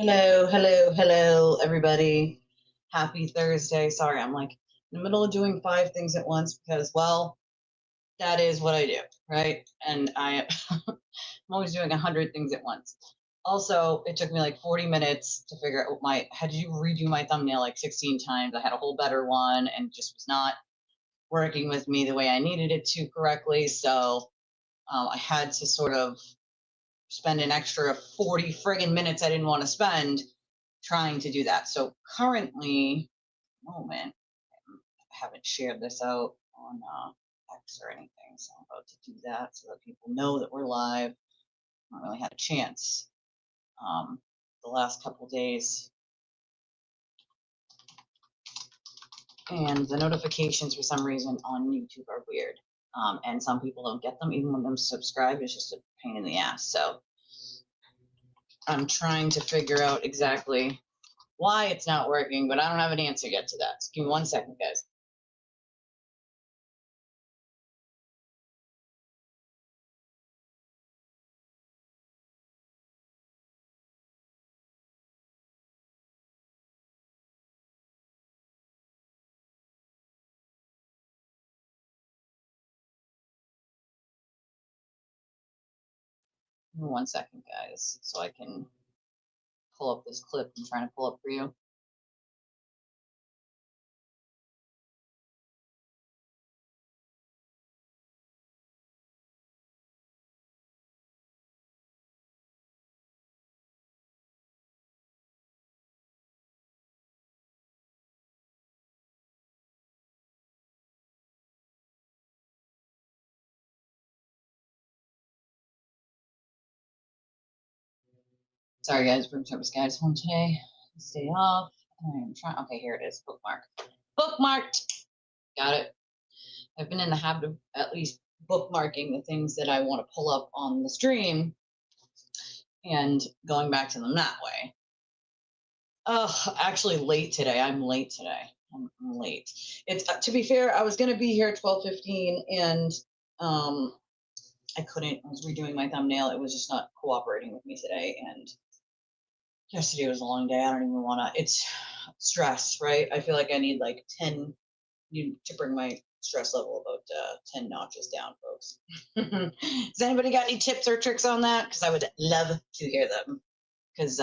Hello, hello, hello, everybody. Happy Thursday. Sorry, I'm like in the middle of doing 5 things at once because, well, that is what I do, right? And I'm always doing 100 things at once. Also, it took me like 40 minutes to figure out I had to redo my thumbnail like 16 times. I had a whole better one and just was not working with me the way I needed it to correctly. So I had to sort of spend an extra 40 friggin' minutes I didn't want to spend trying to do that. So currently, moment, I haven't shared this out on X or anything, so I'm about to do that so that people know that we're live. I haven't really had a chance the last couple days. And the notifications for some reason on YouTube are weird. And some people don't get them, even when them subscribed. It's just a pain in the ass. So I'm trying to figure out exactly why it's not working, but I don't have an answer yet to that. So give me 1 second, guys. Give me 1 second, guys, so I can pull up this clip I'm trying to pull up for you. Sorry, guys, room service guys home today. Stay off. I am trying. Okay, here it is. Bookmark. Bookmarked. Got it. I've been in the habit of at least bookmarking the things that I want to pull up on the stream and going back to them that way. Oh, actually, late today. I'm late today. I'm late. It's to be fair, I was going to be here at 12:15, and I couldn't. I was redoing my thumbnail. It was just not cooperating with me today, and yesterday was a long day. I don't even want to. It's stress, right? I feel like I need like 10 to bring my stress level about 10 notches down, folks. Has anybody got any tips or tricks on that? Because I would love to hear them. Because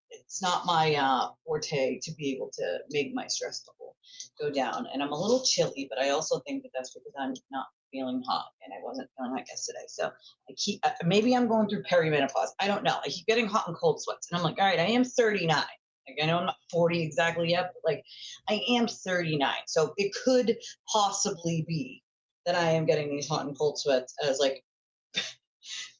it's not my forte to be able to make my stress level go down. And I'm a little chilly, but I also think that that's because I'm not feeling hot, and I wasn't feeling hot yesterday. So I keep, maybe I'm going through perimenopause. I don't know. I keep getting hot and cold sweats, and I'm like, all right, I am 39. Like, I know I'm not 40 exactly yet, but like I am 39. So it could possibly be that I am getting these hot and cold sweats as like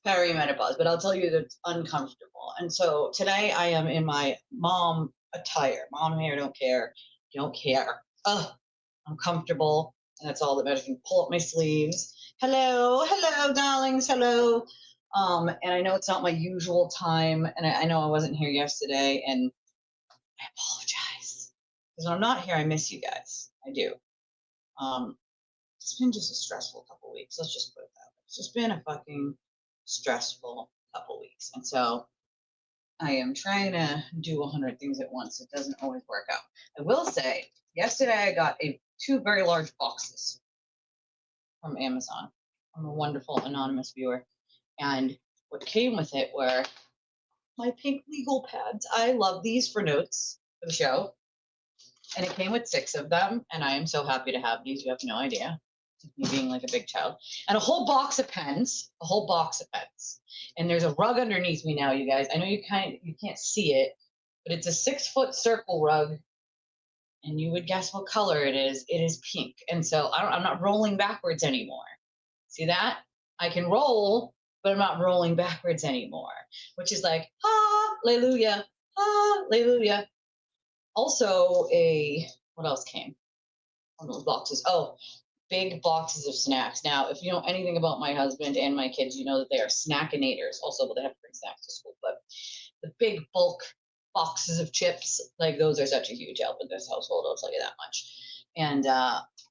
perimenopause, but I'll tell you that it's uncomfortable. And so today I am in my mom attire. Mom hair, don't care. Don't care. I'm comfortable, and that's all that matters. I can pull up my sleeves. Hello, hello, darlings, hello. And I know it's not my usual time, and I know I wasn't here yesterday, and I apologize. Because when I'm not here, I miss you guys. I do. It's been just a stressful couple weeks. Let's just put it that way. It's just been a fucking stressful couple weeks. And so I am trying to do 100 things at once. It doesn't always work out. I will say, yesterday I got 2 very large boxes from Amazon from a wonderful anonymous viewer. And what came with it were my pink legal pads. I love these for notes for the show. And it came with 6 of them. And I am so happy to have these. You have no idea. Me being like a big child. And a whole box of pens. A whole box of pens. And there's a rug underneath me now, you guys. I know you can't see it, but it's a 6-foot circle rug. And you would guess what color it is. It is pink. And so I'm not rolling backwards anymore. See that? I can roll, but I'm not rolling backwards anymore. Which is like, hallelujah, hallelujah. Also what else came on those boxes? Oh, big boxes of snacks. Now, if you know anything about my husband and my kids, you know that they are snackinators. Also, well, they have to bring snacks to school, but the big bulk boxes of chips, like those are such a huge help in this household, I'll tell you that much. And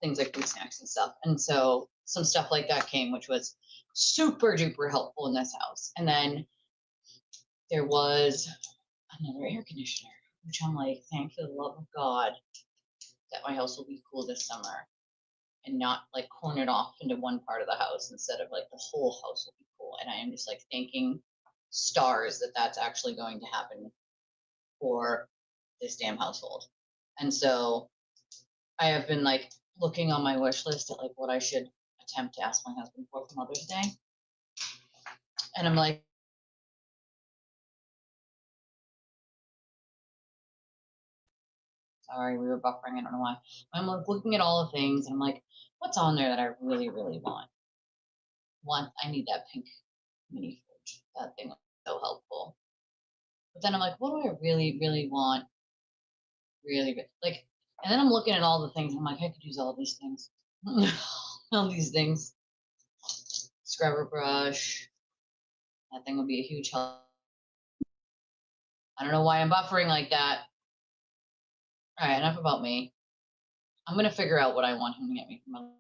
things like food snacks and stuff. And so some stuff like that came, which was super duper helpful in this house. And then there was another air conditioner, which I'm like, thank the love of God that my house will be cool this summer and not like cornered off into one part of the house instead of like the whole house will be cool. And I am just like thanking stars that that's actually going to happen for this damn household. And so I have been like looking on my wish list at like what I should attempt to ask my husband for Mother's Day. And I'm like, sorry, we were buffering. I don't know why. I'm like looking at all the things and I'm like, what's on there that I really, really want? One, I need that pink mini fridge. That thing was so helpful. But then I'm like, what do I really, really want? Really, like, and then I'm looking at all the things. I'm like, I could use all these things. All these things. Scrubber brush. That thing would be a huge help. I don't know why I'm buffering like that. All right, enough about me. I'm going to figure out what I want him to get me for Mother's Day.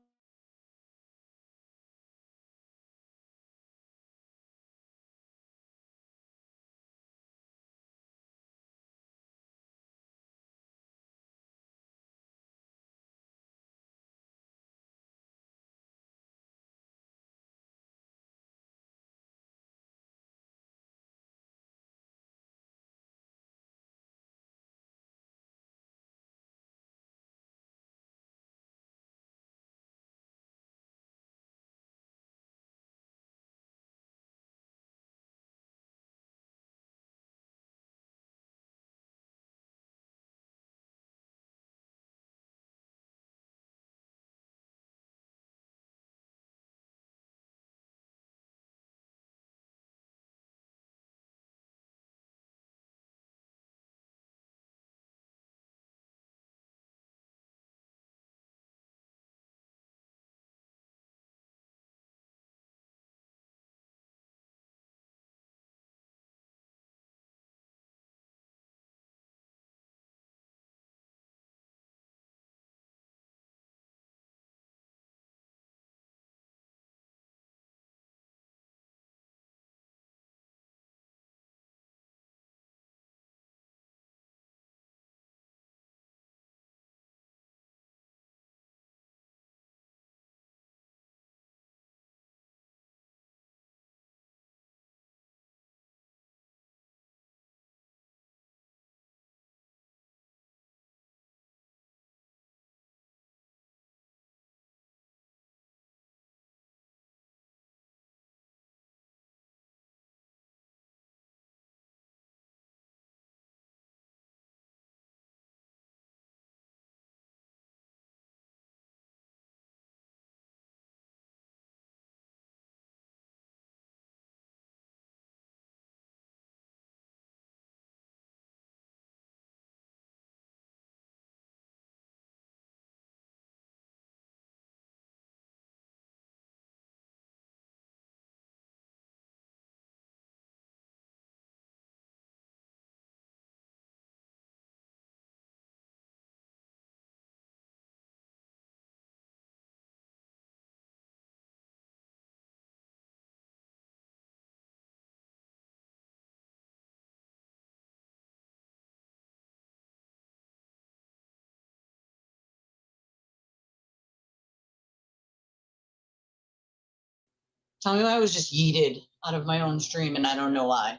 Tell me I was just yeeted out of my own stream and I don't know why.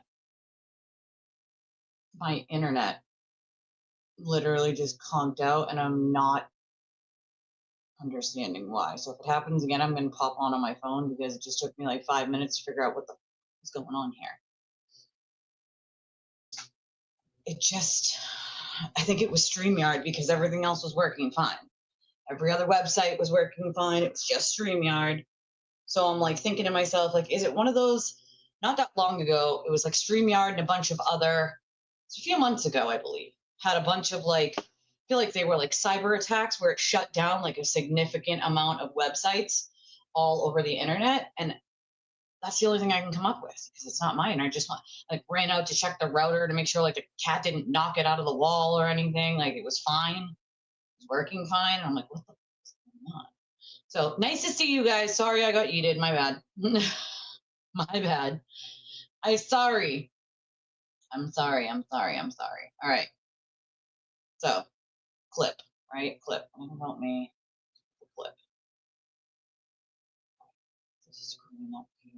My internet literally just conked out and I'm not understanding why. So if it happens again, I'm going to pop on my phone because it just took me like 5 minutes to figure out what the is going on here. It just, I think it was StreamYard because everything else was working fine. Every other website was working fine. It was just StreamYard. So I'm like thinking to myself, like, is it one of those? Not that long ago, it was like StreamYard and a bunch of other, it's a few months ago, I believe, had a bunch of like, I feel like they were like cyber attacks where it shut down like a significant amount of websites all over the internet. And that's the only thing I can come up with because it's not mine. I just like ran out to check the router to make sure like the cat didn't knock it out of the wall or anything. Like it was fine. It was working fine. I'm like, what the fuck's going on? So nice to see you guys. Sorry I got yeeted. My bad. My bad. I'm sorry. I'm sorry. All right. So, clip, right? Clip. What about me? Clip. This is screwing up here.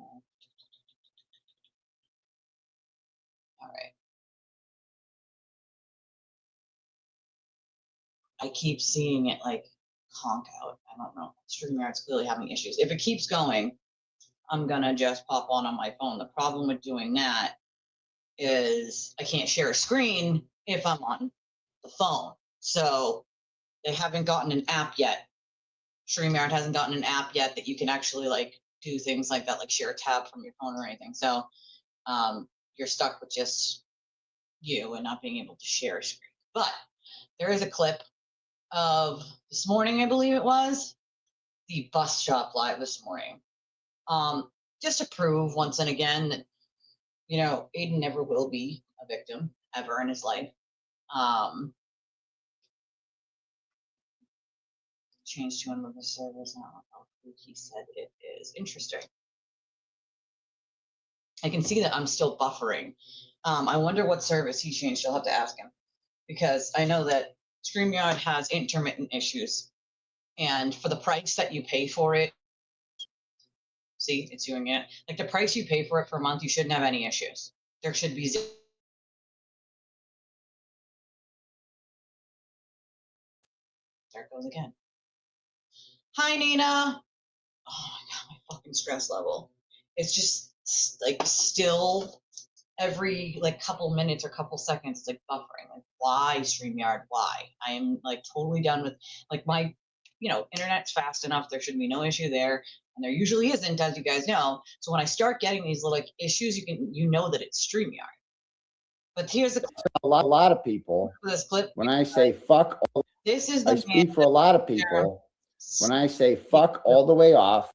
All right. I keep seeing it like conk out. I don't know. StreamYard's clearly having issues. If it keeps going, I'm gonna just pop on my phone. The problem with doing that is I can't share a screen if I'm on the phone. So they haven't gotten an app yet. StreamYard hasn't gotten an app yet that you can actually like do things like that, like share a tab from your phone or anything. So you're stuck with just you and not being able to share a screen. But there is a clip of this morning, I believe it was, the bus shop live this morning. Just to prove once and again that, you know, Aiden never will be a victim ever in his life. Change to another service now. He said it is interesting. I can see that I'm still buffering. I wonder what service he changed. I'll have to ask him because I know that StreamYard has intermittent issues, and for the price that you pay for it, see, it's doing it. Like the price you pay for it for a month, you shouldn't have any issues. There should be zero. There it goes again. Hi, Nina. Oh my God, my fucking stress level. It's just like still every like couple minutes or couple seconds, it's like buffering. Like, why StreamYard? Why? I am like totally done with like my, you know, internet's fast enough. There should be no issue there. And there usually isn't, as you guys know. So when I start getting these little like issues, you know that it's StreamYard. But here's the a lot of people. This clip. When I say fuck, this is the I speak for a lot of people. When I say fuck all the way off.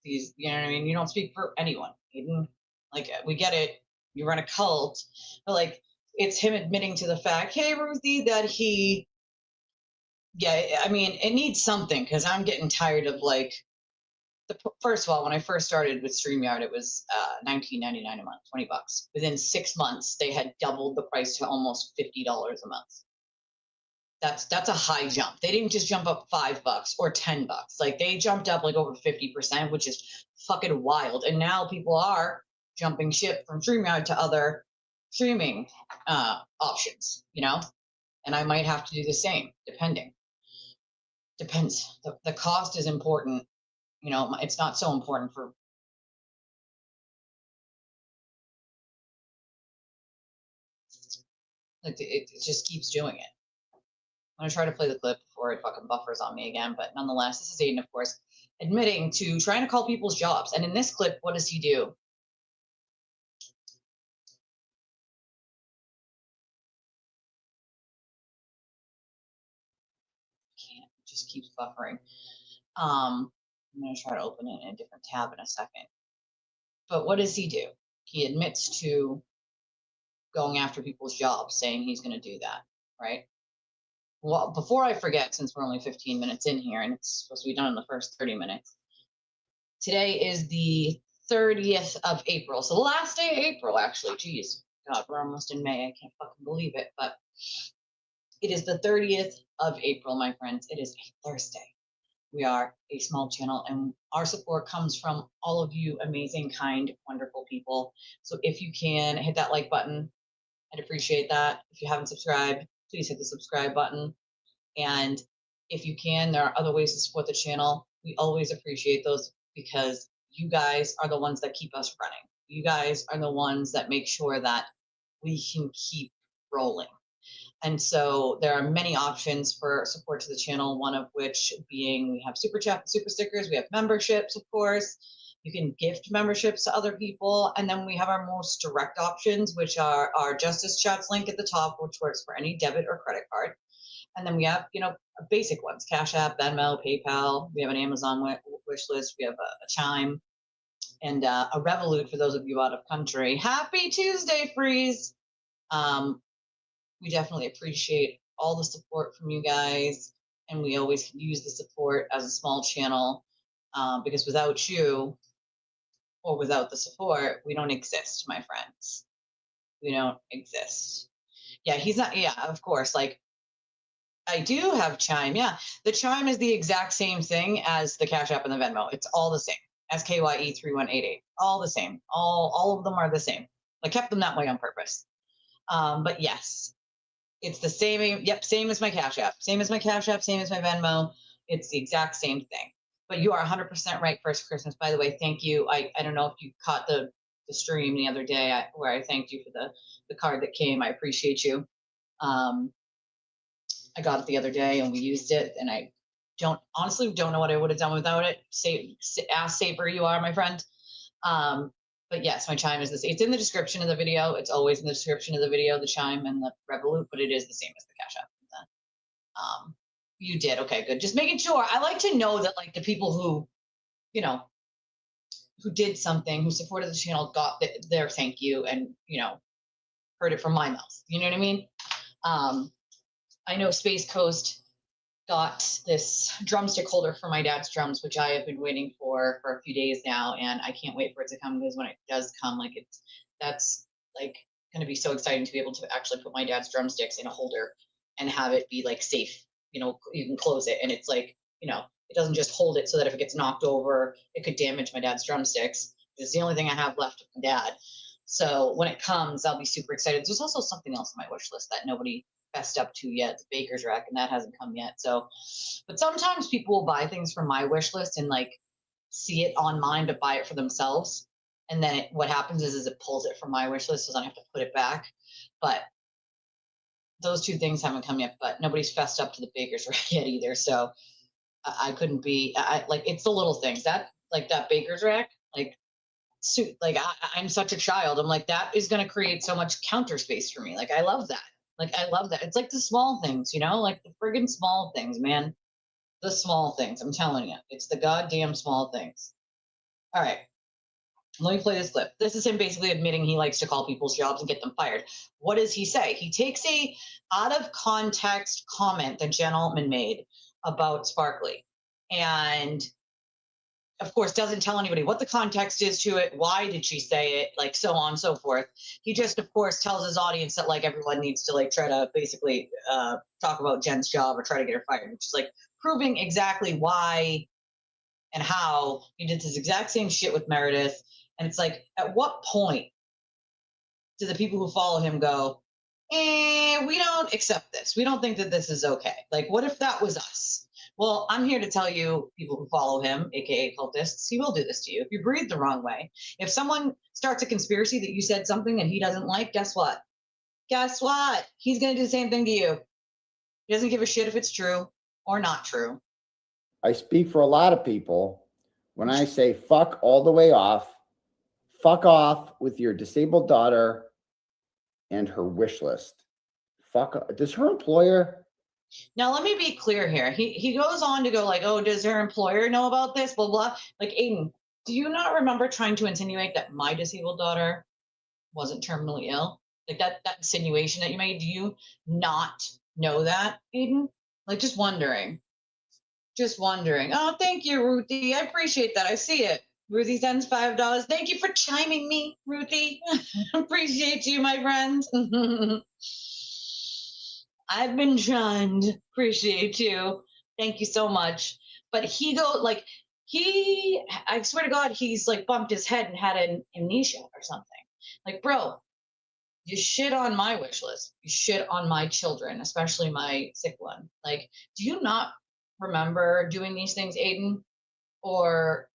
These, you know what I mean? You don't speak for anyone. Even like we get it. You run a cult, but like it's him admitting to the fact, hey Ruthie, that he. Yeah, I mean, it needs something because I'm getting tired of like. First of all, when I first started with StreamYard, it was $19.99 a month, $20. Within 6 months, they had doubled the price to almost $50 a month. That's a high jump. They didn't just jump up $5 or $10. Like they jumped up like over 50%, which is fucking wild. And now people are jumping ship from StreamYard to other streaming options, you know? And I might have to do the same, depending. Depends. The cost is important. You know, it's not so important for. Like it just keeps doing it. I'm gonna try to play the clip before it fucking buffers on me again, but nonetheless, this is Aiden, of course, admitting to trying to call people's jobs. And in this clip, what does he do? Can't, it just keeps buffering. I'm gonna try to open it in a different tab in a second. But what does he do? He admits to going after people's jobs, saying he's gonna do that, right? Well, before I forget, since we're only 15 minutes in here and it's supposed to be done in the first 30 minutes, today is the 30th of April. So the last day of April, actually. Geez, God, we're almost in May. I can't fucking believe it. But it is the 30th of April, my friends. It is a Thursday. We are a small channel and our support comes from all of you amazing, kind, wonderful people. So if you can hit that like button, I'd appreciate that. If you haven't subscribed, please hit the subscribe button. And if you can, there are other ways to support the channel. We always appreciate those because you guys are the ones that keep us running. You guys are the ones that make sure that we can keep rolling. And so there are many options for support to the channel, one of which being we have super chat and super stickers. We have memberships, of course. You can gift memberships to other people. And then we have our most direct options, which are our Justice Chats link at the top, which works for any debit or credit card. And then we have, you know, basic ones, Cash App, Venmo, PayPal. We have an Amazon wish list. We have a Chime and a Revolut for those of you out of country. Happy Tuesday, Freeze. We definitely appreciate all the support from you guys. And we always use the support as a small channel because without you or without the support, we don't exist, my friends. We don't exist. Yeah, he's not. Yeah, of course. Like, I do have Chime. Yeah, the Chime is the exact same thing as the Cash App and the Venmo. It's all the same. SKYE3188. All the same. All of them are the same. I kept them that way on purpose. But yes, it's the same. Yep, same as my Cash App. Same as my Cash App. Same as my Venmo. It's the exact same thing. But you are 100% right. First Christmas, by the way. Thank you. I don't know if you caught the stream the other day where I thanked you for the card that came. I appreciate you. I got it the other day and we used it, and I honestly don't know what I would have done without it. Ass saver you are, my friend. But yes, my Chime is this. It's in the description of the video. It's always in the description of the video, the Chime and the Revolut, but it is the same as the Cash App. You did. Okay, good. Just making sure. I like to know that, like, the people who, you know, who did something, who supported the channel, got their thank you, and, you know, heard it from my mouth. You know what I mean? I know Space Coast got this drumstick holder for my dad's drums, which I have been waiting for a few days now, and I can't wait for it to come, because when it does come, like, that's like going to be so exciting to be able to actually put my dad's drumsticks in a holder and have it be like safe. You know, you can close it, and it's like, you know, it doesn't just hold it so that if it gets knocked over, it could damage my dad's drumsticks. It's the only thing I have left of my dad. So when it comes, I'll be super excited. There's also something else on my wish list that nobody fessed up to yet, the baker's rack, and that hasn't come yet. So, but sometimes people will buy things from my wish list and like see it on mine to buy it for themselves. And then what happens is it pulls it from my wish list, so I have to put it back. But those two things haven't come yet, but nobody's fessed up to the baker's rack yet either. So I couldn't be, like, it's the little things that, like, that baker's rack, like, I'm such a child. I'm like, that is going to create so much counter space for me. Like, I love that. Like, I love that. It's like the small things, you know, like the friggin' small things, man. The small things. I'm telling you, it's the goddamn small things. All right. Let me play this clip. This is him basically admitting he likes to call people's jobs and get them fired. What does he say? He takes a out of context comment the gentleman made about Sparkly, and of course doesn't tell anybody what the context is to it, why did she say it, like, so on and so forth. He just, of course, tells his audience that, like, everyone needs to, like, try to basically talk about Jen's job or try to get her fired, which is like proving exactly why and how he did this exact same shit with Meredith. And it's like, at what point do the people who follow him go, we don't accept this. We don't think that this is okay. Like, what if that was us? Well, I'm here to tell you, people who follow him, aka cultists, he will do this to you if you breathe the wrong way. If someone starts a conspiracy that you said something and he doesn't like, guess what? Guess what? He's going to do the same thing to you. He doesn't give a shit if it's true or not true. I speak for a lot of people when I say fuck all the way off. Fuck off with your disabled daughter and her wish list. Fuck. Does her employer? Now, let me be clear here. He goes on to go like, oh, does her employer know about this? Blah, blah. Like, Aiden, do you not remember trying to insinuate that my disabled daughter wasn't terminally ill? Like, that insinuation that you made, do you not know that, Aiden? Like, just wondering. Just wondering. Oh, thank you, Ruthie. I appreciate that. I see it. Ruthie sends $5. Thank you for chiming me, Ruthie. Appreciate you, my friends. I've been chimed. Appreciate you. Thank you so much. But I swear to God, he's like bumped his head and had an amnesia or something. Like, bro, you shit on my wish list. You shit on my children, especially my sick one. Like, do you not remember doing these things, Aiden? Or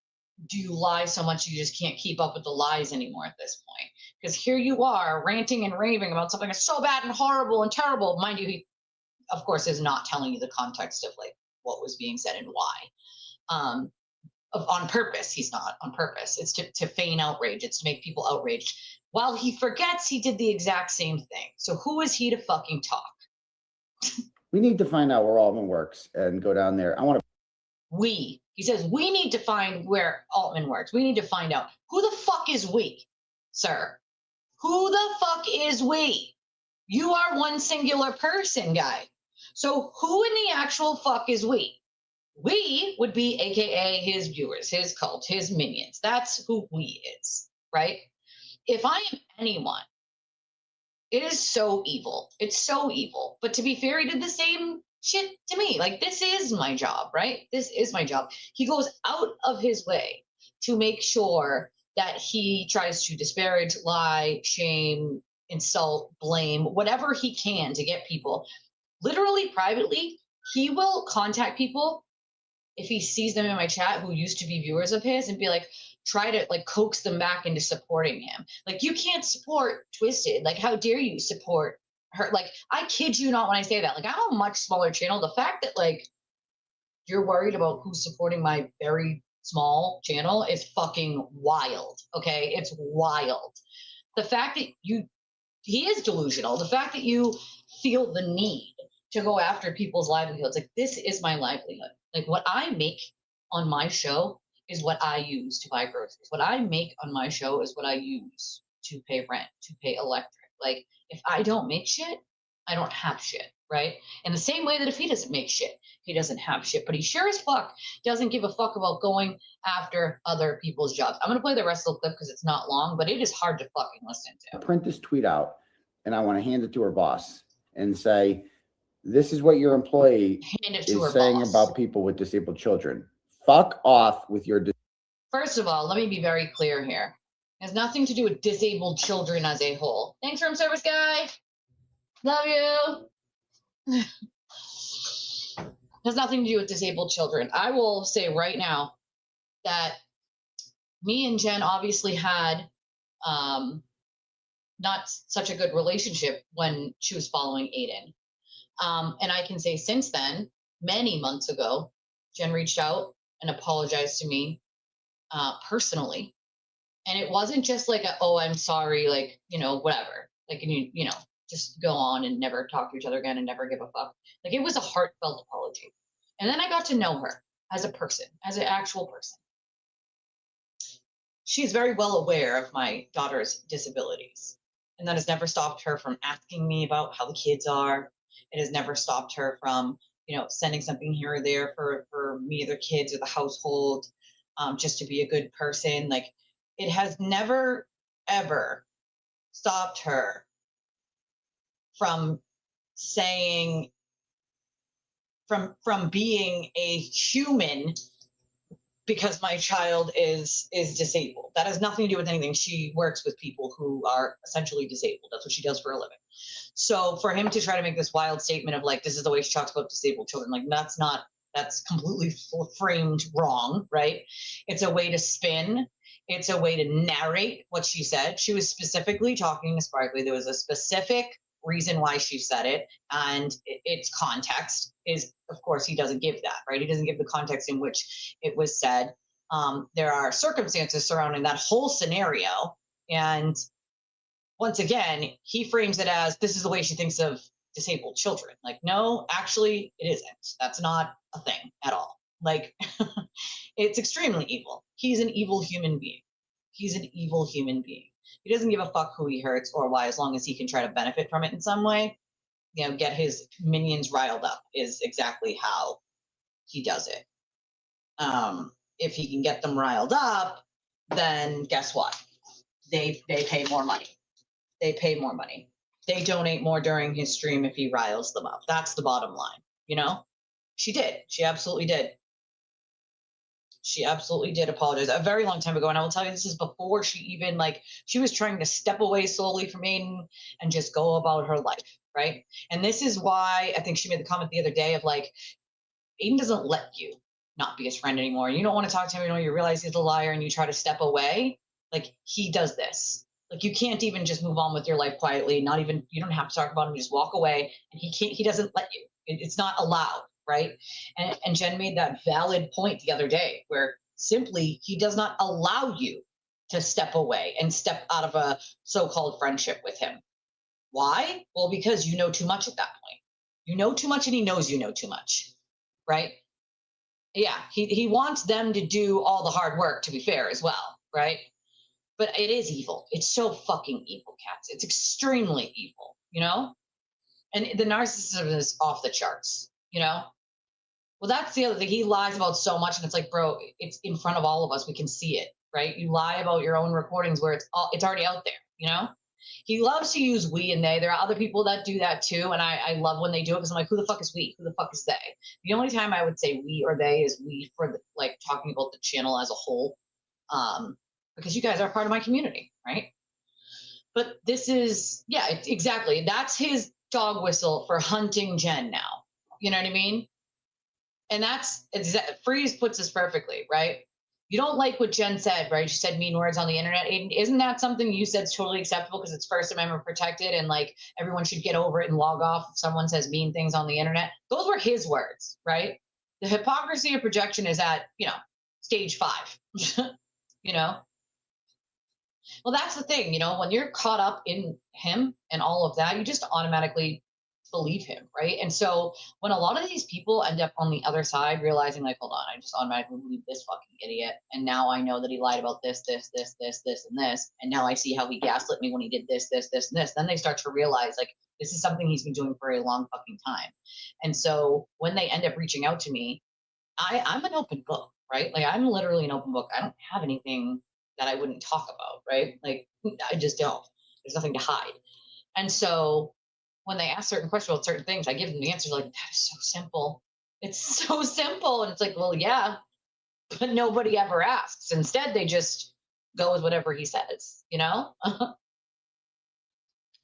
do you lie so much you just can't keep up with the lies anymore at this point? Because here you are ranting and raving about something that's so bad and horrible and terrible. Mind you, he, of course, is not telling you the context of like what was being said and why. On purpose, he's not on purpose. It's to feign outrage. It's to make people outraged. While he forgets he did the exact same thing. So who is he to fucking talk? We need to find out where Altman works and go down there. I want to. He says, we need to find where Altman works. We need to find out. Who the fuck is we, sir? Who the fuck is we? You are one singular person, guy. So who in the actual fuck is we? We would be AKA his viewers, his cult, his minions. That's who we is, right? If I am anyone It is so evil. It's so evil. But to be fair, he did the same shit to me. Like, this is my job, right? This is my job. He goes out of his way to make sure that he tries to disparage, lie, shame, insult, blame, whatever he can to get people. Literally, privately, he will contact people if he sees them in my chat who used to be viewers of his and be like, try to like coax them back into supporting him. Like, you can't support Twisted. Like, how dare you support her? Like, I kid you not when I say that. Like, I'm a much smaller channel. The fact that like you're worried about who's supporting my very small channel is fucking wild. Okay, it's wild. The fact that he is delusional. The fact that you feel the need to go after people's livelihoods, like, this is my livelihood. Like, what I make on my show is what I use to buy groceries. What I make on my show is what I use to pay rent, to pay electric. Like, if I don't make shit, I don't have shit, right? In the same way that if he doesn't make shit, he doesn't have shit. But he sure as fuck doesn't give a fuck about going after other people's jobs. I'm gonna play the rest of the clip because it's not long, but it is hard to fucking listen to. Print this tweet out and I want to hand it to her boss and say, this is what your employee is saying about people with disabled children. Fuck off with your. First of all, let me be very clear here. It has nothing to do with disabled children as a whole. Thanks, room service guy. Love you. Has nothing to do with disabled children. I will say right now that me and Jen obviously had not such a good relationship when she was following Aiden. And I can say since then, many months ago, Jen reached out and apologized to me personally. And it wasn't just like, oh, I'm sorry, like, whatever. Like, and you know, just go on and never talk to each other again and never give a fuck. Like, it was a heartfelt apology. And then I got to know her as a person, as an actual person. She's very well aware of my daughter's disabilities. And that has never stopped her from asking me about how the kids are. It has never stopped her from, sending something here or there for me or their kids or the household, just to be a good person. Like, it has never, ever stopped her from saying, from being a human because my child is disabled. That has nothing to do with anything. She works with people who are essentially disabled. That's what she does for a living. So for him to try to make this wild statement of like, this is the way she talks about disabled children, like, that's completely framed wrong, right? It's a way to spin. It's a way to narrate what she said. She was specifically talking to Sparkly. There was a specific reason why she said it, and its context is, of course, he doesn't give that, right? He doesn't give the context in which it was said. There are circumstances surrounding that whole scenario, and once again, he frames it as, this is the way she thinks of disabled children. Like, no, actually, it isn't. That's not a thing at all. Like, it's extremely evil. He's an evil human being. He's an evil human being. He doesn't give a fuck who he hurts or why, as long as he can try to benefit from it in some way. Get his minions riled up is exactly how he does it. If he can get them riled up, then guess what? They pay more money. They pay more money. They donate more during his stream if he riles them up. That's the bottom line, She did. She absolutely did. She absolutely did apologize a very long time ago. And I will tell you, this is before she even, she was trying to step away slowly from Aiden and just go about her life, right? And this is why I think she made the comment the other day of like, Aiden doesn't let you not be his friend anymore. You don't want to talk to him, you realize he's a liar and you try to step away. Like, he does this. Like, you can't even just move on with your life quietly, you don't have to talk about him, just walk away. And he doesn't let you. It's not allowed, right? And Jen made that valid point the other day where simply he does not allow you to step away and step out of a so-called friendship with him. Why? Well, because you know too much at that point. You know too much and he knows you know too much, right? Yeah, he wants them to do all the hard work, to be fair, as well, right? But it is evil. It's so fucking evil, cats. It's extremely evil, And the narcissism is off the charts, Well, that's the other thing. He lies about so much, and it's like, bro, it's in front of all of us. We can see it, right? You lie about your own recordings where it's already out there, He loves to use we and they. There are other people that do that too, and I love when they do it because I'm like, who the fuck is we? Who the fuck is they? The only time I would say we or they is we for the, like talking about the channel as a whole, because you guys are part of my community, right? But this is, yeah, exactly. That's his dog whistle for hunting Jen now. You know what I mean? And that's Freeze puts this perfectly, right? You don't like what Jen said, right? She said mean words on the internet. Isn't that something you said is totally acceptable because it's First Amendment protected and like everyone should get over it and log off if someone says mean things on the internet? Those were his words, right? The hypocrisy of projection is at, stage 5, Well, that's the thing, when you're caught up in him and all of that, you just automatically believe him, right? And so when a lot of these people end up on the other side realizing like, hold on, I just automatically believe this fucking idiot, and now I know that he lied about this, and this, and now I see how he gaslit me when he did this, and this, then they start to realize like this is something he's been doing for a long fucking time. And so when they end up reaching out to me, I'm an open book, right? Like I'm literally an open book. I don't have anything that I wouldn't talk about, right? Like I just don't. There's nothing to hide. And so when they ask certain questions about certain things, I give them the answers like, that is so simple. It's so simple. And it's like, well, yeah, but nobody ever asks. Instead, they just go with whatever he says, I'll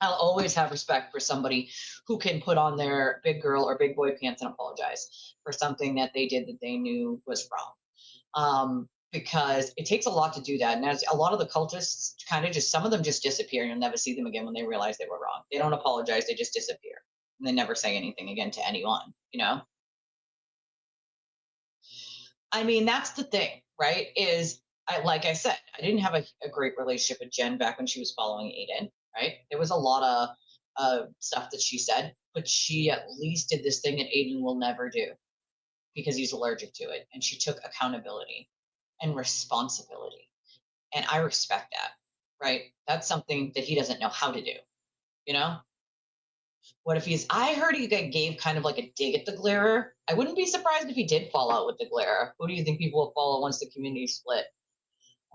always have respect for somebody who can put on their big girl or big boy pants and apologize for something that they did that they knew was wrong. Because it takes a lot to do that. And as a lot of the cultists kind of just, some of them just disappear and you'll never see them again when they realize they were wrong. They don't apologize, they just disappear. And they never say anything again to anyone, I mean, that's the thing, right? Like I said, I didn't have a great relationship with Jen back when she was following Aiden, right? There was a lot of stuff that she said, but she at least did this thing that Aiden will never do because he's allergic to it. And she took accountability and responsibility. And I respect that, right? That's something that he doesn't know how to do, What if I heard he gave kind of like a dig at the Glarer. I wouldn't be surprised if he did fall out with the Glarer. Who do you think people will follow once the community split?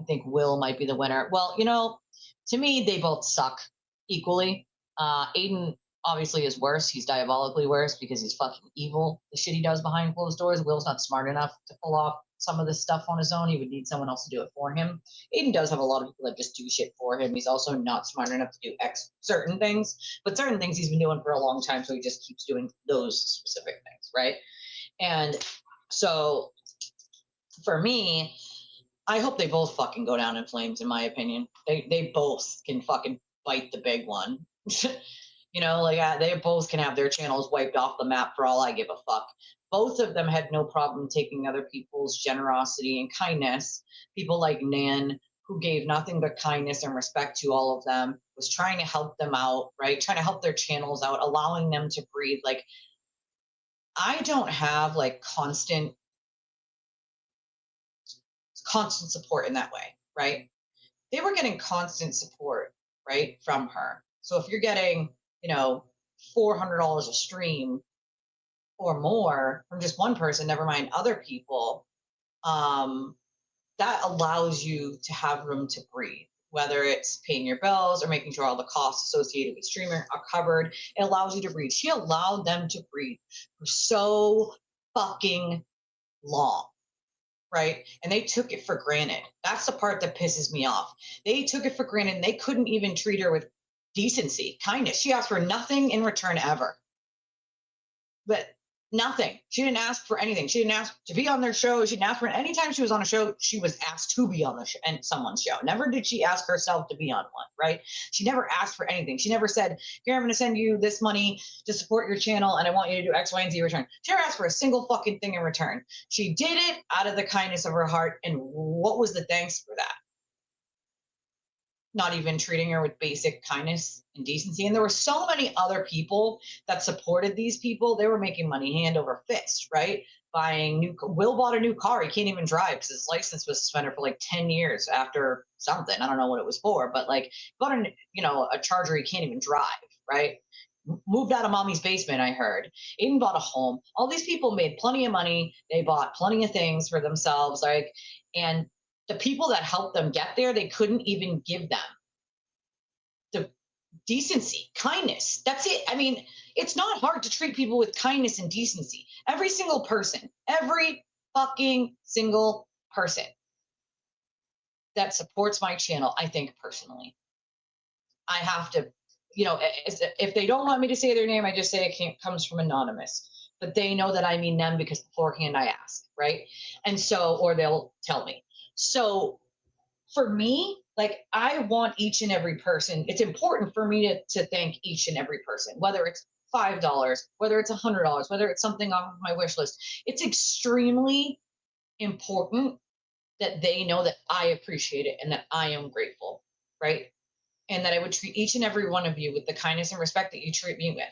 I think Will might be the winner. Well, to me, they both suck equally. Aiden obviously is worse. He's diabolically worse because he's fucking evil. The shit he does behind closed doors. Will's not smart enough to pull off some of this stuff on his own. He would need someone else to do it for him. Aiden does have a lot of people that just do shit for him. He's also not smart enough to do certain things, but certain things he's been doing for a long time, so he just keeps doing those specific things, right? And so for me, I hope they both fucking go down in flames, in my opinion. They both can fucking bite the big one. They both can have their channels wiped off the map for all I give a fuck. Both of them had no problem taking other people's generosity and kindness. People like Nan, who gave nothing but kindness and respect to all of them, was trying to help them out, right? Trying to help their channels out, allowing them to breathe. Like, I don't have like constant support in that way, right? They were getting constant support, right, from her. So if you're getting, $400 a stream or more from just one person, never mind other people, that allows you to have room to breathe, whether it's paying your bills or making sure all the costs associated with streaming are covered. It allows you to breathe. She allowed them to breathe for so fucking long, right? And they took it for granted. That's the part that pisses me off. They took it for granted and they couldn't even treat her with decency, kindness. She asked for nothing in return ever. But nothing. She didn't ask for anything. She didn't ask to be on their show. She didn't ask for anytime she was on a show, she was asked to be on the show and someone's show. Never did she ask herself to be on one, right? She never asked for anything. She never said, here, I'm going to send you this money to support your channel and I want you to do X, Y, and Z in return. She never asked for a single fucking thing in return. She did it out of the kindness of her heart. And what was the thanks for that? Not even treating her with basic kindness and decency. And there were so many other people that supported these people. They were making money hand over fist, right? Will bought a new car. He can't even drive because his license was suspended for like 10 years after something. I don't know what it was for, but like bought a Charger he can't even drive, right? Moved out of mommy's basement, I heard. Aiden bought a home. All these people made plenty of money. They bought plenty of things for themselves, and the people that helped them get there, they couldn't even give them decency, kindness. That's it. I mean, it's not hard to treat people with kindness and decency. Every single person, every fucking single person that supports my channel, I think personally, I have to, if they don't want me to say their name, I just say it comes from anonymous. But they know that I mean them because beforehand I ask, right? And so, or they'll tell me. So for me, like I want each and every person, it's important for me to thank each and every person, whether it's $5, whether it's $100, whether it's something off of my wish list. It's extremely important that they know that I appreciate it and that I am grateful, right? And that I would treat each and every one of you with the kindness and respect that you treat me with.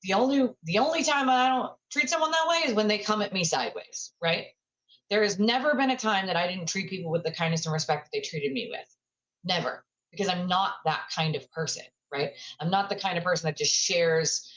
The only time I don't treat someone that way is when they come at me sideways, right? There has never been a time that I didn't treat people with the kindness and respect that they treated me with. Never. Because I'm not that kind of person, right? I'm not the kind of person that just shares,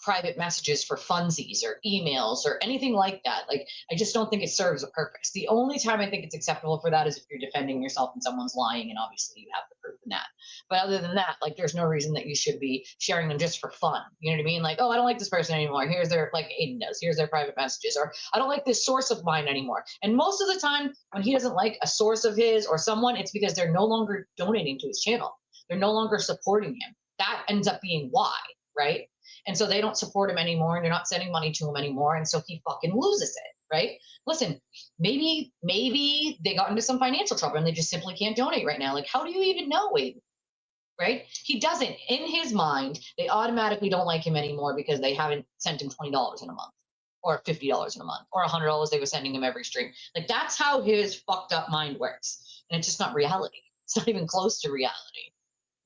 private messages for funsies or emails or anything like that. Like, I just don't think it serves a purpose. The only time I think it's acceptable for that is if you're defending yourself and someone's lying, and obviously you have the proof in that. But other than that, like, there's no reason that you should be sharing them just for fun. You know what I mean? Like, oh, I don't like this person anymore. Here's their, like Aiden does, here's their private messages. Or I don't like this source of mine anymore. And most of the time, when he doesn't like a source of his or someone, it's because they're no longer donating to his channel. They're no longer supporting him. That ends up being why, right? And so they don't support him anymore, and they're not sending money to him anymore. And so he fucking loses it, right? Listen, maybe they got into some financial trouble and they just simply can't donate right now. Like, how do you even know, Aiden? Right? He doesn't. In his mind, they automatically don't like him anymore because they haven't sent him $20 in a month, or $50 in a month, or $100 they were sending him every stream. Like, that's how his fucked up mind works. And it's just not reality. It's not even close to reality.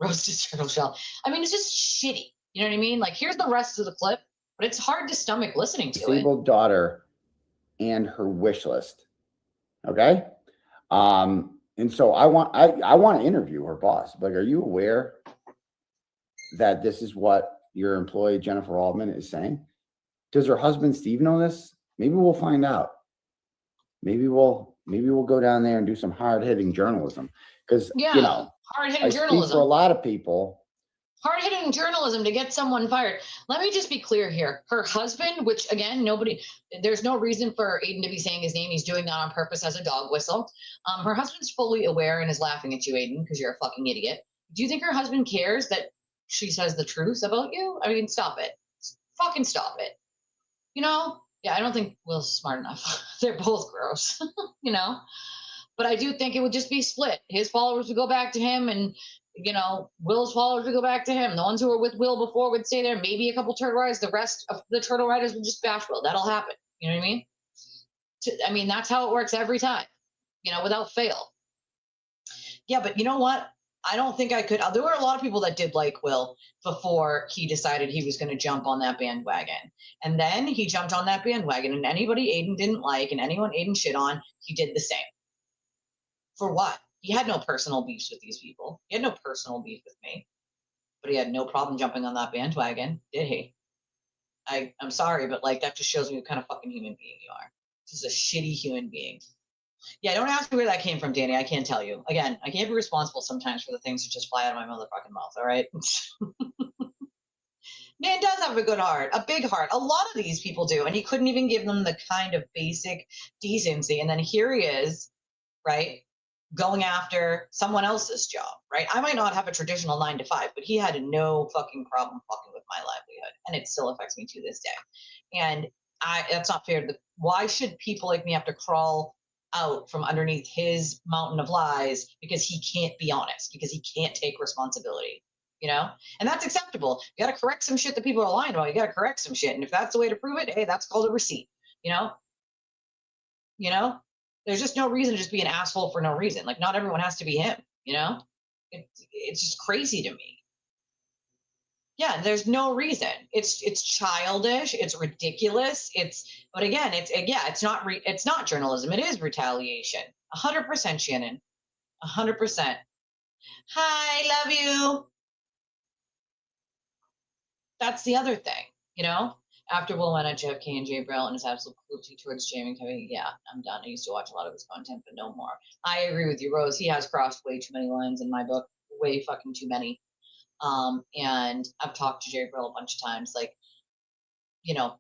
Roasted turtle shell. I mean, it's just shitty. You know what I mean? Like, here's the rest of the clip, but it's hard to stomach listening to it. Disabled daughter and her wish list. Okay. And so I want to interview her boss. Like, are you aware that this is what your employee Jennifer Altman is saying? Does her husband Steve know this? Maybe we'll find out. Maybe we'll go down there and do some hard-hitting journalism, because hard-hitting journalism for a lot of people. Hard-hitting journalism to get someone fired. Let me just be clear here. Her husband, which again, there's no reason for Aiden to be saying his name. He's doing that on purpose as a dog whistle. Her husband's fully aware and is laughing at you, Aiden, because you're a fucking idiot. Do you think her husband cares that she says the truth about you? I mean, stop it. Fucking stop it. Yeah, I don't think Will's smart enough. They're both gross, But I do think it would just be split. His followers would go back to him, and Will's followers would go back to him. The ones who were with Will before would stay there. Maybe a couple turtle riders. The rest of the turtle riders would just bash Will. That'll happen. You know what I mean? I mean, that's how it works every time, without fail. Yeah, but you know what? I don't think I could. There were a lot of people that did like Will before he decided he was going to jump on that bandwagon. And then he jumped on that bandwagon, and anybody Aiden didn't like and anyone Aiden shit on, he did the same. For what? He had no personal beefs with these people. He had no personal beef with me. But he had no problem jumping on that bandwagon, did he? I'm sorry, but like, that just shows me what kind of fucking human being you are. This is a shitty human being. Yeah, don't ask me where that came from, Danny. I can't tell you. Again, I can't be responsible sometimes for the things that just fly out of my motherfucking mouth, all right? Man does have a good heart, a big heart. A lot of these people do, and he couldn't even give them the kind of basic decency. And then here he is, right, going after someone else's job, right? I might not have a traditional 9 to 5, but he had no fucking problem fucking with my livelihood, and it still affects me to this day. And that's not fair. Why should people like me have to crawl out from underneath his mountain of lies because he can't be honest, because he can't take responsibility? And that's acceptable. You got to correct some shit that people are lying about. You got to correct some shit, and if that's the way to prove it, hey, that's called a receipt. There's just no reason to just be an asshole for no reason. Like, not everyone has to be him. It's just crazy to me. Yeah, there's no reason. It's childish. It's ridiculous. But again, it's not journalism. It is retaliation. 100%, Shannon. 100%. Hi, love you. That's the other thing, After Will went at JFK and Jay Brill and his absolute cruelty towards Jamie Kevin, yeah, I'm done. I used to watch a lot of his content, but no more. I agree with you, Rose. He has crossed way too many lines in my book. Way fucking too many. And I've talked to Jerry Brill a bunch of times, like, you know,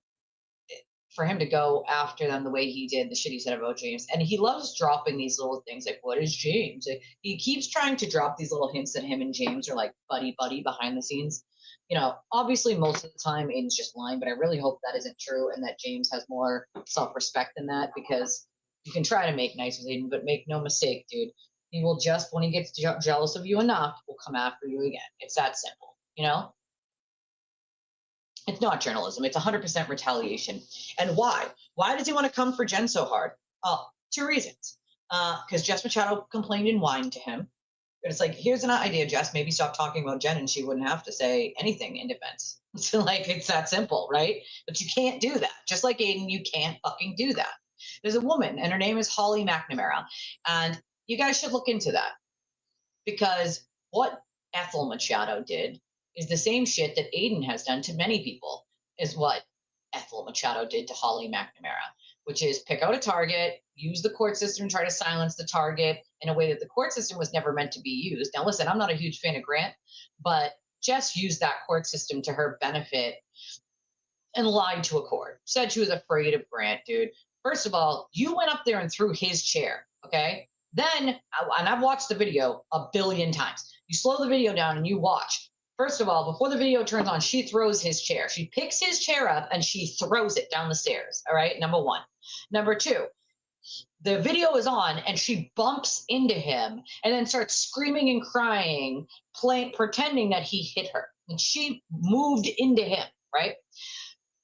for him to go after them the way he did, the shit he said about James. And he loves dropping these little things like, what is James? Like, he keeps trying to drop these little hints that him and James are like buddy behind the scenes. You know, obviously most of the time Aiden's just lying, but I really hope that isn't true and that James has more self-respect than that, because you can try to make nice with Aiden, but make no mistake, dude. He will just, when he gets jealous of you enough, will come after you again. It's that simple, you know? It's not journalism. It's 100% retaliation. And why? Why does he want to come for Jen so hard? Two reasons. Because Jess Machado complained and whined to him. But it's like, here's an idea, Jess. Maybe stop talking about Jen and she wouldn't have to say anything in defense. So, like, it's that simple, right? But you can't do that. Just like Aiden, you can't fucking do that. There's a woman, and her name is Holly McNamara. And you guys should look into that. Because what Ethel Machado did is the same shit that Aiden has done to many people, is what Ethel Machado did to Holly McNamara, which is pick out a target, use the court system, try to silence the target in a way that the court system was never meant to be used. Now, listen, I'm not a huge fan of Grant, but Jess used that court system to her benefit and lied to a court, said she was afraid of Grant, dude. First of all, you went up there and threw his chair, okay? Then, and I've watched the video a billion times. You slow the video down and you watch. First of all, before the video turns on, she throws his chair. She picks his chair up and she throws it down the stairs, all right? Number one. Number two, the video is on and she bumps into him and then starts screaming and crying, pretending that he hit her. And she moved into him, right?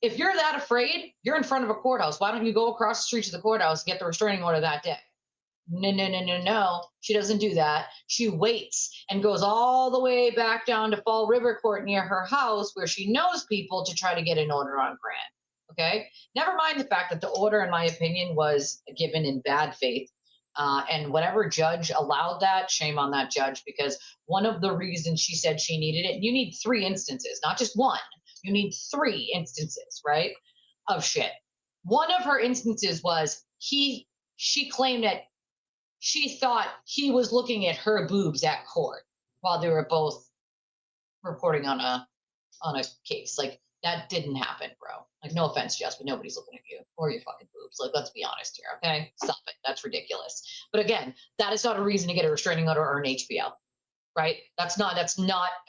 If you're that afraid, you're in front of a courthouse. Why don't you go across the street to the courthouse and get the restraining order that day? No. She doesn't do that. She waits and goes all the way back down to Fall River Court near her house where she knows people to try to get an order on Grant. Okay? Never mind the fact that the order, in my opinion, was given in bad faith. And whatever judge allowed that, shame on that judge, because one of the reasons she said she needed it, you need 3 instances, not just one. You need 3 instances, right, of shit. One of her instances was she claimed that she thought he was looking at her boobs at court while they were both reporting on a case. Like, that didn't happen, bro. Like, no offense, Jess, but nobody's looking at you or your fucking boobs. Like, let's be honest here, okay? Stop it. That's ridiculous. But again, that is not a reason to get a restraining order or an HBL, right? That's not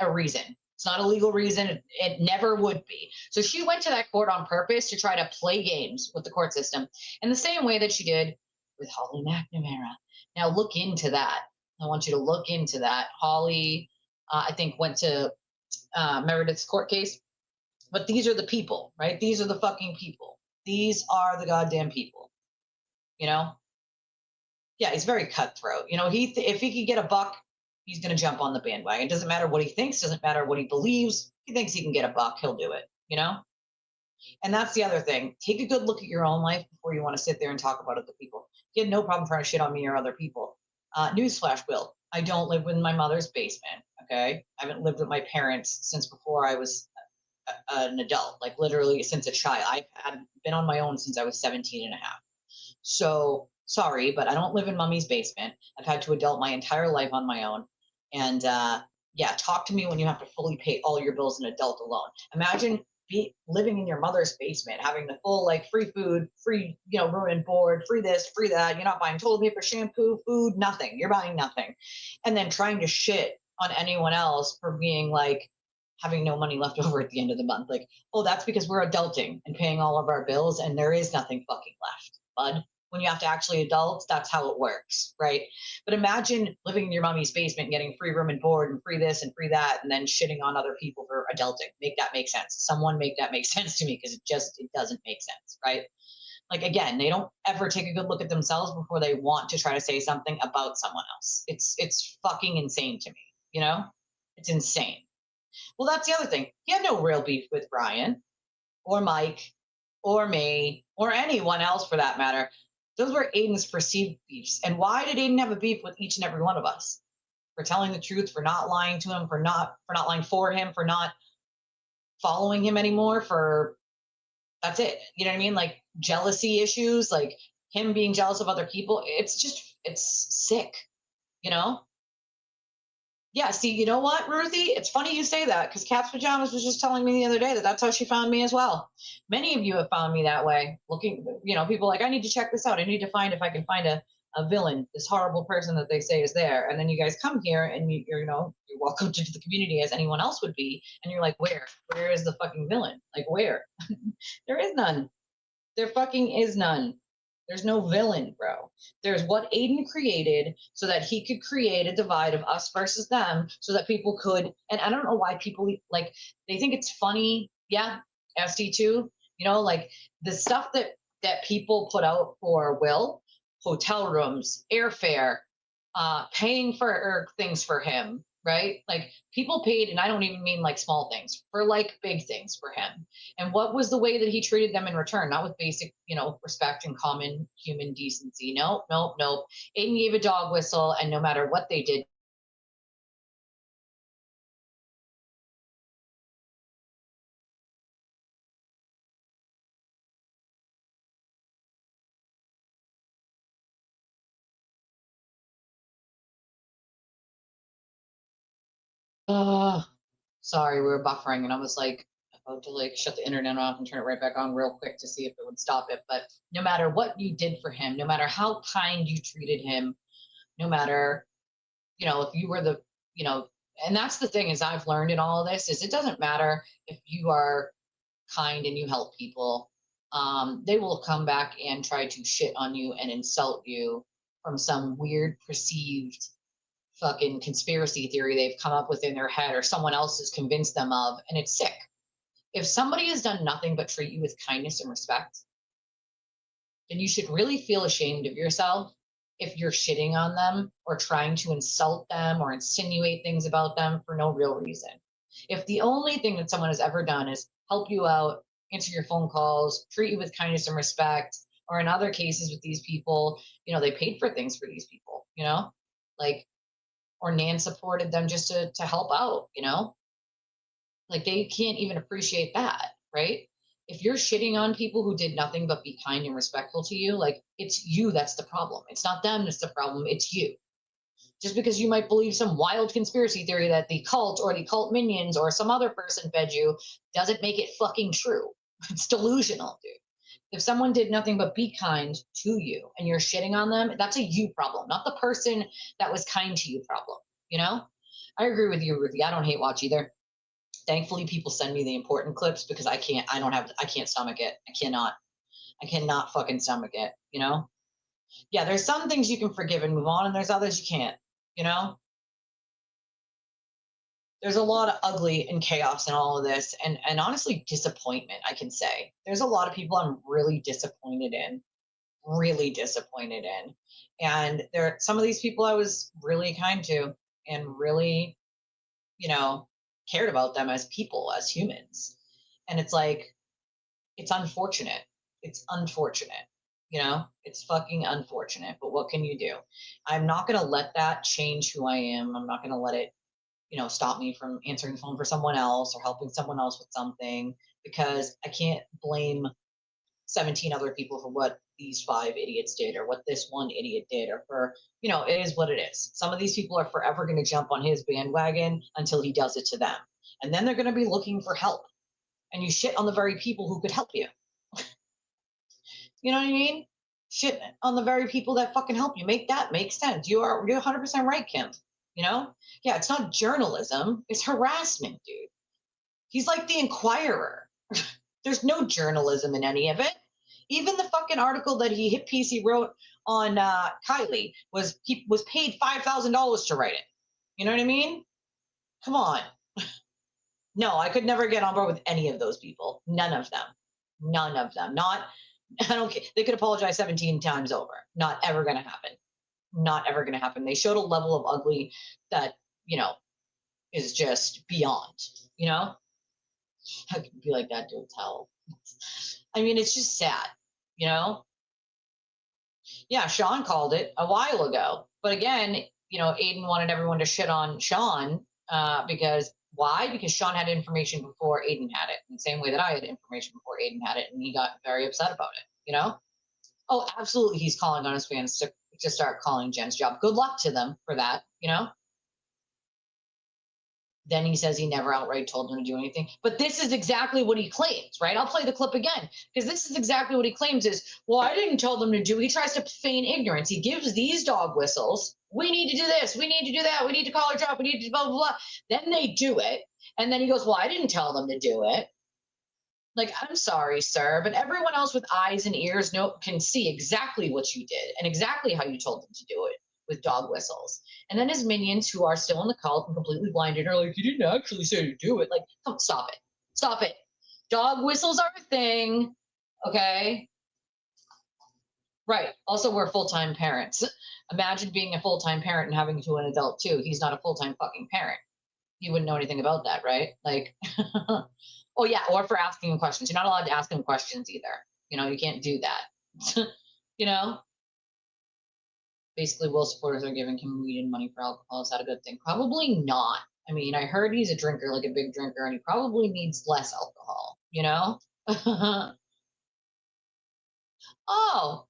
a reason. It's not a legal reason. It never would be. So she went to that court on purpose to try to play games with the court system in the same way that she did with Holly McNamara. Now look into that. I want you to look into that. Holly, I think, went to Meredith's court case. But these are the people, right? These are the fucking people. These are the goddamn people. You know? Yeah, he's very cutthroat. You know, if he could get a buck, he's going to jump on the bandwagon. It doesn't matter what he thinks, doesn't matter what he believes. He thinks he can get a buck, he'll do it, you know? And that's the other thing. Take a good look at your own life before you want to sit there and talk about other people. He had no problem trying to shit on me or other people. Newsflash, Will. I don't live in my mother's basement, okay? I haven't lived with my parents since before I was an adult, like literally since a child. I've been on my own since I was 17 and a half. So sorry, but I don't live in mommy's basement. I've had to adult my entire life on my own. And yeah, talk to me when you have to fully pay all your bills an adult alone. Imagine living in your mother's basement, having the full, like, free food, free, room and board, free this, free that. You're not buying toilet paper, shampoo, food, nothing. You're buying nothing. And then trying to shit on anyone else for being like, having no money left over at the end of the month. Like, oh, that's because we're adulting and paying all of our bills and there is nothing fucking left, bud. When you have to actually adult, that's how it works, right? But imagine living in your mommy's basement, getting free room and board and free this and free that, and then shitting on other people for adulting. Make that make sense. Someone make that make sense to me, because it doesn't make sense, right? Like, again, they don't ever take a good look at themselves before they want to try to say something about someone else. It's fucking insane to me, It's insane. Well, that's the other thing. He had no real beef with Brian or Mike or me or anyone else for that matter. Those were Aiden's perceived beefs. And why did Aiden have a beef with each and every one of us? For telling the truth, for not lying to him, for not lying for him, for not following him anymore, that's it. You know what I mean? Like, jealousy issues, like him being jealous of other people. It's sick, Yeah, see, you know what, Ruthie? It's funny you say that because Cat's Pajamas was just telling me the other day that that's how she found me as well. Many of you have found me that way. Looking, people like, I need to check this out. I need to find if I can find a villain, this horrible person that they say is there. And then you guys come here and you're welcome to the community as anyone else would be. And you're like, where? Where is the fucking villain? Like, where? There is none. There fucking is none. There's no villain, bro. There's what Aiden created so that he could create a divide of us versus them so that people could, and I don't know why people like, they think it's funny. Yeah, SD2, like the stuff that people put out for Will, hotel rooms, airfare, paying for things for him, right? Like people paid, and I don't even mean like small things, for like big things for him. And what was the way that he treated them in return? Not with basic, respect and common human decency. Nope, nope, nope. Aiden gave a dog whistle, and no matter what they did, uh, sorry, we were buffering, and I was like about to like shut the internet off and turn it right back on real quick to see if it would stop it. But no matter what you did for him, no matter how kind you treated him, no matter, if you were the, you know, and that's the thing is I've learned in all of this is it doesn't matter if you are kind and you help people. They will come back and try to shit on you and insult you from some weird perceived fucking conspiracy theory they've come up with in their head or someone else has convinced them of, and it's sick. If somebody has done nothing but treat you with kindness and respect, then you should really feel ashamed of yourself if you're shitting on them or trying to insult them or insinuate things about them for no real reason. If the only thing that someone has ever done is help you out, answer your phone calls, treat you with kindness and respect, or in other cases with these people, they paid for things for these people, like, or Nan supported them just to help out, like they can't even appreciate that, right? If you're shitting on people who did nothing but be kind and respectful to you, like it's you that's the problem. It's not them that's the problem, it's you. Just because you might believe some wild conspiracy theory that the cult or the cult minions or some other person fed you doesn't make it fucking true. It's delusional, dude. If someone did nothing but be kind to you and you're shitting on them, that's a you problem, not the person that was kind to you problem, you know? I agree with you, Ruthie. I don't hate watch either. Thankfully people send me the important clips because I can't stomach it. I cannot fucking stomach it, Yeah, there's some things you can forgive and move on and there's others you can't, you know there's a lot of ugly and chaos in all of this, and honestly disappointment, I can say there's a lot of people I'm really disappointed in, and there some of these people I was really kind to and really, you know cared about them as people, as humans. And it's like, it's unfortunate. It's unfortunate. It's fucking unfortunate. But what can you do? I'm not going to let that change who I am. I'm not going to let it, stop me from answering the phone for someone else or helping someone else with something, because I can't blame 17 other people for what these five idiots did or what this one idiot did, or for, it is what it is. Some of these people are forever going to jump on his bandwagon until he does it to them. And then they're going to be looking for help. And you shit on the very people who could help you. You know what I mean? Shit on the very people that fucking help you. Make that make sense. You're 100% right, Kim. Yeah, it's not journalism, it's harassment, dude. He's like the Inquirer. There's no journalism in any of it. Even the fucking article that hit piece he wrote on Kylie he was paid $5,000 to write it. You know what I mean? Come on. No, I could never get on board with any of those people. None of them. None of them. Not, I don't care. They could apologize 17 times over. Not ever going to happen. Not ever going to happen. They showed a level of ugly that, is just beyond, I could be like that to a towel. I mean, it's just sad, you know? Yeah, Sean called it a while ago. But again, Aiden wanted everyone to shit on Sean because why? Because Sean had information before Aiden had it, in the same way that I had information before Aiden had it, and he got very upset about it, Oh, absolutely, he's calling on his fans to start calling Jen's job. Good luck to them for that, Then he says he never outright told him to do anything. But this is exactly what he claims, right? I'll play the clip again because this is exactly what he claims is, well, I didn't tell them to do. He tries to feign ignorance. He gives these dog whistles. We need to do this. We need to do that. We need to call her drop. We need to blah, blah, blah. Then they do it. And then he goes, well, I didn't tell them to do it. Like, I'm sorry, sir, but everyone else with eyes and ears can see exactly what you did and exactly how you told them to do it with dog whistles. And then his minions, who are still in the cult and completely blinded, are like, you didn't actually say to do it. Like, come, stop it. Stop it. Dog whistles are a thing, okay? Right. Also, we're full-time parents. Imagine being a full-time parent and having to an adult, too. He's not a full-time fucking parent. You wouldn't know anything about that, right? Like, oh, yeah, or for asking him questions. You're not allowed to ask him questions either. You know, you can't do that. You know? Basically, will supporters are giving him weed and money for alcohol. Is that a good thing? Probably not. I mean, I heard he's a drinker, like a big drinker, and he probably needs less alcohol, you know? Oh,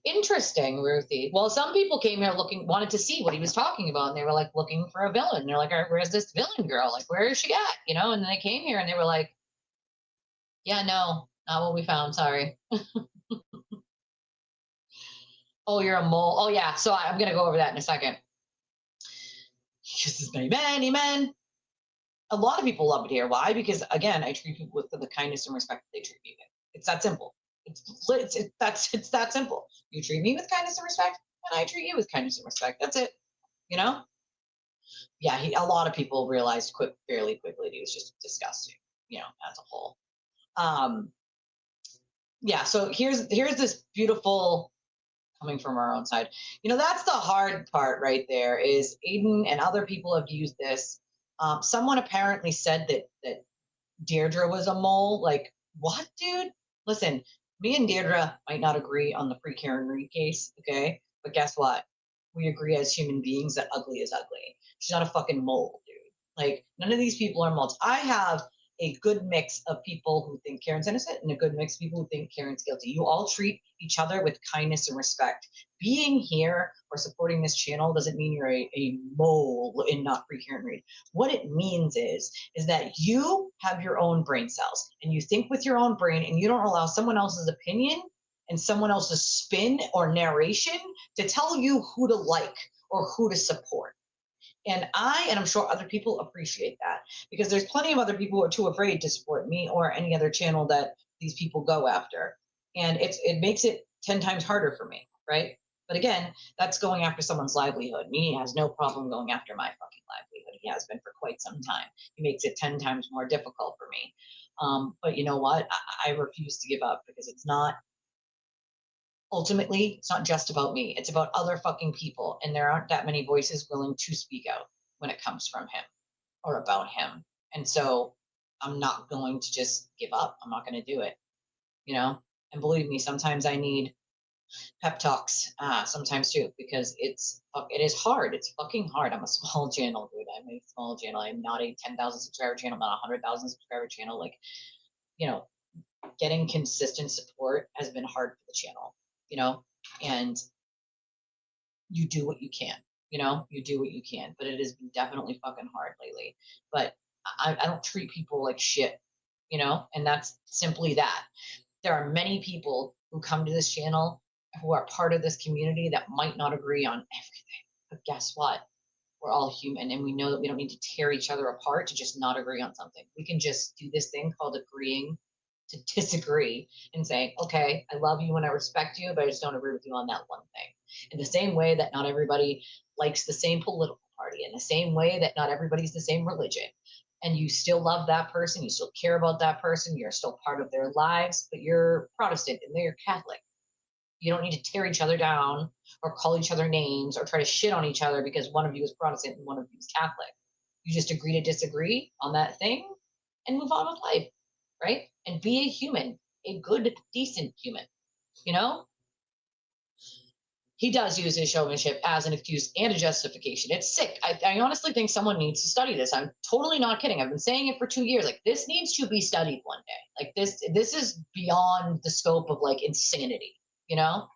interesting, Ruthie. Well, some people came here wanted to see what he was talking about, and they were like looking for a villain. They're like, all right, where's this villain girl? Like, where is she at? You know? And then they came here and they were like, yeah, no, not what we found. Sorry. Oh, you're a mole. Oh, yeah. So I'm going to go over that in a second. Kisses many men. A lot of people love it here. Why? Because, again, I treat people with the kindness and respect that they treat me with. It's that simple. It's that simple. You treat me with kindness and respect, and I treat you with kindness and respect. That's it. You know? Yeah, a lot of people realized fairly quickly he was just disgusting, you know, as a whole. Yeah, so here's this beautiful coming from our own side. You know, that's the hard part right there is Aiden and other people have used this. Someone apparently said that Deirdre was a mole. Like, what, dude? Listen, me and Deirdre might not agree on the free Karen Reed case, okay? But guess what? We agree as human beings that ugly is ugly. She's not a fucking mole, dude. Like, none of these people are moles. I have a good mix of people who think Karen's innocent and a good mix of people who think Karen's guilty. You all treat each other with kindness and respect. Being here or supporting this channel doesn't mean you're a mole and not free Karen Reed. What it means is that you have your own brain cells and you think with your own brain and you don't allow someone else's opinion and someone else's spin or narration to tell you who to like or who to support. And I'm sure other people appreciate that because there's plenty of other people who are too afraid to support me or any other channel that these people go after. And it makes it 10 times harder for me, right? But again, that's going after someone's livelihood. Me has no problem going after my fucking livelihood. He has been for quite some time. He makes it 10 times more difficult for me. But you know what? I refuse to give up because it's not, ultimately, it's not just about me. It's about other fucking people. And there aren't that many voices willing to speak out when it comes from him or about him. And so I'm not going to just give up. I'm not going to do it, you know? And believe me, sometimes I need pep talks sometimes too, because it is hard. It's fucking hard. I'm a small channel, dude. I'm a small channel. I'm not a 10,000 subscriber channel. I'm not a 100,000 subscriber channel. Like, you know, getting consistent support has been hard for the channel, you know, and you do what you can, you know, you do what you can, but it has been definitely fucking hard lately. But I don't treat people like shit, you know, and that's simply that. There are many people who come to this channel who are part of this community that might not agree on everything. But guess what? We're all human and we know that we don't need to tear each other apart to just not agree on something. We can just do this thing called agreeing to disagree and say, okay, I love you and I respect you, but I just don't agree with you on that one thing. In the same way that not everybody likes the same political party, in the same way that not everybody's the same religion. And you still love that person, you still care about that person, you're still part of their lives, but you're Protestant and they're Catholic. You don't need to tear each other down or call each other names or try to shit on each other because one of you is Protestant and one of you is Catholic. You just agree to disagree on that thing and move on with life, right? And be a human, a good, decent human, you know? He does use his showmanship as an excuse and a justification. It's sick. I honestly think someone needs to study this. I'm totally not kidding. I've been saying it for 2 years. Like, this needs to be studied one day. Like, this is beyond the scope of like insanity, you know?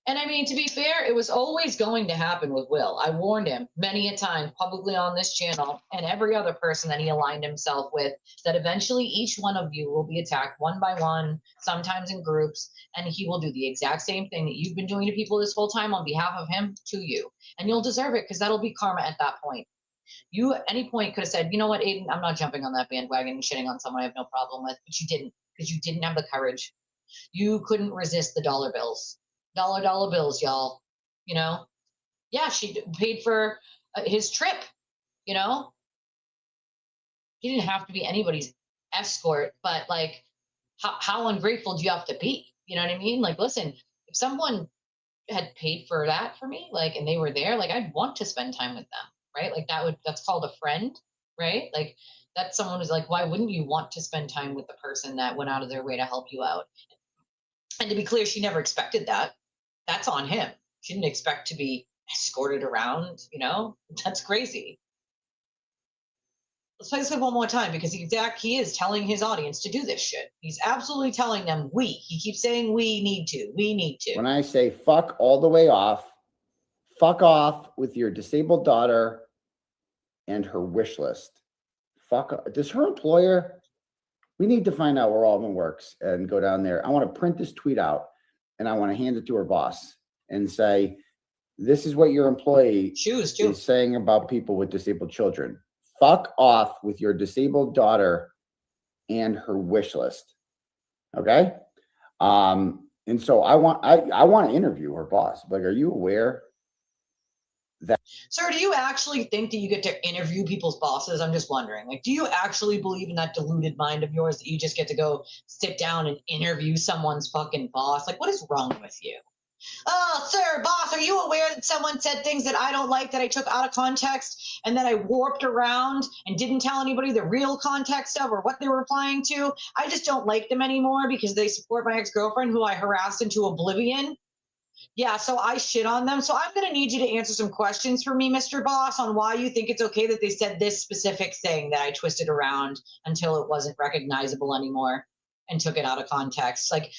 And I mean, to be fair, it was always going to happen with Will. I warned him many a time publicly on this channel and every other person that he aligned himself with that eventually each one of you will be attacked one by one, sometimes in groups, and he will do the exact same thing that you've been doing to people this whole time on behalf of him to you. And you'll deserve it because that'll be karma at that point. You at any point could have said, you know what, Aiden, I'm not jumping on that bandwagon and shitting on someone I have no problem with, but you didn't because you didn't have the courage. You couldn't resist the dollar bills. Dollar bills, y'all. You know, yeah, she paid for his trip. You know, he didn't have to be anybody's escort, but like, how ungrateful do you have to be? You know what I mean? Like, listen, if someone had paid for that for me, like, and they were there, like, I'd want to spend time with them, right? Like, that's called a friend, right? Like, that's someone who's like, why wouldn't you want to spend time with the person that went out of their way to help you out? And to be clear, she never expected that. That's on him. She didn't expect to be escorted around, you know? That's crazy. Let's play this clip one more time because he is telling his audience to do this shit. He's absolutely telling them he keeps saying we need to. When I say fuck all the way off, fuck off with your disabled daughter and her wish list. Does her employer, we need to find out where Alvin works and go down there. I want to print this tweet out and I want to hand it to her boss and say, this is what your employee is saying about people with disabled children. Fuck off with your disabled daughter and her wish list. Okay. And so I want to interview her boss. Like, are you aware that? Sir, do you actually think that you get to interview people's bosses? I'm just wondering. Like, do you actually believe in that deluded mind of yours that you just get to go sit down and interview someone's fucking boss? Like, what is wrong with you? Oh, sir, boss, are you aware that someone said things that I don't like that I took out of context and that I warped around and didn't tell anybody the real context of or what they were replying to? I just don't like them anymore because they support my ex-girlfriend who I harassed into oblivion. Yeah, so I shit on them. So I'm going to need you to answer some questions for me, Mr. Boss, on why you think it's okay that they said this specific thing that I twisted around until it wasn't recognizable anymore and took it out of context. Like,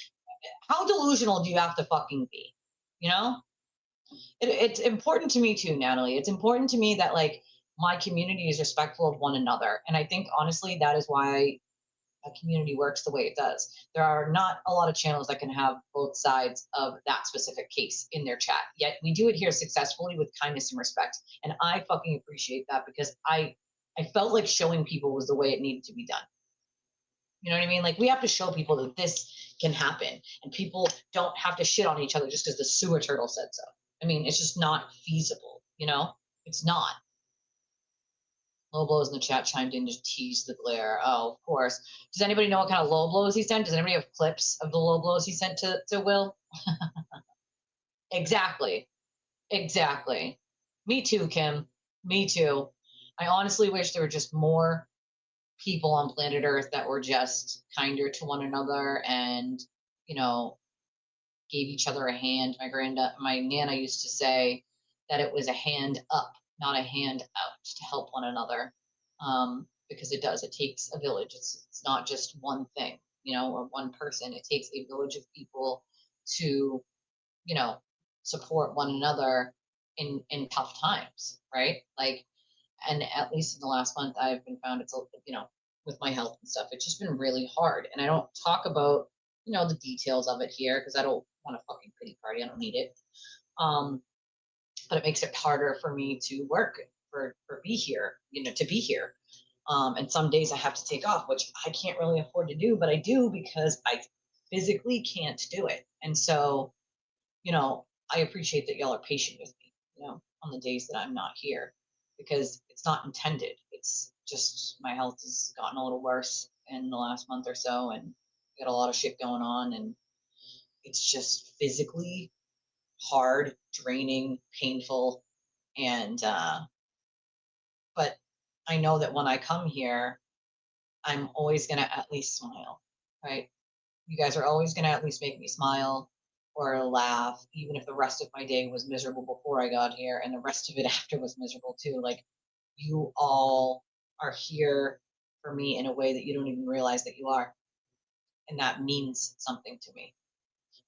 how delusional do you have to fucking be? You know, it's important to me too, Natalie. It's important to me that like my community is respectful of one another. And I think honestly, that is why a community works the way it does. There are not a lot of channels that can have both sides of that specific case in their chat. Yet we do it here successfully with kindness and respect. And I fucking appreciate that because I felt like showing people was the way it needed to be done. You know what I mean? Like, we have to show people that this can happen and people don't have to shit on each other just because the sewer turtle said so. I mean, it's just not feasible, you know? It's not. Low blows in the chat chimed in to tease the glare. Oh, of course. Does anybody know what kind of low blows he sent? Does anybody have clips of the low blows he sent to Will? Exactly. Exactly. Me too, Kim. Me too. I honestly wish there were just more people on planet Earth that were just kinder to one another and, you know, gave each other a hand. My Nana used to say that it was a hand up, not a hand out to help one another. Because it takes a village. It's not just one thing, you know, or one person. It takes a village of people to, you know, support one another in tough times, right? Like, and at least in the last month, I've been found it's, you know, with my health and stuff, it's just been really hard. And I don't talk about, you know, the details of it here because I don't want a fucking pity party. I don't need it. But it makes it harder for me to work, for be here, you know, to be here. And some days I have to take off, which I can't really afford to do, but I do because I physically can't do it. And so, you know, I appreciate that y'all are patient with me, you know, on the days that I'm not here because it's not intended. It's just my health has gotten a little worse in the last month or so and got a lot of shit going on and it's just physically hard, draining, painful, and but I know that when I come here, I'm always gonna at least smile, right? You guys are always gonna at least make me smile or laugh, even if the rest of my day was miserable before I got here and the rest of it after was miserable too. Like, you all are here for me in a way that you don't even realize that you are. And that means something to me.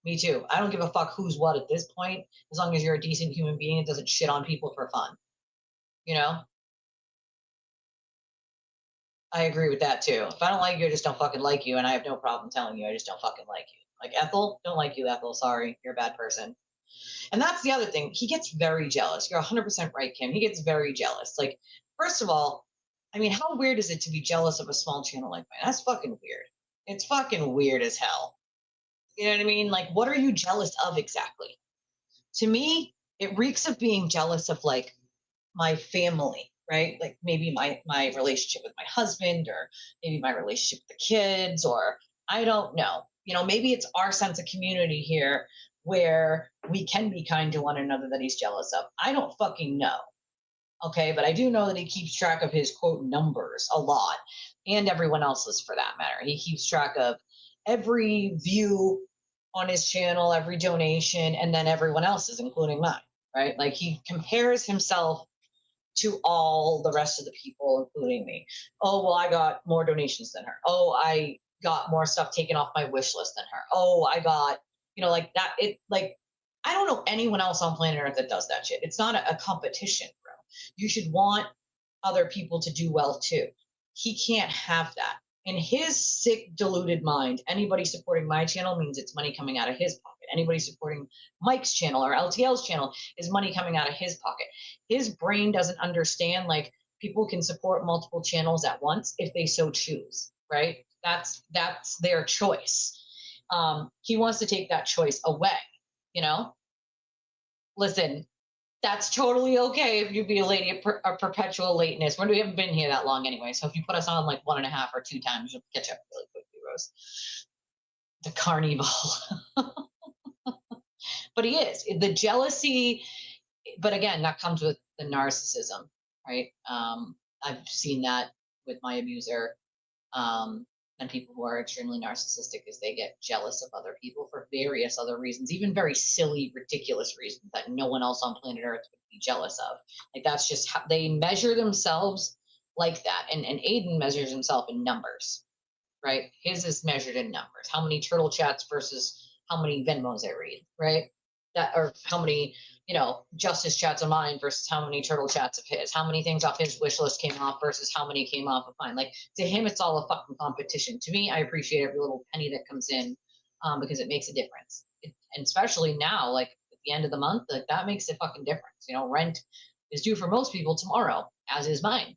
Me too. I don't give a fuck who's what at this point, as long as you're a decent human being and doesn't shit on people for fun. You know? I agree with that too. If I don't like you, I just don't fucking like you, and I have no problem telling you I just don't fucking like you. Like Ethel, don't like you, Ethel. Sorry, you're a bad person. And that's the other thing. He gets very jealous. You're 100% right, Kim. He gets very jealous. Like, first of all, I mean, how weird is it to be jealous of a small channel like mine? That's fucking weird. It's fucking weird as hell. You know what I mean? Like, what are you jealous of exactly? To me, it reeks of being jealous of like my family, right? Like maybe my relationship with my husband, or maybe my relationship with the kids, or I don't know. You know, maybe it's our sense of community here where we can be kind to one another that he's jealous of. I don't fucking know. Okay, but I do know that he keeps track of his quote numbers a lot, and everyone else's for that matter. He keeps track of every view on his channel, every donation, and then everyone else's, including mine, right? Like he compares himself to all the rest of the people, including me. Oh, well, I got more donations than her. Oh, I got more stuff taken off my wish list than her. Oh, I got, you know, like that. It like, I don't know anyone else on planet Earth that does that shit. It's not a competition, bro. You should want other people to do well too. He can't have that. In his sick, deluded mind, anybody supporting my channel means it's money coming out of his pocket. Anybody supporting Mike's channel or LTL's channel is money coming out of his pocket. His brain doesn't understand like people can support multiple channels at once if they so choose, right? That's their choice. He wants to take that choice away, you know? Listen, that's totally okay if you be a lady of perpetual lateness. We haven't been here that long anyway, so if you put us on like 1.5 or 2 times, you'll catch up really quickly, Rose. The carnival. But he is. The jealousy, but again, that comes with the narcissism, right? I've seen that with my abuser. And people who are extremely narcissistic is they get jealous of other people for various other reasons, even very silly, ridiculous reasons that no one else on planet Earth would be jealous of. Like that's just how they measure themselves like that. And Aiden measures himself in numbers, right? His is measured in numbers. How many turtle chats versus how many Venmos I read, right? That or how many, you know, justice chats of mine versus how many turtle chats of his. How many things off his wish list came off versus how many came off of mine. Like to him, it's all a fucking competition. To me, I appreciate every little penny that comes in because it makes a difference. And especially now, like at the end of the month, like that makes a fucking difference. You know, rent is due for most people tomorrow, as is mine.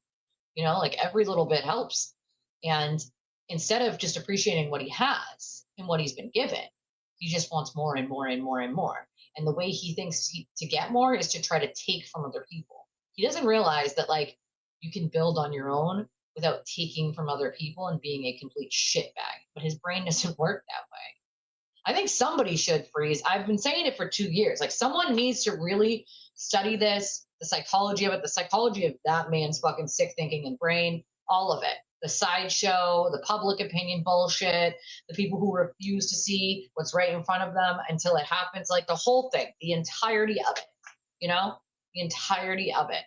You know, like every little bit helps. And instead of just appreciating what he has and what he's been given, he just wants more and more and more and more. And the way he thinks to get more is to try to take from other people. He doesn't realize that like you can build on your own without taking from other people and being a complete shitbag. But his brain doesn't work that way. I think somebody should freeze. I've been saying it for 2 years. Like someone needs to really study this, the psychology of it, the psychology of that man's fucking sick thinking and brain, all of it. The sideshow, the public opinion bullshit, the people who refuse to see what's right in front of them until it happens, like the whole thing, the entirety of it, you know, the entirety of it.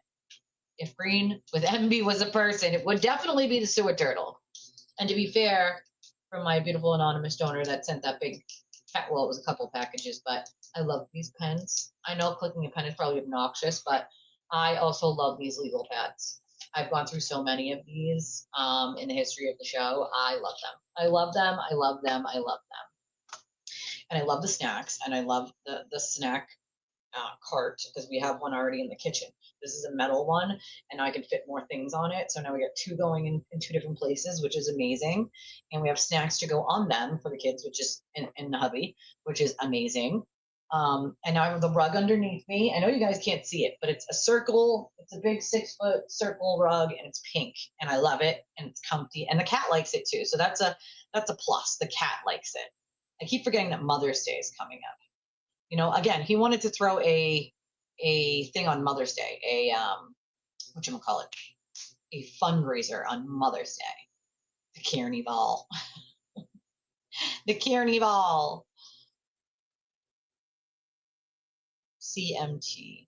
If Green with MB was a person, it would definitely be the sewer turtle. And to be fair, from my beautiful anonymous donor that sent that big, well, it was a couple packages, but I love these pens. I know clicking a pen is probably obnoxious, but I also love these legal pads. I've gone through so many of these in the history of the show. I love them. I love them. I love them. I love them. And I love the snacks, and I love the snack cart because we have one already in the kitchen. This is a metal one, and I can fit more things on it. So now we got 2 going in 2 different places, which is amazing. And we have snacks to go on them for the kids, which is in the hubby, which is amazing. And now I have the rug underneath me. I know you guys can't see it, but it's a circle. It's a big 6-foot circle rug, and it's pink, and I love it, and it's comfy, and the cat likes it too. So that's a plus. The cat likes it. I keep forgetting that Mother's Day is coming up. You know, again, he wanted to throw a thing on Mother's Day, whatchamacallit, a fundraiser on Mother's Day. The Carnival. The Carnival. CMT.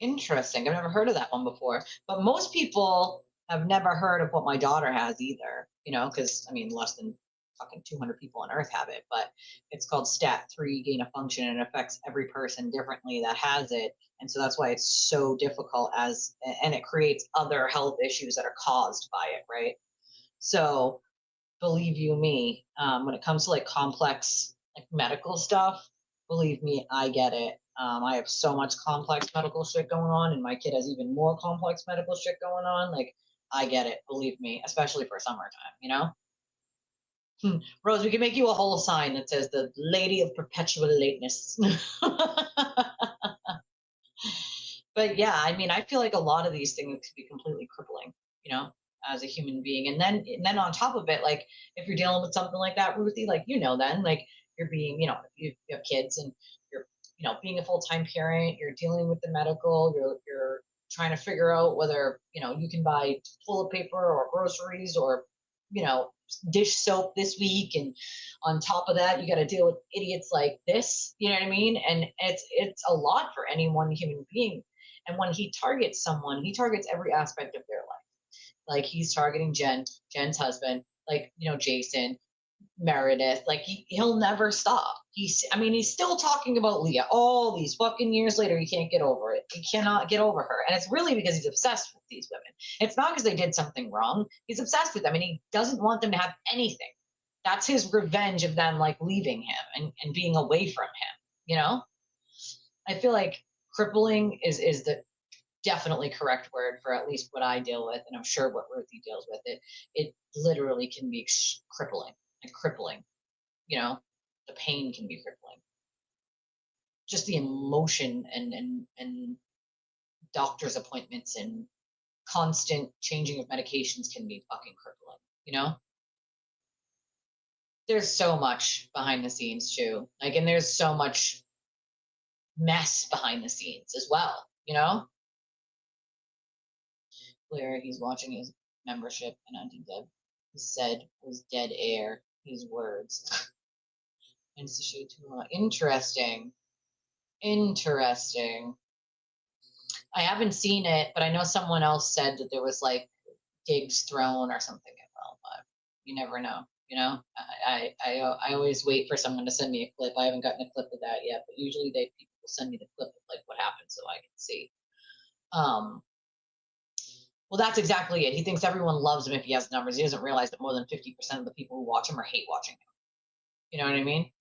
Interesting. I've never heard of that one before. But most people have never heard of what my daughter has either, you know, because, I mean, less than fucking 200 people on Earth have it, but it's called STAT3 gain of function, and it affects every person differently that has it. And so that's why it's so difficult and it creates other health issues that are caused by it, right? So believe you me, when it comes to like complex like medical stuff, believe me, I get it. I have so much complex medical shit going on, and my kid has even more complex medical shit going on. Like, I get it, believe me, especially for summertime, you know? Rose, we can make you a whole sign that says the Lady of Perpetual Lateness. But yeah, I mean, I feel like a lot of these things could be completely crippling, you know, as a human being. And then on top of it, like if you're dealing with something like that, Ruthie, like then like you're being, you have kids and you're, being a full-time parent, you're dealing with the medical, you're trying to figure out whether, you can buy toilet paper or groceries or, dish soap this week, and on top of that you got to deal with idiots like this, you know what I mean? And it's a lot for any one human being. And when he targets someone, he targets every aspect of their life. Like he's targeting Jen's husband, like Jason, Meredith. Like he'll never stop. He's still talking about Leah all these fucking years later. He can't get over it. He cannot get over her, and it's really because he's obsessed with these women. It's not because they did something wrong. He's obsessed with them, and he doesn't want them to have anything. That's his revenge of them like leaving him and being away from him. I feel like crippling is the definitely correct word for at least what I deal with, and I'm sure what Ruthie deals with. It literally can be crippling. The pain can be crippling. Just the emotion and doctor's appointments and constant changing of medications can be fucking crippling. There's so much behind the scenes too. Like, and there's so much mess behind the scenes as well, Blair, he's watching his membership, and Auntie Deb said was dead air, his words. Interesting. I haven't seen it, but I know someone else said that there was like digs thrown or something. Well, but you never know. I always wait for someone to send me a clip. I haven't gotten a clip of that yet, but usually people will send me the clip of like what happened so I can see. Well, that's exactly it. He thinks everyone loves him if he has numbers. He doesn't realize that more than 50% of the people who watch him are hate watching him. You know what I mean?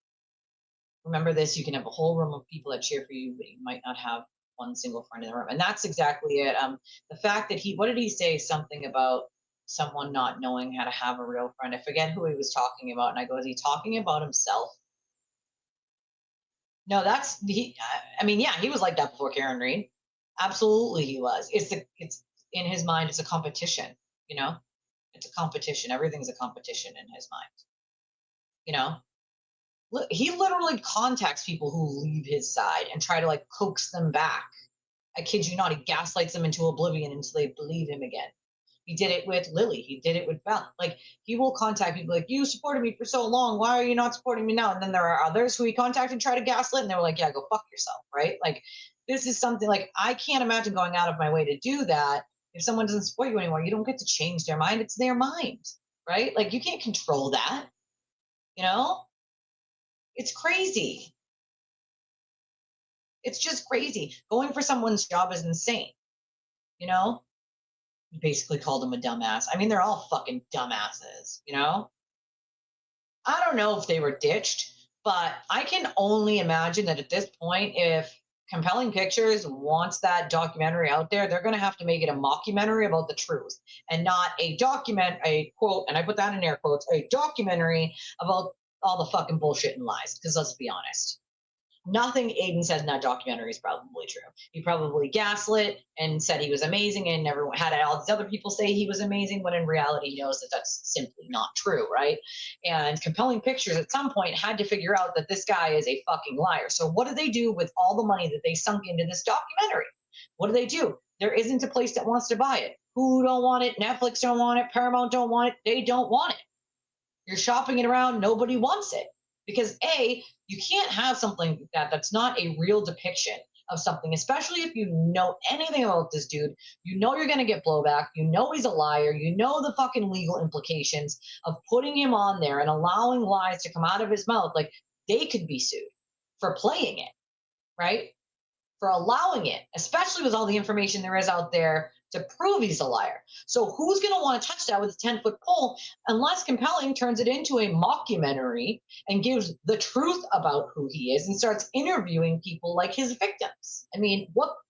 Remember this, you can have a whole room of people that cheer for you, but you might not have one single friend in the room. And that's exactly it. The fact that what did he say? Something about someone not knowing how to have a real friend. I forget who he was talking about. And I go, is he talking about himself? No, he was like that before Karen Reed. Absolutely he was. It's in his mind, it's a competition, it's a competition. Everything's a competition in his mind, He literally contacts people who leave his side and try to like coax them back. I kid you not, he gaslights them into oblivion until they believe him again. He did it with Lily. He did it with Belle. Like, he will contact people like, you supported me for so long. Why are you not supporting me now? And then there are others who he contacted and try to gaslight, and they were like, yeah, go fuck yourself, right? Like, this is something like, I can't imagine going out of my way to do that. If someone doesn't support you anymore, you don't get to change their mind. It's their mind, right? Like, you can't control that, It's crazy. It's just crazy. Going for someone's job is insane, You basically called him a dumbass. I mean, they're all fucking dumbasses, I don't know if they were ditched, but I can only imagine that at this point, if Compelling Pictures wants that documentary out there, they're going to have to make it a mockumentary about the truth and not a quote, and I put that in air quotes, a documentary about all the fucking bullshit and lies. Because let's be honest, nothing Aiden says in that documentary is probably true. He probably gaslit and said he was amazing, and everyone had all these other people say he was amazing, when in reality he knows that that's simply not true, right? And Compelling Pictures at some point had to figure out that this guy is a fucking liar. So what do they do with all the money that they sunk into this documentary? What do? There isn't a place that wants to buy it. Hulu don't want it. Netflix don't want it. Paramount don't want it. They don't want it. You're shopping it around. Nobody wants it. Because A, you can't have something like that that's not a real depiction of something, especially if you know anything about this dude. You know you're going to get blowback. You know he's a liar. You know the fucking legal implications of putting him on there and allowing lies to come out of his mouth. Like, they could be sued for playing it, right? For allowing it, especially with all the information there is out there to prove he's a liar. So who's going to want to touch that with a 10-foot pole unless Compelling turns it into a mockumentary and gives the truth about who he is and starts interviewing people like his victims? I mean,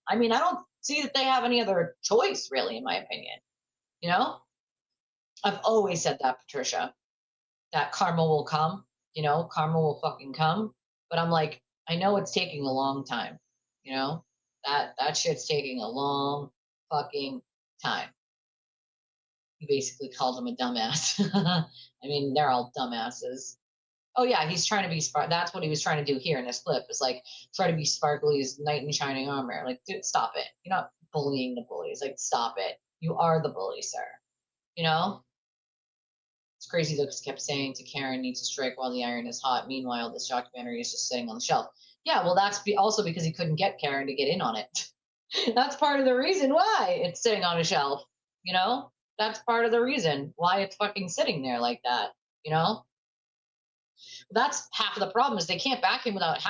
I don't see that they have any other choice, really, in my opinion. You know? I've always said that, Patricia, that karma will come. You know, karma will fucking come. But I'm like, I know it's taking a long time. You know, that shit's taking a long fucking time. He basically called him a dumbass. I mean, they're all dumbasses. Oh yeah, he's trying to be that's what he was trying to do here in this clip. Is like try to be sparkly as knight in shining armor. Like, dude, stop it. You're not bullying the bullies. Like, stop it. You are the bully, sir. You know? It's crazy though, because he kept saying to Karen needs to strike while the iron is hot. Meanwhile, this documentary is just sitting on the shelf. Yeah, well, that's also because he couldn't get Karen to get in on it. That's part of the reason why it's sitting on a shelf. You know, that's part of the reason why it's fucking sitting there like that. You know, that's half of the problem is they can't back him without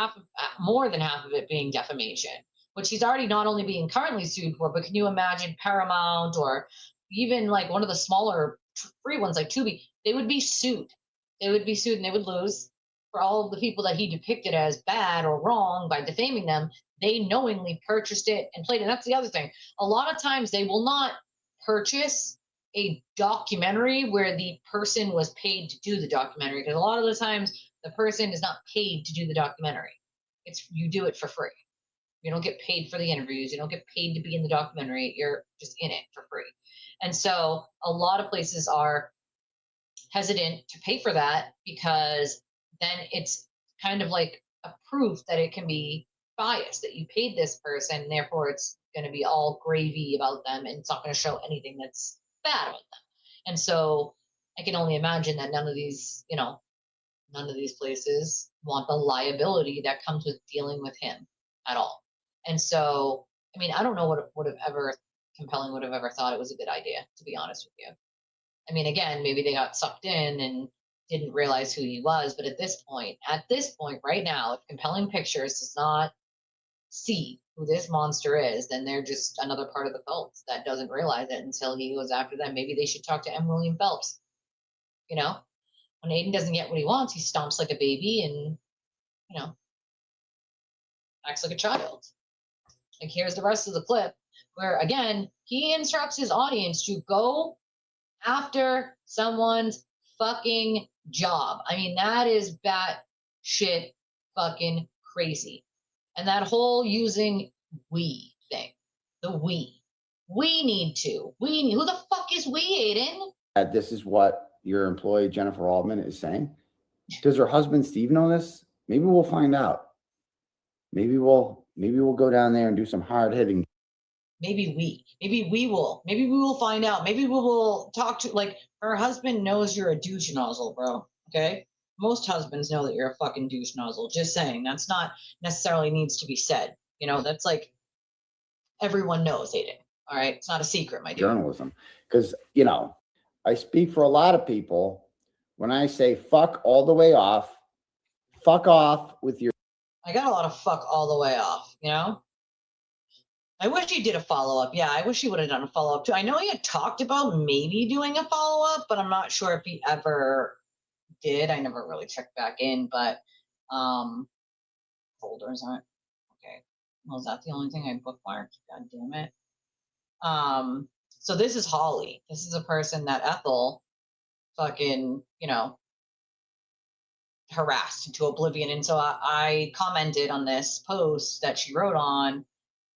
more than half of it being defamation, which he's already not only being currently sued for, but can you imagine Paramount or even like one of the smaller free ones like Tubi? They would be sued. They would be sued and they would lose. For all of the people that he depicted as bad or wrong by defaming them, they knowingly purchased it and played it. And that's the other thing. A lot of times they will not purchase a documentary where the person was paid to do the documentary, because a lot of the times the person is not paid to do the documentary. It's you do it for free. You don't get paid for the interviews. You don't get paid to be in the documentary. You're just in it for free. And so a lot of places are hesitant to pay for that because then it's kind of like a proof that it can be biased, that you paid this person, therefore it's going to be all gravy about them and it's not going to show anything that's bad about them. And so I can only imagine that none of these places want the liability that comes with dealing with him at all. And so, I mean, I don't know what Compelling would have ever thought it was a good idea, to be honest with you. I mean, again, maybe they got sucked in and didn't realize who he was. But at this point right now, if Compelling Pictures does not see who this monster is, then they're just another part of the cult that doesn't realize it until he goes after them. Maybe they should talk to M. William Phelps. You know, when Aiden doesn't get what he wants, he stomps like a baby and, you know, acts like a child. Like, here's the rest of the clip where, again, he instructs his audience to go after someone's fucking job. I mean, that is batshit fucking crazy. And that whole using we thing, the we need to, who the fuck is we, Aiden? This is what your employee Jennifer Altman is saying. Does her husband Steve know this? Maybe we'll find out. Maybe we'll go down there and do some hard hitting. Maybe we will find out. Maybe we will talk to, like, her husband knows you're a douche nozzle, bro. Okay? Most husbands know that you're a fucking douche nozzle. Just saying. That's not necessarily needs to be said. You know, that's like everyone knows, Aiden. All right? It's not a secret, my dude. Journalism. Because, you know, I speak for a lot of people when I say fuck all the way off, fuck off with your. I got a lot of fuck all the way off, you know? I wish he did a follow-up. Yeah, I wish he would have done a follow-up too. I know he had talked about maybe doing a follow-up, but I'm not sure if he ever did. I never really checked back in, but folders aren't okay. Well, is that the only thing I bookmarked? God damn it. So this is Holly. This is a person that Ethel fucking, you know, harassed into oblivion. And so I commented on this post that she wrote on.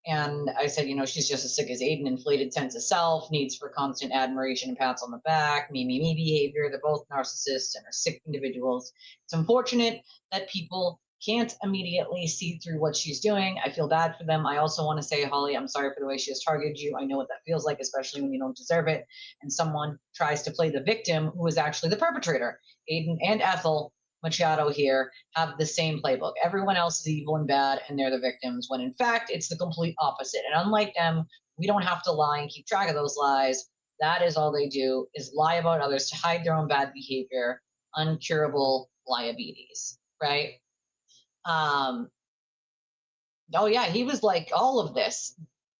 And I said, you know, she's just as sick as Aiden, inflated sense of self, needs for constant admiration and pats on the back, me behavior. They're both narcissists and are sick individuals. It's unfortunate that people can't immediately see through what she's doing. I feel bad for them. I also want to say, Holly, I'm sorry for the way she has targeted you. I know what that feels like, especially when you don't deserve it. And someone tries to play the victim who is actually the perpetrator. Aiden and Ethel Machado here have the same playbook. Everyone else is evil and bad, and they're the victims, when in fact, it's the complete opposite. And unlike them, we don't have to lie and keep track of those lies. That is all they do, is lie about others to hide their own bad behavior, uncurable liabilities, right? Oh yeah, he was like all of this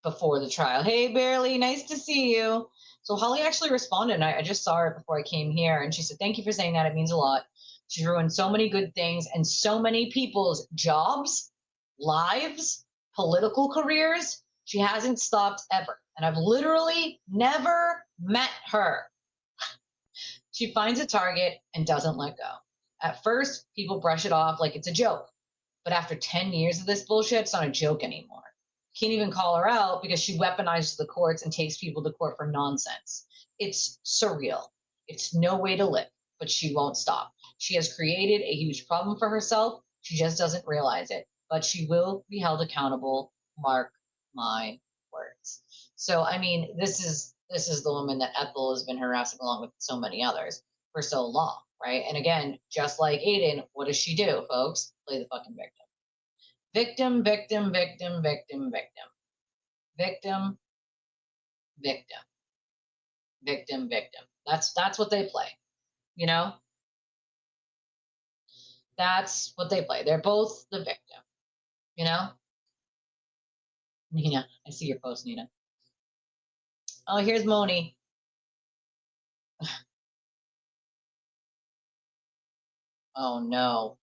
before the trial. Hey, Barely, nice to see you. So Holly actually responded, and I just saw her before I came here, and she said, thank you for saying that. It means a lot. She's ruined so many good things and so many people's jobs, lives, political careers. She hasn't stopped ever. And I've literally never met her. She finds a target and doesn't let go. At first, people brush it off like it's a joke. But after 10 years of this bullshit, it's not a joke anymore. Can't even call her out because she weaponizes the courts and takes people to court for nonsense. It's surreal. It's no way to live, but she won't stop. She has created a huge problem for herself. She just doesn't realize it, but she will be held accountable. Mark my words. So, I mean, this is the woman that Ethel has been harassing along with so many others for so long, right? And again, just like Aiden, what does she do, folks? Play the fucking victim. Victim, victim, victim, victim, victim. Victim, victim. Victim, victim. That's what they play, you know? That's what they play. They're both the victim, you know? Nina, I see your post, Nina. Oh, here's Moni. Oh no.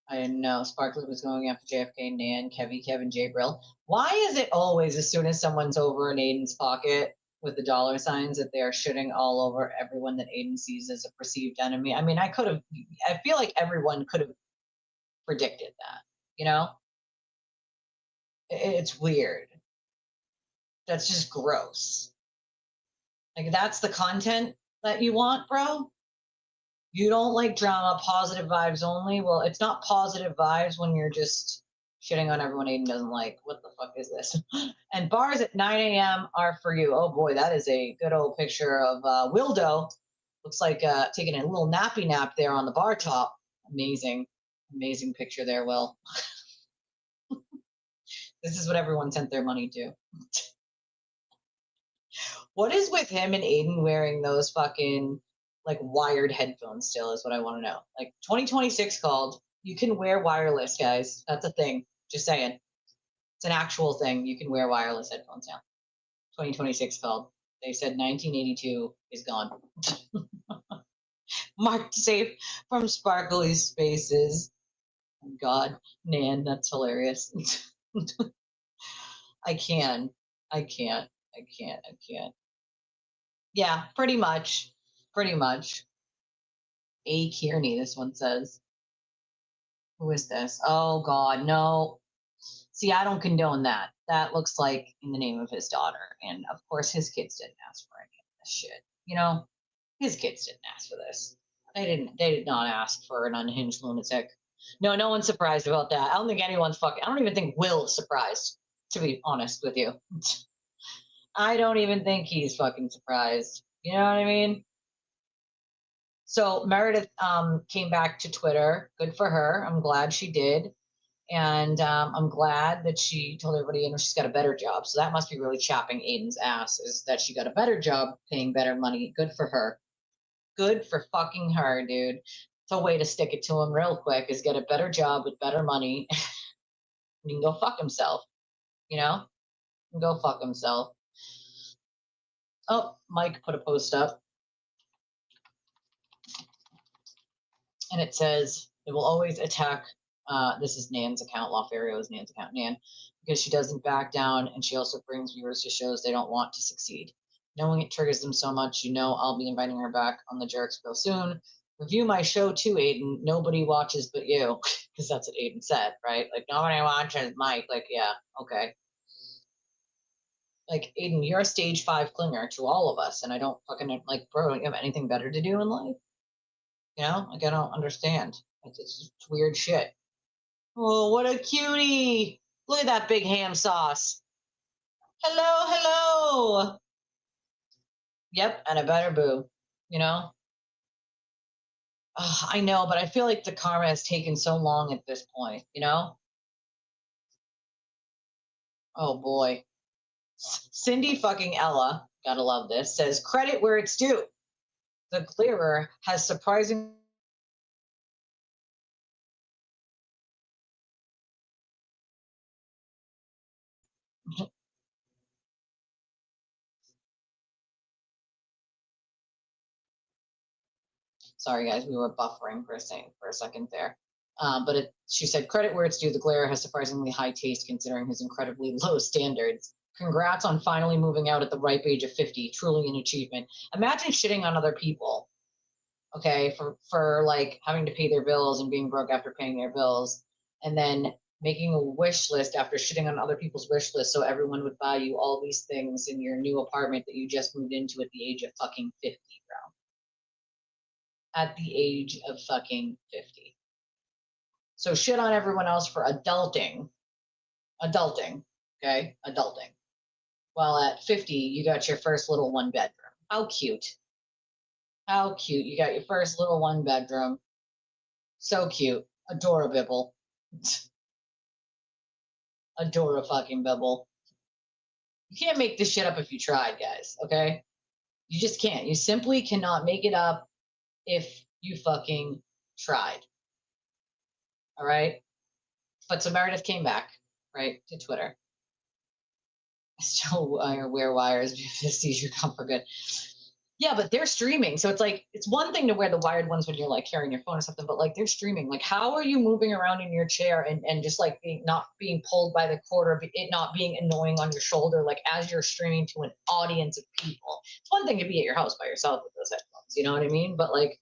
I didn't know. Sparkly was going after JFK, Nan, Kevin, J. Brill. Why is it always as soon as someone's over in Aiden's pocket with the dollar signs that they're shitting all over everyone that Aiden sees as a perceived enemy? I mean, I feel like everyone could have predicted that, you know? It's weird. That's just gross. Like, that's the content that you want, bro? You don't like drama, positive vibes only? Well, it's not positive vibes when you're just shitting on everyone Aiden doesn't like. What the fuck is this? And bars at 9 a.m. are for you. Oh boy, that is a good old picture of Wildo. Looks like taking a little nappy nap there on the bar top. Amazing, amazing picture there, Will. This is what everyone sent their money to. What is with him and Aiden wearing those fucking like wired headphones still is what I want to know. Like 2026 called. You can wear wireless, guys. That's a thing. Just saying. It's an actual thing. You can wear wireless headphones now. 2026 called. They said 1982 is gone. Marked safe from sparkly spaces. Oh God, Nan, that's hilarious. I can't. Yeah, pretty much. Pretty much. A. Kearney, this one says. Who is this? Oh, God, no. See, I don't condone that. That looks like in the name of his daughter. And of course, his kids didn't ask for any of this shit. You know, his kids didn't ask for this. They did not ask for an unhinged lunatic. No one's surprised about that. I don't think anyone's I don't even think Will is surprised, to be honest with you. I don't even think he's fucking surprised. You know what I mean? So Meredith came back to Twitter. Good for her. I'm glad she did. And I'm glad that she told everybody, you know, she's got a better job. So that must be really chapping Aiden's ass, is that she got a better job paying better money. Good for her. Good for fucking her, dude. It's a way to stick it to him real quick, is get a better job with better money. He can go fuck himself, you know? He can go fuck himself. Oh, Mike put a post up. And it says, it will always attack, this is Nan's account, Lawfario is Nan's account, Nan, because she doesn't back down, and she also brings viewers to shows they don't want to succeed. Knowing it triggers them so much, you know I'll be inviting her back on the Jerks real soon. Review my show too, Aiden. Nobody watches but you. Because that's what Aiden said, right? Like, nobody watches Mike. Like, yeah, okay. Like, Aiden, you're a stage 5 clinger to all of us, and I don't fucking, like, bro, don't you have anything better to do in life? You know, like, I don't understand. It's weird shit. Oh, what a cutie. Look at that big ham sauce. Hello. Yep, and a better boo, you know? I know, but I feel like the karma has taken so long at this point, you know? Oh boy. Cindy fucking Ella, gotta love this, says credit where it's due. The clearer has surprising. Sorry, guys, we were buffering for a second there. She said, credit where it's due, the Glare has surprisingly high taste considering his incredibly low standards. Congrats on finally moving out at the ripe age of 50. Truly an achievement. Imagine shitting on other people, okay, for like having to pay their bills and being broke after paying their bills, and then making a wish list after shitting on other people's wish list so everyone would buy you all these things in your new apartment that you just moved into at the age of fucking 50, bro. At the age of fucking 50. So shit on everyone else for adulting, okay? Adulting. Well, at 50, you got your first little one bedroom. How cute. How cute. You got your first little one bedroom. So cute. Adorable. Adora fucking bibble. You can't make this shit up if you tried, guys, okay? You just can't. You simply cannot make it up if you fucking tried. All right? But so Meredith came back, right, to Twitter. I still wear wires because this seizure come for good. Yeah, but they're streaming. So it's like, it's one thing to wear the wired ones when you're like carrying your phone or something, but like they're streaming. Like, how are you moving around in your chair and just like not being pulled by the cord or it not being annoying on your shoulder, like as you're streaming to an audience of people? It's one thing to be at your house by yourself with those headphones, you know what I mean? But like,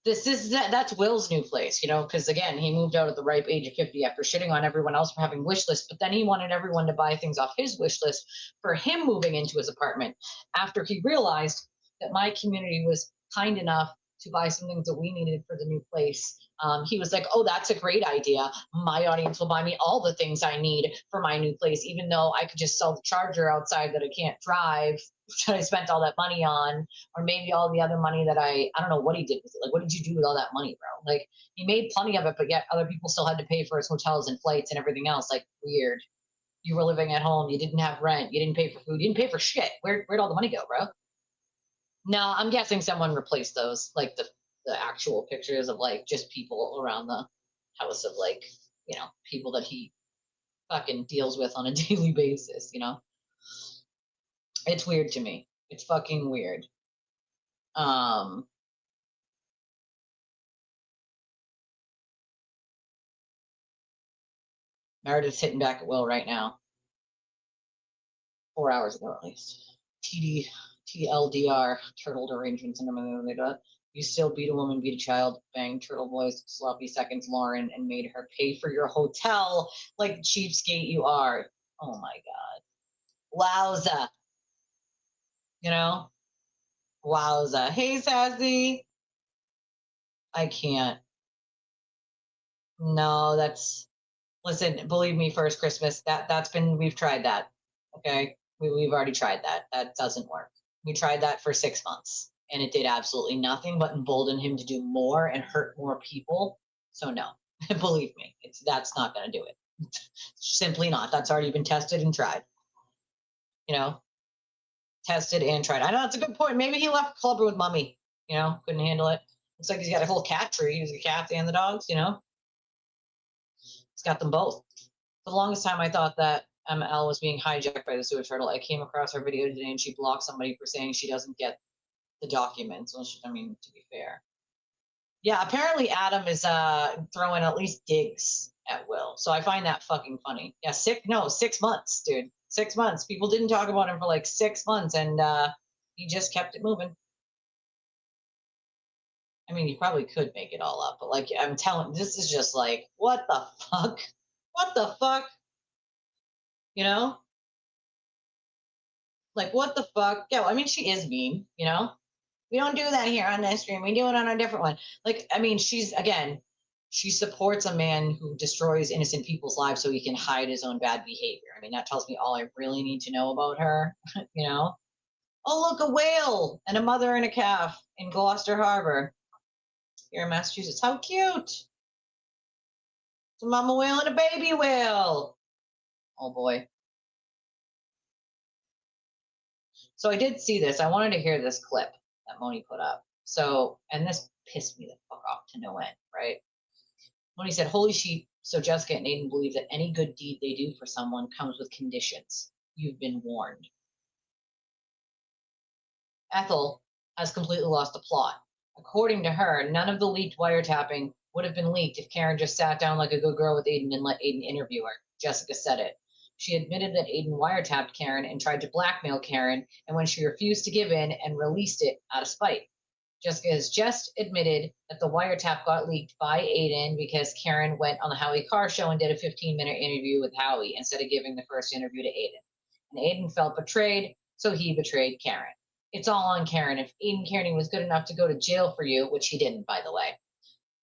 that's Will's new place, you know, because again, he moved out at the ripe age of 50 after shitting on everyone else for having wish lists, but then he wanted everyone to buy things off his wish list for him moving into his apartment after he realized that my community was kind enough to buy some things that we needed for the new place. He was like, oh, that's a great idea. My audience will buy me all the things I need for my new place, even though I could just sell the charger outside that I can't drive, that I spent all that money on, or maybe all the other money that I don't know what he did with it. Like, what did you do with all that money, bro? Like, he made plenty of it, but yet other people still had to pay for his hotels and flights and everything else. Like, weird. You were living at home. You didn't have rent. You didn't pay for food. You didn't pay for shit. Where'd all the money go, bro? No, I'm guessing someone replaced those, like the actual pictures of like just people around the house of like, you know, people that he fucking deals with on a daily basis, you know? It's weird to me. It's fucking weird. Meredith's hitting back at Will right now. 4 hours ago, at least. TLDR, turtle arrangements, and you still beat a woman, beat a child, bang Turtleboy's sloppy seconds, Lauren, and made her pay for your hotel like cheapskate you are. Oh my God. Wowza. You know? Wowza. Hey, Sassy. I can't. No, listen, believe me, First Christmas, we've tried that. Okay? We've already tried that. That doesn't work. We tried that for 6 months and it did absolutely nothing but embolden him to do more and hurt more people. So no, believe me, that's not going to do it. Simply not. That's already been tested and tried. You know, tested and tried. I know that's a good point. Maybe he left Clubber with Mummy. You know, couldn't handle it. Looks like he's got a whole cat tree. He's the cats and the dogs. You know, he's got them both. For the longest time, I thought that ML was being hijacked by the sewer turtle. I came across her video today and she blocked somebody for saying she doesn't get the documents. Well, I mean, to be fair. Yeah, apparently Adam is throwing at least digs at Will. So I find that fucking funny. Yeah, 6 months, dude. 6 months. People didn't talk about him for like 6 months and he just kept it moving. I mean, you probably could make it all up, but like I'm telling, this is just like, what the fuck? What the fuck? You know? Like, what the fuck? Yeah, well, I mean, she is mean, you know? We don't do that here on this stream. We do it on a different one. Like, I mean, she supports a man who destroys innocent people's lives so he can hide his own bad behavior. I mean, that tells me all I really need to know about her, you know? Oh, look, a whale and a mother and a calf in Gloucester Harbor. here in Massachusetts. How cute! It's a mama whale and a baby whale. Oh boy. So I did see this. I wanted to hear this clip that Moni put up. So, and this pissed me the fuck off to no end, right? Moni said, holy sheep. So Jessica and Aiden believe that any good deed they do for someone comes with conditions. You've been warned. Ethel has completely lost the plot. According to her, none of the leaked wiretapping would have been leaked if Karen just sat down like a good girl with Aiden and let Aiden interview her. Jessica said it. She admitted that Aiden wiretapped Karen and tried to blackmail Karen, and when she refused to give in and released it out of spite. Jessica has just admitted that the wiretap got leaked by Aiden because Karen went on the Howie Carr show and did a 15-minute interview with Howie instead of giving the first interview to Aiden. And Aiden felt betrayed, so he betrayed Karen. It's all on Karen. If Aiden Kearney was good enough to go to jail for you, which he didn't, by the way,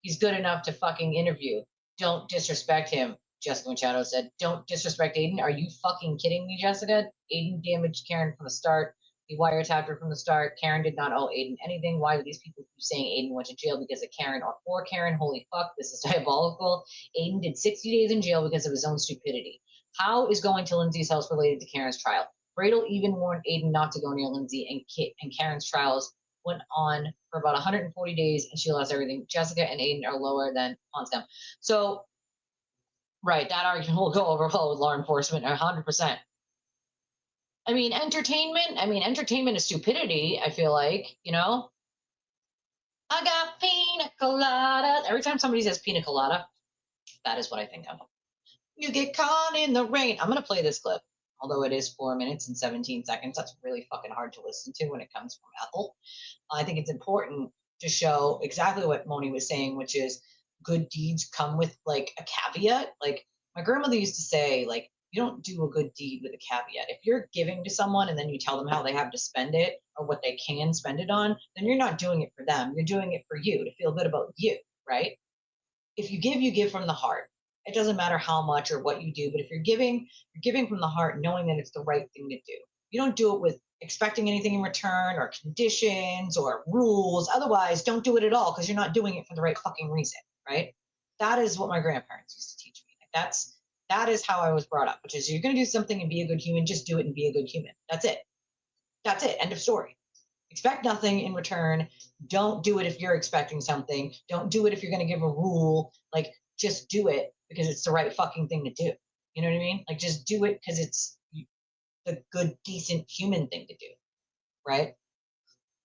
he's good enough to fucking interview. Don't disrespect him. Jessica Machado said, don't disrespect Aiden. Are you fucking kidding me, Jessica? Aiden damaged Karen from the start. He wiretapped her from the start. Karen did not owe Aiden anything. Why do these people keep saying Aiden went to jail because of Karen or for Karen? Holy fuck, this is diabolical. Aiden did 60 days in jail because of his own stupidity. How is going to Lindsay's house related to Karen's trial? Bradel even warned Aiden not to go near Lindsay, and Karen's trials went on for about 140 days, and she lost everything. Jessica and Aiden are lower than Ponstam. So, right, that argument will go over well with law enforcement 100%. I mean, entertainment is stupidity, I feel like, you know? I got pina coladas. Every time somebody says pina colada, that is what I think of. You get caught in the rain. I'm going to play this clip, although it is 4 minutes and 17 seconds. That's really fucking hard to listen to when it comes from Ethel. I think it's important to show exactly what Moni was saying, which is good deeds come with like a caveat. Like my grandmother used to say, like, you don't do a good deed with a caveat. If you're giving to someone and then you tell them how they have to spend it or what they can spend it on, then you're not doing it for them. You're doing it for you, to feel good about you, right? If you give from the heart. It doesn't matter how much or what you do, but if you're giving from the heart, knowing that it's the right thing to do. You don't do it with expecting anything in return or conditions or rules. Otherwise, don't do it at all because you're not doing it for the right fucking reason, right? That is what my grandparents used to teach me. That is how I was brought up, which is you're going to do something and be a good human, just do it and be a good human. That's it. That's it. End of story. Expect nothing in return. Don't do it if you're expecting something. Don't do it if you're going to give a rule. Like, just do it because it's the right fucking thing to do. You know what I mean? Like, just do it because it's the good, decent human thing to do, right?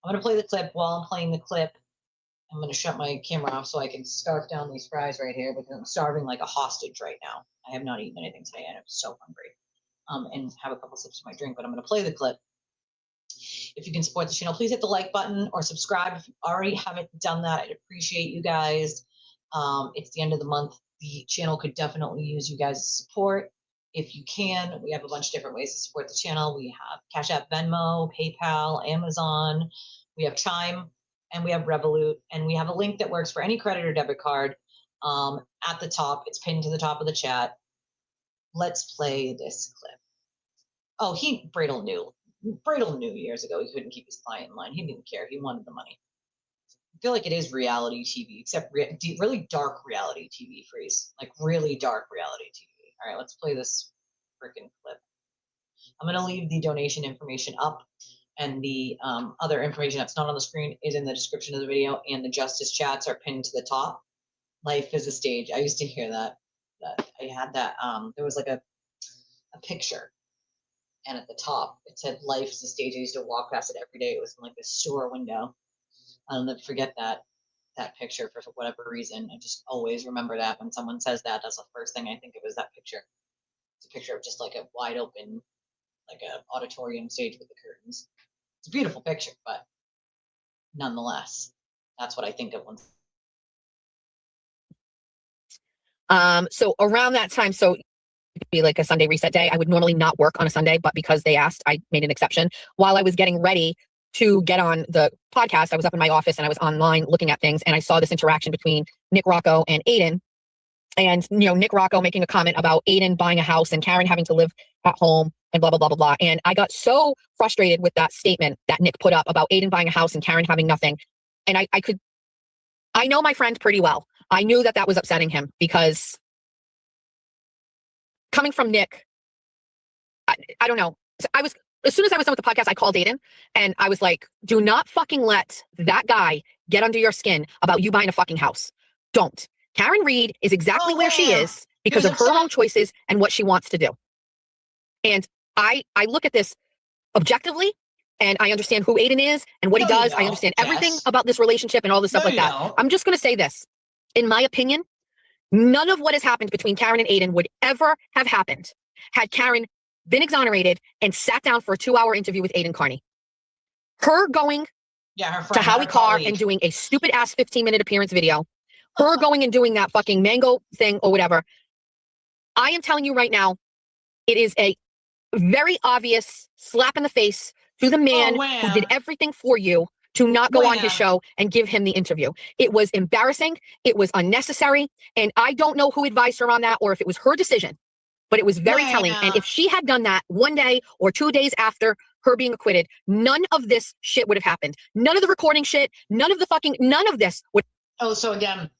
I'm going to play the clip. While I'm playing the clip, I'm going to shut my camera off so I can scarf down these fries right here because I'm starving like a hostage right now. I have not eaten anything today and I'm so hungry. And have a couple sips of my drink, but I'm going to play the clip. If you can support the channel, please hit the like button or subscribe if you already haven't done that. I'd appreciate you guys. It's the end of the month. The channel could definitely use you guys' support. If you can, we have a bunch of different ways to support the channel. We have Cash App, Venmo, PayPal, Amazon. We have Chime, and we have Revolut. And we have a link that works for any credit or debit card at the top. It's pinned to the top of the chat. Let's play this clip. Oh, Bradel knew years ago he couldn't keep his client in line. He didn't care. He wanted the money. I feel like it is reality TV, except really dark reality TV, Freeze. Like really dark reality TV. All right, let's play this freaking clip. I'm going to leave the donation information up, and the other information that's not on the screen is in the description of the video, and the justice chats are pinned to the top. Life is a stage. I used to hear that I had that. There was like a picture, and at the top it said life is a stage. I used to walk past it every day. It was in like a store window. I'll never forget that picture for whatever reason. I just always remember that when someone says that, that's the first thing I think of is that picture. It's a picture of just like a wide open, like a auditorium stage with the curtains. It's a beautiful picture, but nonetheless, that's what I think of when. So around that time, so it'd be like a Sunday reset day. I would normally not work on a Sunday, but because they asked, I made an exception. While I was getting ready to get on the podcast, I was up in my office and I was online looking at things, and I saw this interaction between Nick Rocco and Aiden. And, you know, Nick Rocco making a comment about Aiden buying a house and Karen having to live at home and blah, blah, blah, blah, blah. And I got so frustrated with that statement that Nick put up about Aiden buying a house and Karen having nothing. And I could I know my friend pretty well. I knew that that was upsetting him because coming from Nick, I don't know. As soon as I was done with the podcast, I called Aiden and I was like, do not fucking let that guy get under your skin about you buying a fucking house. Don't. Karen Reed is exactly where she is because of her own choices and what she wants to do. And I look at this objectively and I understand who Aiden is and what he does. I understand everything about this relationship and all this stuff like that. I'm just going to say this. In my opinion, none of what has happened between Karen and Aiden would ever have happened had Karen been exonerated and sat down for a 2-hour interview with Aiden Carney. Her going to Howie Carr and doing a stupid ass 15-minute appearance video, her going and doing that fucking mango thing or whatever. I am telling you right now, it is a very obvious slap in the face to the man who did everything for you to not go on his show and give him the interview. It was embarrassing. It was unnecessary. And I don't know who advised her on that or if it was her decision, but it was very telling. And if she had done that 1 day or 2 days after her being acquitted, none of this shit would have happened. None of the recording shit, none of this would. Oh, so again,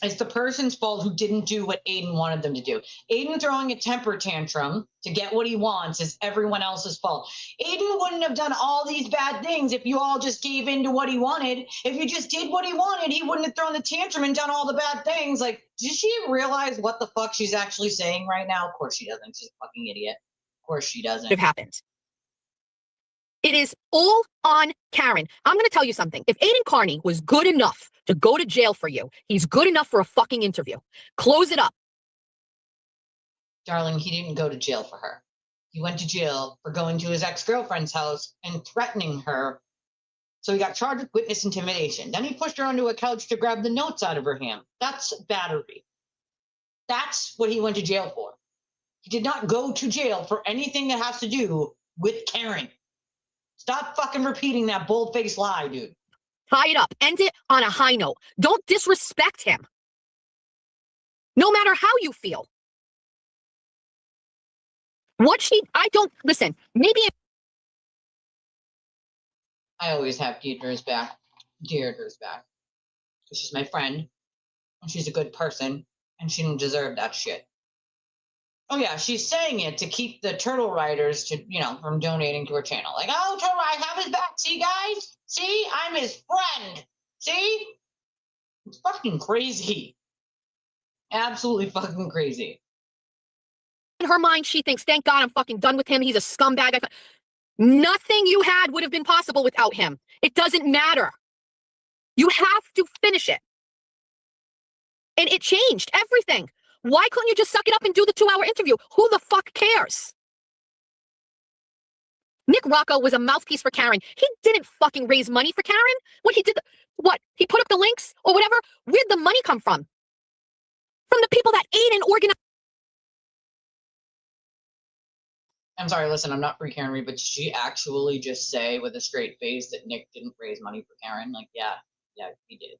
it's the person's fault who didn't do what Aiden wanted them to do. Aiden throwing a temper tantrum to get what he wants is everyone else's fault. Aiden wouldn't have done all these bad things if you all just gave in to what he wanted. If you just did what he wanted, he wouldn't have thrown the tantrum and done all the bad things. Like, does she realize what the fuck she's actually saying right now? Of course she doesn't. She's a fucking idiot. Of course she doesn't. Have happened. It is all on Karen. I'm going to tell you something. If Aiden Carney was good enough to go to jail for you, he's good enough for a fucking interview. Close it up. Darling, he didn't go to jail for her. He went to jail for going to his ex-girlfriend's house and threatening her. So he got charged with witness intimidation. Then he pushed her onto a couch to grab the notes out of her hand. That's battery. That's what he went to jail for. He did not go to jail for anything that has to do with Karen. Stop fucking repeating that bold-faced lie, dude. Tie it up. End it on a high note. Don't disrespect him. No matter how you feel. Listen, maybe. I always have Deirdre's back. Because she's my friend. And she's a good person. And she didn't deserve that shit. Oh yeah, she's saying it to keep the turtle riders from donating to her channel. Like, oh, turtle, I have his back. See, guys? See, I'm his friend. See? It's fucking crazy. Absolutely fucking crazy. In her mind, she thinks, thank God I'm fucking done with him. He's a scumbag. Nothing you had would have been possible without him. It doesn't matter. You have to finish it. And it changed everything. Why couldn't you just suck it up and do the 2-hour interview? Who the fuck cares? Nick Rocco was a mouthpiece for Karen. He didn't fucking raise money for Karen. What he did, he put up the links or whatever? Where'd the money come from? From the people that Aiden organized. I'm sorry, listen, I'm not free Karen Reed, but did she actually just say with a straight face that Nick didn't raise money for Karen? Like, yeah, he did.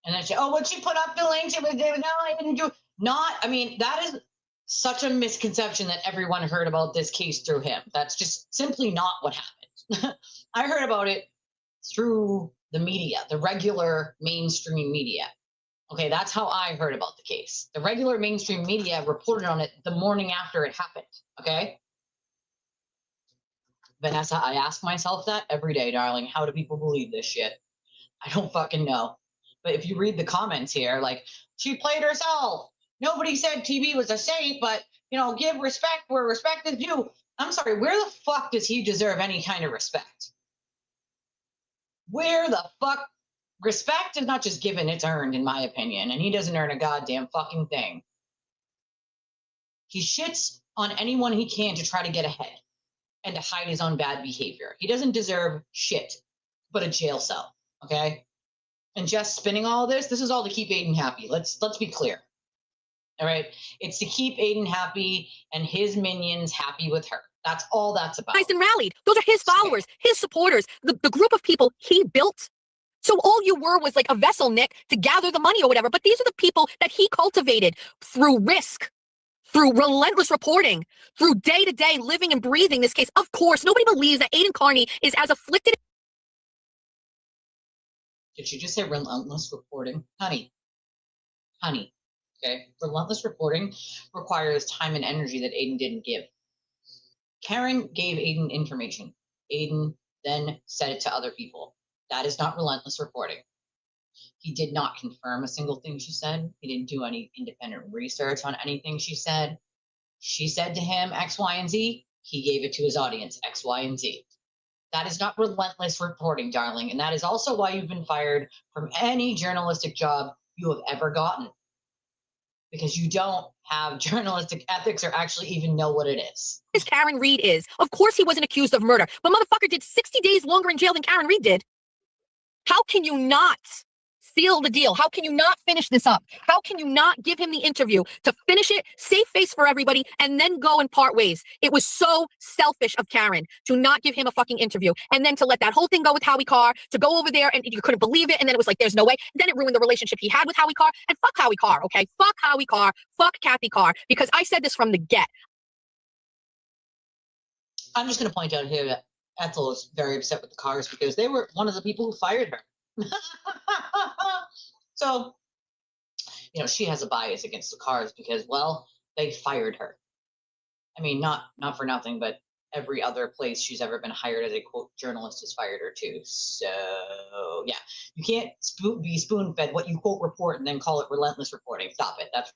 And then would she put up the links? It was, no, I didn't do it. That is such a misconception that everyone heard about this case through him. That's just simply not what happened. I heard about it through the media, the regular mainstream media. Okay, that's how I heard about the case. The regular mainstream media reported on it the morning after it happened, okay? Vanessa, I ask myself that every day, darling. How do people believe this shit? I don't fucking know. But if you read the comments here, like, she played herself. Nobody said TV was a saint, but, give respect where respect is due. I'm sorry, where the fuck does he deserve any kind of respect? Where the fuck? Respect is not just given, it's earned, in my opinion. And he doesn't earn a goddamn fucking thing. He shits on anyone he can to try to get ahead and to hide his own bad behavior. He doesn't deserve shit but a jail cell, okay? And just spinning all this is all to keep Aiden happy. Let's be clear. All right? It's to keep Aiden happy and his minions happy with her. That's all that's about. And rallied. Those are his followers, his supporters, the group of people he built. So all you were was like a vessel, Nick, to gather the money or whatever. But these are the people that he cultivated through risk, through relentless reporting, through day-to-day living and breathing this case. Of course, nobody believes that Aiden Carney is as afflicted. Did you just say relentless reporting? Honey. Okay. Relentless reporting requires time and energy that Aiden didn't give. Karen gave Aiden information. Aiden then said it to other people. That is not relentless reporting. He did not confirm a single thing she said. He didn't do any independent research on anything she said. She said to him X, Y, and Z. He gave it to his audience, X, Y, and Z. That is not relentless reporting, darling. And that is also why you've been fired from any journalistic job you have ever gotten. Because you don't have journalistic ethics or actually even know what it is. Karen Reed is. Of course he wasn't accused of murder, but motherfucker did 60 days longer in jail than Karen Reed did. How can you not seal the deal? How can you not finish this up? How can you not give him the interview to finish it, save face for everybody, and then go and part ways? It was so selfish of Karen to not give him a fucking interview and then to let that whole thing go with Howie Carr, to go over there and you couldn't believe it. And then it was like, there's no way. Then it ruined the relationship he had with Howie Carr. And fuck Howie Carr, okay? Fuck Howie Carr. Fuck Kathy Carr. Because I said this from the get. I'm just going to point out here that Ethel is very upset with the Carrs because they were one of the people who fired her. So, she has a bias against the Carrs because, well, they fired her. I mean, not for nothing, but every other place she's ever been hired as a quote journalist has fired her too. So yeah, you can't be spoon-fed what you quote report and then call it relentless reporting. Stop it. That's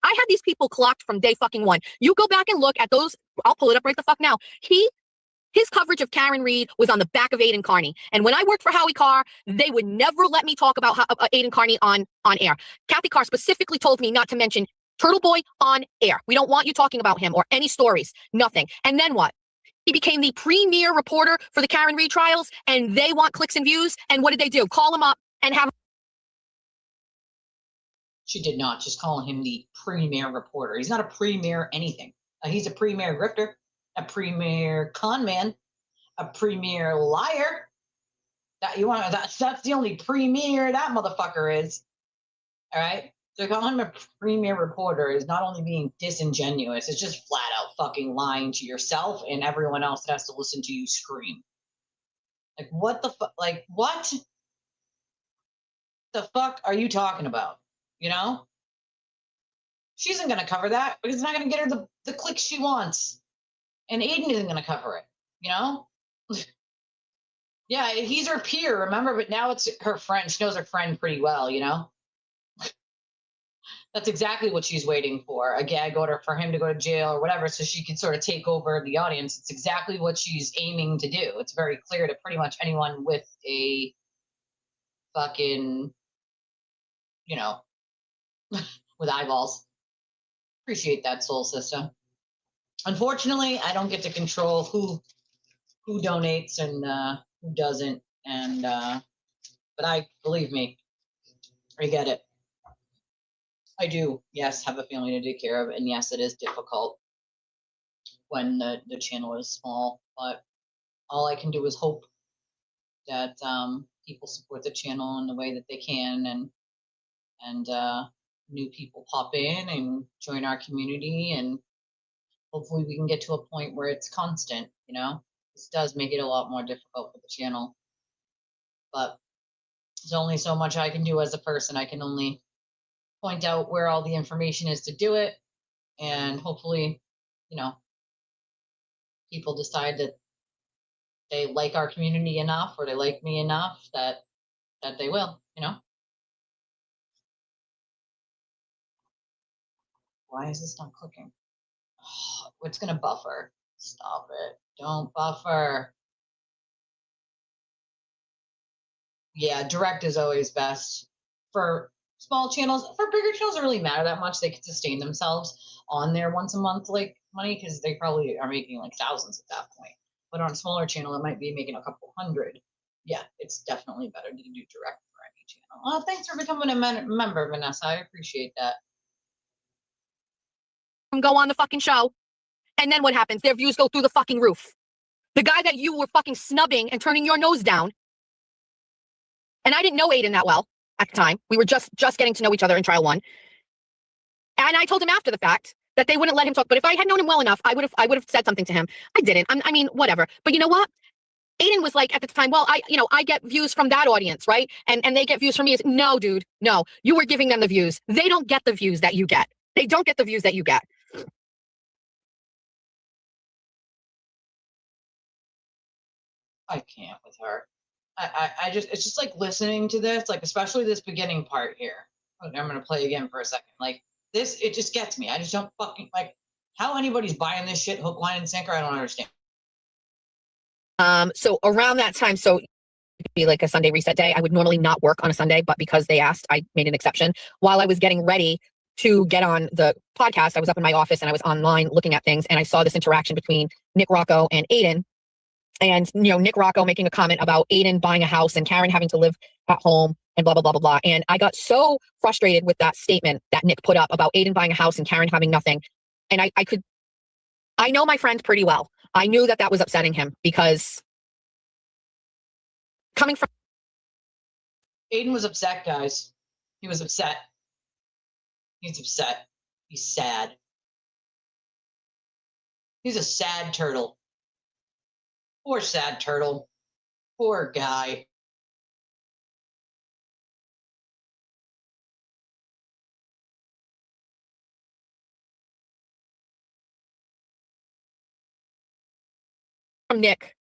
I had these people clocked from day fucking one. You go back and look at those. I'll pull it up right the fuck now. His coverage of Karen Reed was on the back of Aiden Carney. And when I worked for Howie Carr, they would never let me talk about Aiden Carney on air. Kathy Carr specifically told me not to mention Turtleboy on air. We don't want you talking about him or any stories, nothing. And then what? He became the premier reporter for the Karen Reed trials, and they want clicks and views. And what did they do? Call him up and have. She did not. Just calling him the premier reporter. He's not a premier anything. He's a premier grifter, a premier con man, a premier liar. That's the only premier that motherfucker is. All right. So calling him a premier reporter is not only being disingenuous, it's just flat out fucking lying to yourself and everyone else that has to listen to you scream. Like, what the fuck? Like, what the fuck are you talking about? She isn't going to cover that because it's not going to get her the clicks she wants. And Aiden isn't going to cover it, Yeah, he's her peer, remember? But now it's her friend. She knows her friend pretty well, That's exactly what she's waiting for. A gag order for him to go to jail or whatever, so she can sort of take over the audience. It's exactly what she's aiming to do. It's very clear to pretty much anyone with a fucking, with eyeballs. Appreciate that, soul sister. Unfortunately, I don't get to control who donates and who doesn't. And but believe me, I get it. I do, yes, have a family to take care of, and yes, it is difficult when the channel is small. But all I can do is hope that people support the channel in the way that they can, and new people pop in and join our community, and hopefully we can get to a point where it's constant. This does make it a lot more difficult for the channel, but there's only so much I can do as a person. I can only point out where all the information is to do it, and hopefully, people decide that they like our community enough or they like me enough that they will, Why is this not clicking? Oh, it's gonna buffer. Stop it. Don't buffer. Yeah, direct is always best. For small channels, for bigger channels, it doesn't really matter that much. They can sustain themselves on their once a month money because they probably are making thousands at that point. But on a smaller channel, it might be making a couple hundred. Yeah, it's definitely better to do direct for any channel. Oh, thanks for becoming a member, Vanessa. I appreciate that. Go on the fucking show, and then what happens? Their views go through the fucking roof. The guy that you were fucking snubbing and turning your nose down, and I didn't know Aiden that well at the time. We were just getting to know each other in trial one, and I told him after the fact that they wouldn't let him talk. But if I had known him well enough, I would have said something to him. I didn't. I mean, whatever. But you know what? Aiden was like at the time, well, I get views from that audience, right? And they get views from me. No, dude, no, you were giving them the views. They don't get the views that you get. They don't get the views that you get. I can't with her. I just, it's just like listening to this, like especially this beginning part here. I'm gonna play again for a second. Like this, it just gets me. I just don't fucking like how anybody's buying this shit hook, line, and sinker. I don't understand. So around that time, so it'd be like a Sunday reset day. I would normally not work on a Sunday, but because they asked, I made an exception. While I was getting ready to get on the podcast, I was up in my office and I was online looking at things, and I saw this interaction between Nick Rocco and Aiden. And Nick Rocco making a comment about Aiden buying a house and Karen having to live at home and blah blah blah blah blah. And I got so frustrated with that statement that Nick put up about Aiden buying a house and Karen having nothing. And I know my friend pretty well. I knew that was upsetting him because coming from Aiden was upset, guys. He was upset. He's upset. He's sad. He's a sad turtle. Poor sad turtle. Poor guy. Nick,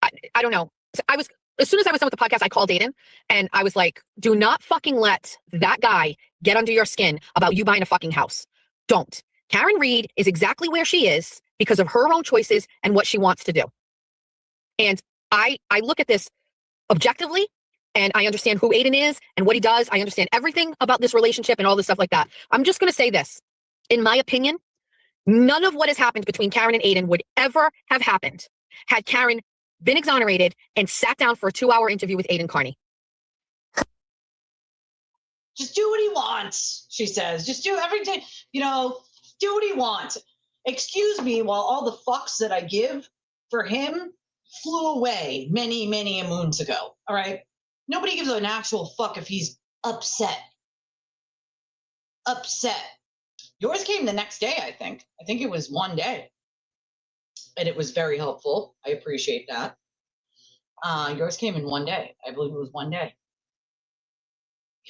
I don't know. As soon as I was done with the podcast, I called Aiden and I was like, do not fucking let that guy get under your skin about you buying a fucking house. Don't. Karen Reed is exactly where she is because of her own choices and what she wants to do. And I look at this objectively and I understand who Aiden is and what he does. I understand everything about this relationship and all this stuff like that. I'm just going to say this. In my opinion, none of what has happened between Karen and Aiden would ever have happened had Karen been exonerated and sat down for a 2-hour interview with Aiden Carney. Just do what he wants, she says. Just do everything, do what he wants. Excuse me while all the fucks that I give for him flew away many, many moons ago. All right. Nobody gives an actual fuck if he's upset. Upset. Yours came the next day, I think. I think it was one day. And it was very helpful. I appreciate that. Yours came in one day. I believe it was one day.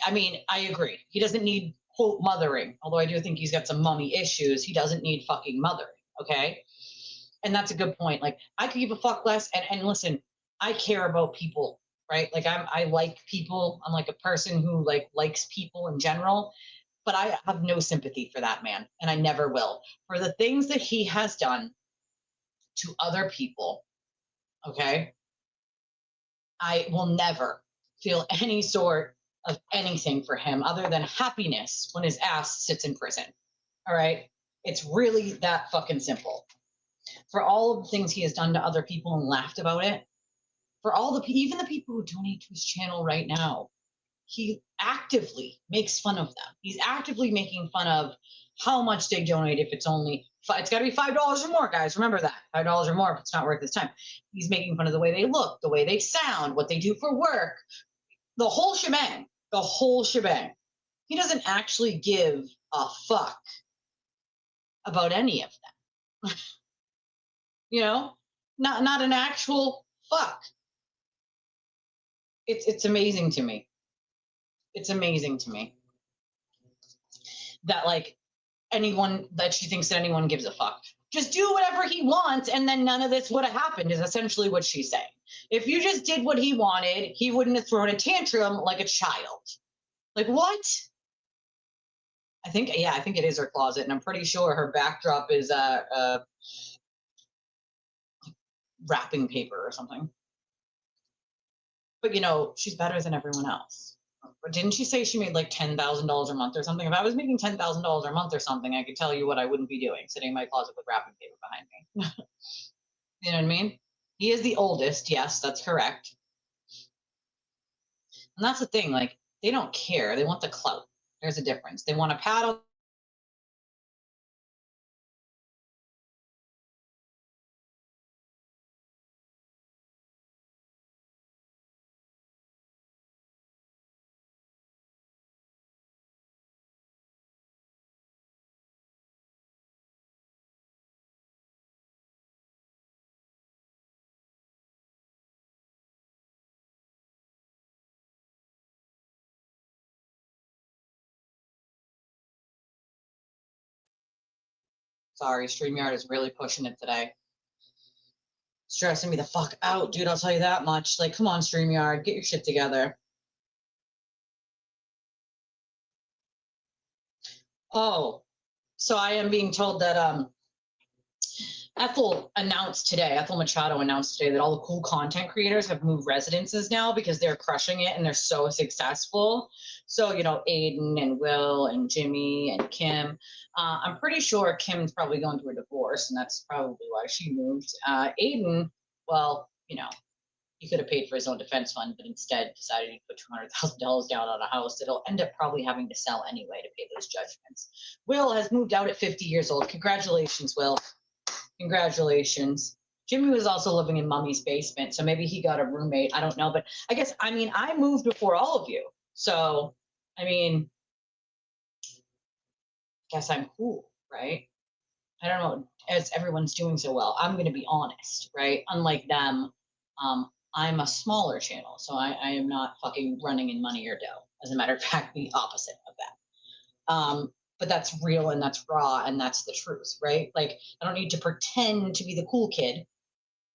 I mean, I agree. He doesn't need, quote, mothering. Although I do think he's got some mommy issues. He doesn't need fucking mothering. Okay. And that's a good point. Like, I could give a fuck less. And listen, I care about people, right? Like, I like people. I'm like a person who likes people in general. But I have no sympathy for that man. And I never will. For the things that he has done to other people, okay, I will never feel any sort of anything for him other than happiness when his ass sits in prison. All right. It's really that fucking simple. For all of the things he has done to other people and laughed about it, for all even the people who donate to his channel right now, he actively makes fun of them. He's actively making fun of how much they donate if it's only it's got to be $5 or more, guys. Remember that. $5 or more if it's not worth his time. He's making fun of the way they look, the way they sound, what they do for work, the whole shebang. The whole shebang. He doesn't actually give a fuck about any of them. Not an actual fuck. It's amazing to me. It's amazing to me that that she thinks that anyone gives a fuck. Just do whatever he wants and then none of this would have happened is essentially what she's saying. If you just did what he wanted, he wouldn't have thrown a tantrum like a child. Like what? I think it is her closet, and I'm pretty sure her backdrop is wrapping paper or something. But she's better than everyone else. But didn't she say she made like $10,000 a month or something? If I was making $10,000 a month or something, I could tell you what I wouldn't be doing, sitting in my closet with wrapping paper behind me. You know what I mean? He is the oldest. Yes, that's correct. And that's the thing. Like, they don't care. They want the clout. There's a difference. They want a pat on Sorry, StreamYard is really pushing it today. Stressing me the fuck out, dude. I'll tell you that much. Like, come on, StreamYard, get your shit together. Oh, so I am being told that Ethel Machado announced today that all the cool content creators have moved residences now because they're crushing it and they're so successful. So, you know, Aiden and Will and Jimmy and Kim. I'm pretty sure Kim's probably going through a divorce, and that's probably why she moved. Aiden, well, you know, he could have paid for his own defense fund, but instead decided to put $200,000 down on a house that he'll end up probably having to sell anyway to pay those judgments. Will has moved out at 50 years old. Congratulations, Will. Congratulations. Jimmy was also living in Mummy's basement, so maybe he got a roommate. I don't know, but I guess, I mean, I moved before all of you. So, I mean, I guess I'm cool, right? I don't know, as everyone's doing so well. I'm going to be honest, right? Unlike them, I'm a smaller channel, so I am not fucking running in money or dough. As a matter of fact, the opposite of that. But that's real and that's raw and that's the truth, right? Like, I don't need to pretend to be the cool kid,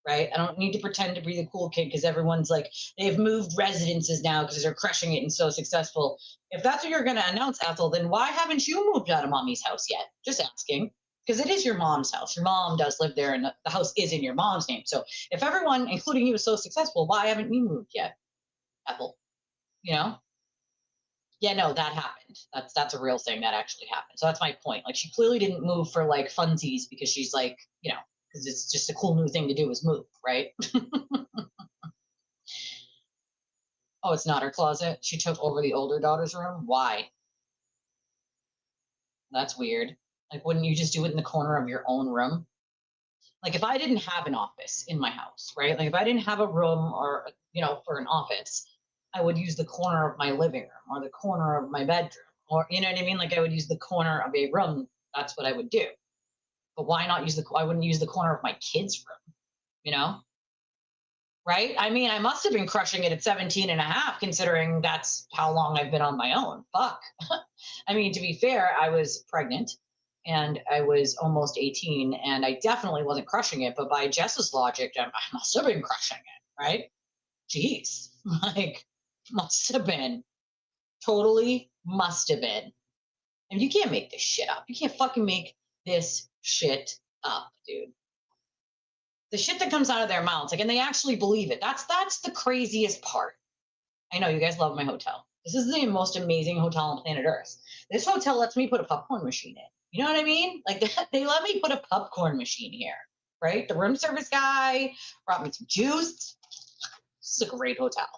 right? I don't need to pretend to be the cool kid because everyone's like, they've moved residences now because they're crushing it and so successful. If that's what you're going to announce, Ethel, then why haven't you moved out of Mommy's house yet? Just asking. Because it is your mom's house. Your mom does live there and the house is in your mom's name. So if everyone, including you, is so successful, why haven't you moved yet, Ethel? You know? Yeah, no, that happened. That's a real thing that actually happened. So that's my point. Like, she clearly didn't move for like funsies because she's like, you know, because it's just a cool new thing to do is move, right? Oh, it's not her closet. She took over the older daughter's room. Why? That's weird. Like, wouldn't you just do it in the corner of your own room? Like, if I didn't have an office in my house, right? Like, if I didn't have a room or, you know, for an office, I would use the corner of my living room or the corner of my bedroom, or, you know what I mean? Like, I would use the corner of a room. That's what I would do. But why not I wouldn't use the corner of my kid's room, you know? Right? I mean, I must have been crushing it at 17 and a half, considering that's how long I've been on my own. Fuck. I mean, to be fair, I was pregnant and I was almost 18 and I definitely wasn't crushing it, but by Jess's logic, I must have been crushing it, right? Jeez, like, must have been. Totally must have been. And you can't make this shit up. You can't fucking make this shit up, dude. The shit that comes out of their mouths, like, and they actually believe it. That's the craziest part. I know you guys love my hotel. This is the most amazing hotel on planet Earth. This hotel lets me put a popcorn machine in. You know what I mean? Like, they let me put a popcorn machine here, right? The room service guy brought me some juice. This is a great hotel.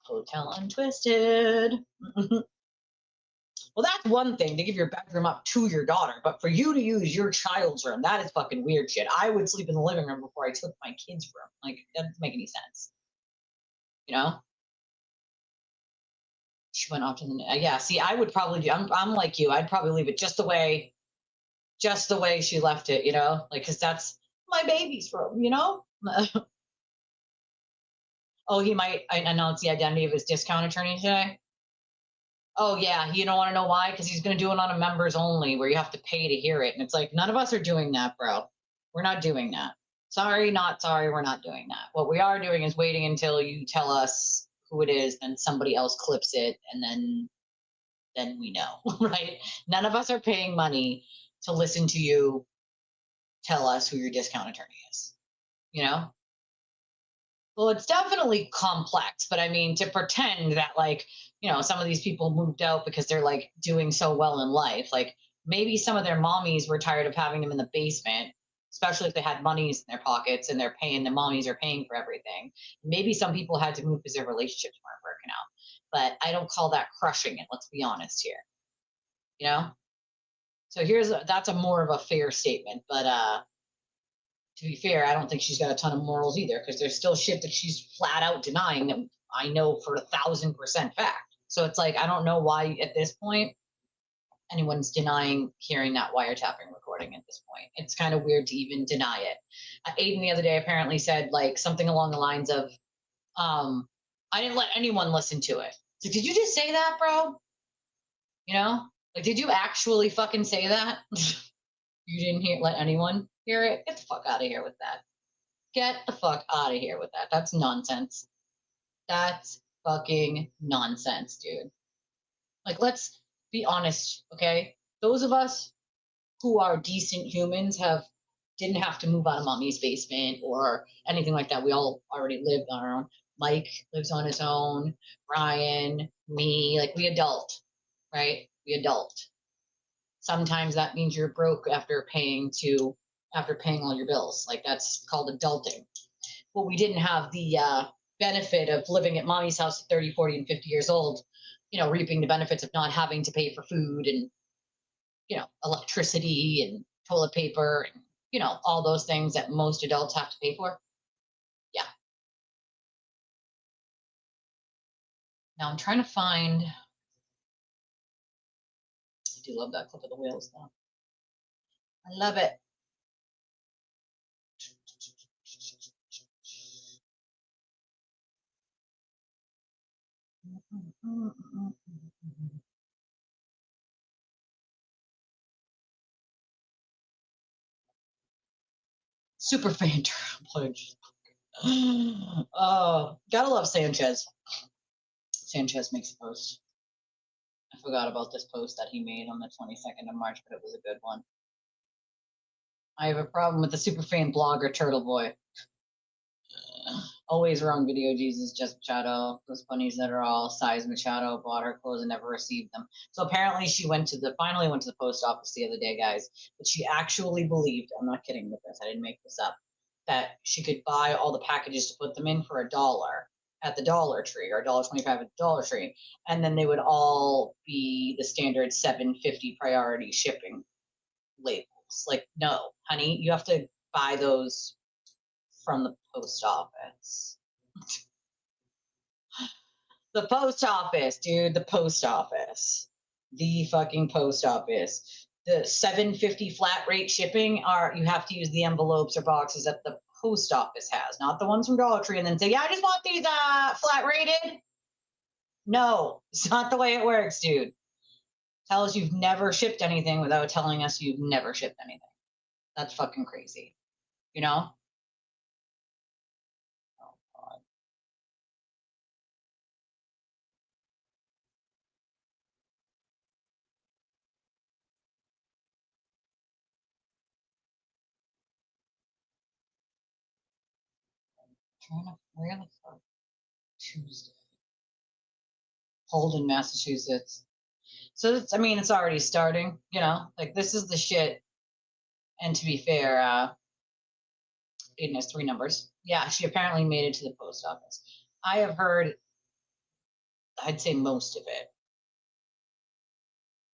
Hotel Untwisted. Well, that's one thing to give your bedroom up to your daughter, but for you to use your child's room, that is fucking weird shit. I would sleep in the living room before I took my kid's room. Like, that doesn't make any sense. You know? She went off to the yeah. See, I would probably do. I'm like you. I'd probably leave it just the way she left it. You know, like, because that's my baby's room. You know. Oh, he might announce the identity of his discount attorney today. Oh yeah, you don't want to know why? Because he's going to do it on a members only, where you have to pay to hear it, and it's like, none of us are doing that, bro. We're not doing that. Sorry, not sorry. We're not doing that. What we are doing is waiting until you tell us who it is, then somebody else clips it, and then we know, right? None of us are paying money to listen to you tell us who your discount attorney is, you know? Well, it's definitely complex, but I mean, to pretend that, like, you know, some of these people moved out because they're like doing so well in life, like maybe some of their mommies were tired of having them in the basement, especially if they had monies in their pockets and they're paying, the mommies are paying for everything. Maybe some people had to move because their relationships weren't working out, but I don't call that crushing it. Let's be honest here, you know? So that's a more of a fair statement, but to be fair, I don't think she's got a ton of morals either, because there's still shit that she's flat out denying that I know for 1,000% fact. So it's like, I don't know why at this point anyone's denying hearing that wiretapping recording at this point. It's kind of weird to even deny it. Aiden the other day apparently said like something along the lines of, I didn't let anyone listen to it. So did you just say that, bro? You know? Like, did you actually fucking say that? You didn't let anyone hear it? Get the fuck out of here with that. Get the fuck out of here with that. That's nonsense. That's fucking nonsense, dude. Like, let's be honest, okay? Those of us who are decent humans didn't have to move out of mommy's basement or anything like that. We all already lived on our own. Mike lives on his own. Brian, me, like we adult, right? We adult. Sometimes that means you're broke after paying all your bills. Like that's called adulting. But we didn't have the benefit of living at mommy's house at 30, 40, and 50 years old, reaping the benefits of not having to pay for food and, electricity and toilet paper and, all those things that most adults have to pay for. Yeah. Now I'm trying to find, I do love that clip of the whales though. I love it. Super fan pledge. Oh, gotta love Sanchez. Sanchez makes a post. I forgot about this post that he made on the 22nd of March, but it was a good one. I have a problem with the superfan blogger Turtleboy. Always wrong video, Jesus, just Machado. Those bunnies that are all size Machado bought her clothes and never received them. So apparently she finally went to the post office the other day, guys. But she actually believed, I'm not kidding with this, I didn't make this up, that she could buy all the packages to put them in for $1 at the Dollar Tree or $1.25 at the Dollar Tree. And then they would all be the standard $7.50 priority shipping labels. Like, no, honey, you have to buy those from the post office. The post office, dude, the post office. The fucking post office. The $7.50 flat rate shipping you have to use the envelopes or boxes that the post office has, not the ones from Dollar Tree, and then say, yeah, I just want these flat rated. No, it's not the way it works, dude. Tell us you've never shipped anything without telling us you've never shipped anything. That's fucking crazy. You know? Oh, God. Where the fuck? Tuesday. Holden, Massachusetts. So it's already starting, like this is the shit. And to be fair, Aiden has 3 numbers. Yeah, she apparently made it to the post office. I have heard, I'd say most of it.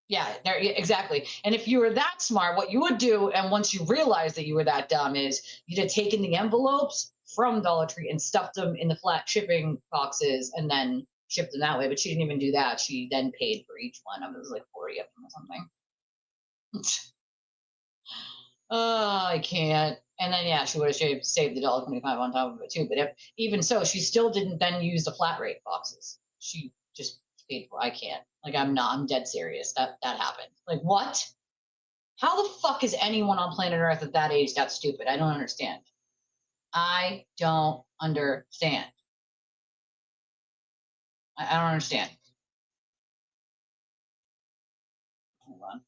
Yeah, exactly. And if you were that smart, what you would do, and once you realized that you were that dumb, is you'd have taken the envelopes from Dollar Tree and stuffed them in the flat shipping boxes and then shipped them that way. But she didn't even do that. She then paid for each one. It was like 40 of them or something. Oh, I can't. And then, yeah, she would have saved the $1.25 on top of it too. But even so, she still didn't then use the flat rate boxes. She just paid for. I can't. Like, I'm dead serious. That happened. Like, what? How the fuck is anyone on planet Earth at that age that stupid? I don't understand. I don't understand. I don't understand. Hold on.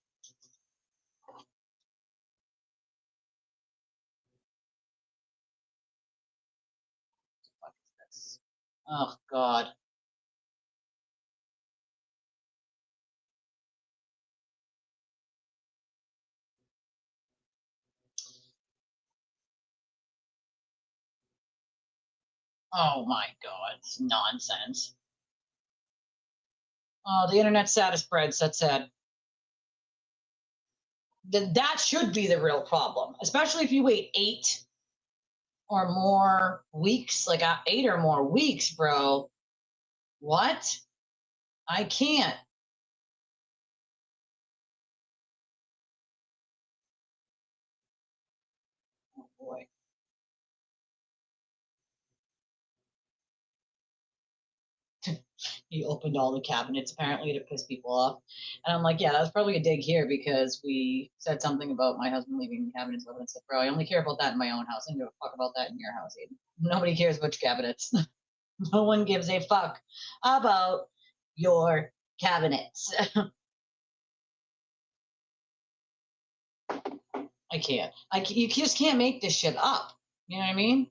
What is this? Oh, God. Oh, my God. It's nonsense. Oh, the internet status spreads. That's sad. That should be the real problem, especially if you wait 8 or more weeks, like 8 or more weeks, bro. What? I can't. Oh, boy. he opened all the cabinets apparently to piss people off. And I'm like, yeah, that's probably a dig here because we said something about my husband leaving the cabinets open. I said, bro, I only care about that in my own house. I don't give a fuck about that in your house, Aiden. Nobody cares about your cabinets. No one gives a fuck about your cabinets. I can't. You just can't make this shit up. You know what I mean?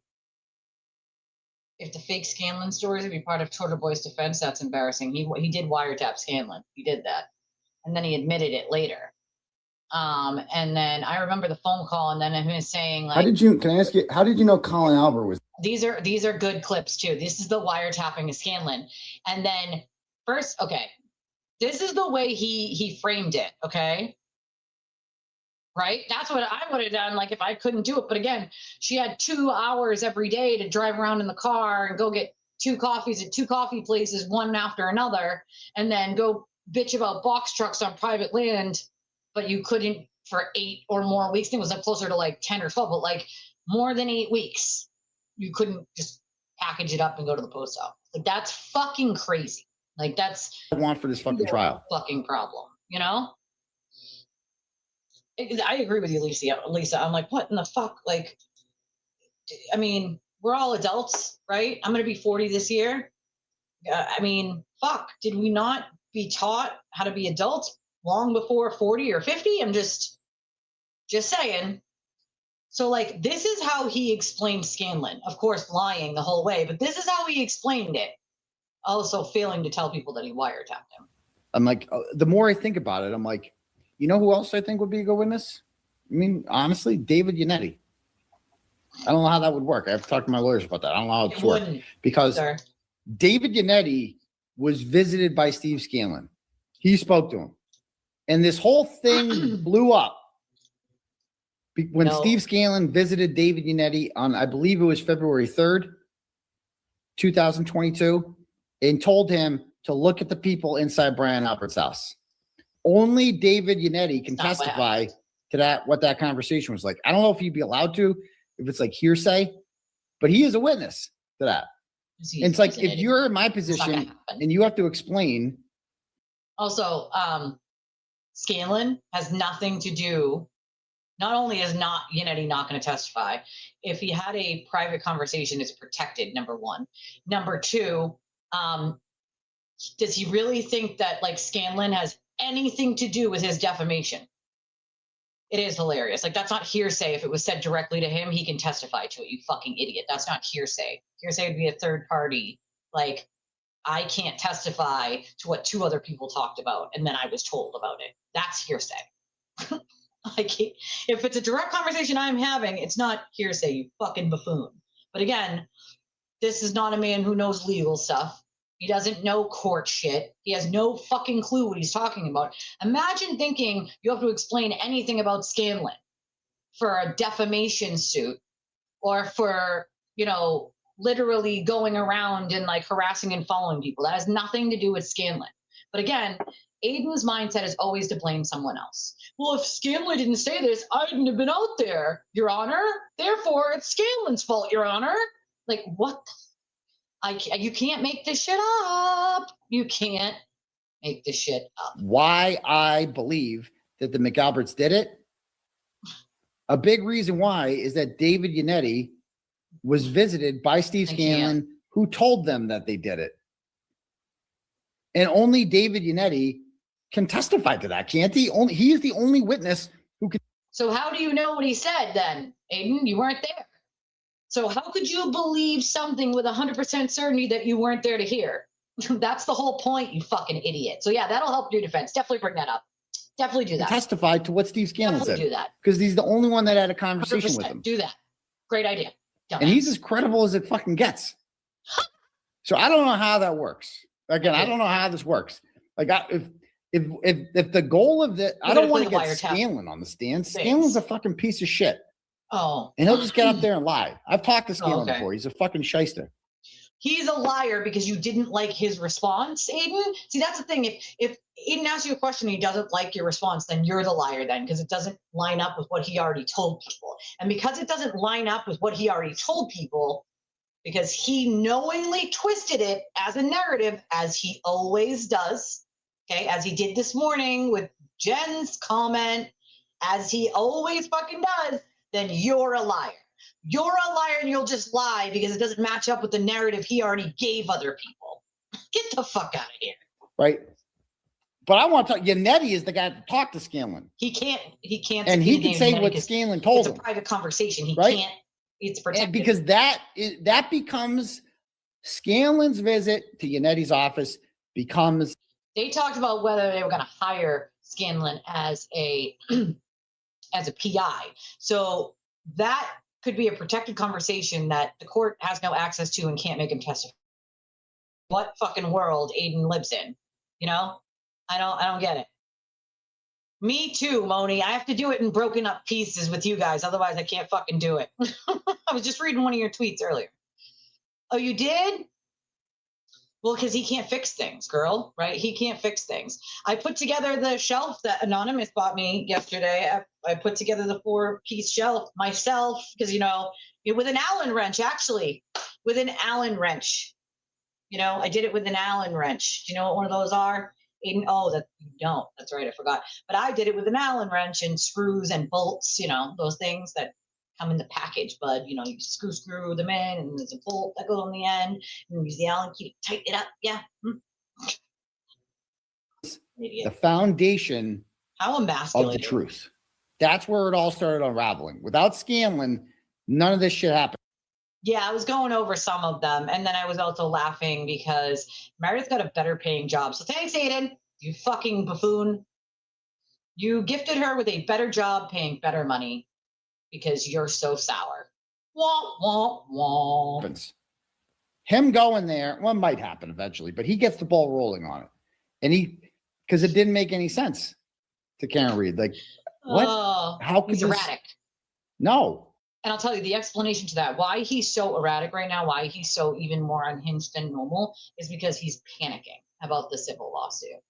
If the fake Scanlon stories would be part of Turtleboy's defense, that's embarrassing. He did wiretap Scanlon. He did that, and then he admitted it later. And then I remember the phone call, and then him saying like, Can I ask you, how did you know Colin Albert was? These are good clips too. This is the wiretapping of Scanlon, and then first, okay, this is the way he framed it. Okay. Right? That's what I would have done, like if I couldn't do it. But again, she had 2 hours every day to drive around in the car and go get 2 coffees at 2 coffee places, one after another, and then go bitch about box trucks on private land. But you couldn't for 8 or more weeks. I think it was like closer to like 10 or 12, but like more than 8 weeks, you couldn't just package it up and go to the post office. Like that's fucking crazy. Like that's I want for this fucking trial. Fucking problem, you know? I agree with you, Lisa. I'm like, what in the fuck? Like, I mean, we're all adults, right? I'm going to be 40 this year. I mean, fuck, did we not be taught how to be adults long before 40 or 50? I'm just saying. So like, this is how he explained Scanlon, of course, lying the whole way, but this is how he explained it. Also failing to tell people that he wiretapped him. I'm like, the more I think about it, I'm like, you know who else I think would be a good witness? I mean, honestly, David Yannetti. I don't know how that would work. I have to talk to my lawyers about that. I don't know how it's work because David Yannetti was visited by Steve Scanlon. He spoke to him, and this whole thing blew up when Steve Scanlon visited David Yannetti on, I believe it was February 3rd, 2022, and told him to look at the people inside Brian Albert's house. Only David Yannetti can testify to that, what that conversation was like. I don't know if he'd be allowed to, if it's like hearsay, but he is a witness to that. And it's like, if you're in my position and you have to explain. Also, Scanlon has nothing to do. Not only is Yannetti not going to testify, if he had a private conversation, it's protected, number one. Number two, does he really think that like Scanlon has anything to do with his defamation? It is hilarious. Like, that's not hearsay. If it was said directly to him, he can testify to it, you fucking idiot. That's not hearsay. Hearsay would be a third party. Like, I can't testify to what 2 other people talked about, and then I was told about it. That's hearsay. If it's a direct conversation I'm having, it's not hearsay, you fucking buffoon. But again, this is not a man who knows legal stuff. He doesn't know court shit. He has no fucking clue what he's talking about. Imagine thinking you have to explain anything about Scanlon for a defamation suit or for, literally going around and like harassing and following people. That has nothing to do with Scanlon. But again, Aiden's mindset is always to blame someone else. Well, if Scanlon didn't say this, I wouldn't have been out there, Your Honor. Therefore, it's Scanlon's fault, Your Honor. Like, what the you can't make this shit up. You can't make this shit up. Why I believe that the McAlberts did it? A big reason why is that David Yannetti was visited by Steve Scanlon, who told them that they did it. And only David Yannetti can testify to that, can't he? He is the only witness who can. So how do you know what he said then, Aiden? You weren't there. So how could you believe something with 100% certainty that you weren't there to hear? That's the whole point, you fucking idiot. So yeah, that'll help your defense. Definitely bring that up. Definitely do that. Testify to what Steve Scanlon said. Do that. Because he's the only one that had a conversation with him. Do that. Great idea. And he's as credible as it fucking gets. So I don't know how that works. Again, I don't know how this works. Like, if the goal of the, I don't want to get Scanlon on the stand. Scanlon's a fucking piece of shit. Oh. And he'll just get up there and lie. I've talked to Scanlon before. He's a fucking shyster. He's a liar because you didn't like his response, Aiden. See, that's the thing. If Aiden asks you a question and he doesn't like your response, then you're the liar then, because it doesn't line up with what he already told people. And because it doesn't line up with what he already told people, because he knowingly twisted it as a narrative, as he always does. Okay, as he did this morning with Jen's comment, as he always fucking does, then you're a liar. You're a liar, and you'll just lie because it doesn't match up with the narrative he already gave other people. Get the fuck out of here. Right. But I want to talk. Yannetti is the guy to talk to Scanlon. He can't. And he can say Yannetti what 'cause Scanlon told it's a him. private conversation. He Right? can't. It's protected. Because that becomes Scanlon's visit to Yannetti's office becomes. They talked about whether they were going to hire Scanlon as a as a PI. So that could be a protected conversation that the court has no access to and can't make him testify. What fucking world Aiden lives in? You know, I don't get it. Me too, Moni. I have to do it in broken up pieces with you guys. Otherwise, I can't fucking do it. I was just reading one of your tweets earlier. Oh, you did? Well, because he can't fix things, girl, right? He can't fix things. I put together the shelf that Anonymous bought me yesterday. I put together the 4-piece shelf myself because, with an Allen wrench, actually. With an Allen wrench. I did it with an Allen wrench. Do you know what one of those are? Aiden, oh, that you don't. That's right, I forgot. But I did it with an Allen wrench and screws and bolts, those things that come in the package, bud. You screw them in, and there's a bolt that goes on the end, and use the Allen key to tighten it up. Yeah. The foundation How of emasculating. the truth. That's where it all started unraveling. Without Scanlon, none of this shit happened. Yeah, I was going over some of them, and then I was also laughing because Meredith got a better paying job. So thanks, Aiden, you fucking buffoon. You gifted her with a better job paying better money because you're so sour. Wah, wah, wah. Him going there, well, it might happen eventually, but he gets the ball rolling on it. And because it didn't make any sense to Karen Reed. Like, what? How could he's this? Erratic. No. And I'll tell you the explanation to that, why he's so erratic right now, why he's so even more unhinged than normal, is because he's panicking about the civil lawsuit.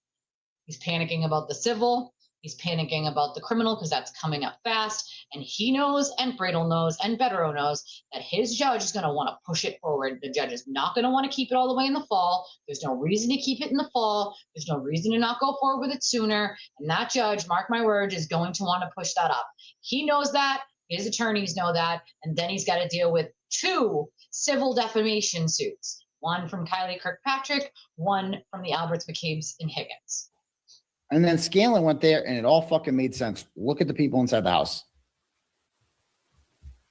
He's panicking about the civil. He's panicking about the criminal because that's coming up fast. And he knows, and Bradel knows, and Betero knows that his judge is going to want to push it forward. The judge is not going to want to keep it all the way in the fall. There's no reason to keep it in the fall. There's no reason to not go forward with it sooner. And that judge, mark my words, is going to want to push that up. He knows that. His attorneys know that, and then he's got to deal with 2 civil defamation suits. One from Kylie Kirkpatrick, one from the Alberts, McCabe's, and Higgins. And then Scanlon went there, and it all fucking made sense. Look at the people inside the house.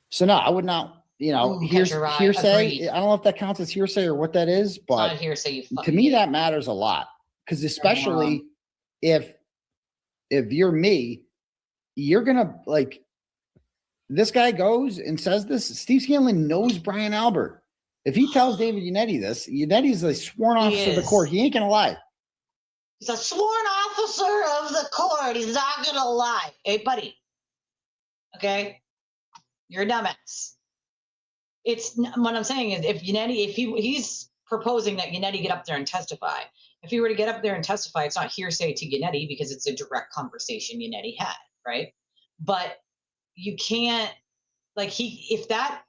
So no, I would not, hearsay. Agreed. I don't know if that counts as hearsay or what that is, but It's not hearsay, you to me, that matters a lot. Because especially if you're me, you're going to this guy goes and says this. Steve Scanlon knows Brian Albert. If he tells David Yannetti this, Yannetti's a sworn officer of the court. He ain't going to lie. He's a sworn officer of the court. He's not going to lie. Hey, buddy. Okay? You're a dumbass. It's what I'm saying is if he's proposing that Yannetti get up there and testify. If he were to get up there and testify, it's not hearsay to Yannetti because it's a direct conversation Yannetti had, right? But you can't, if that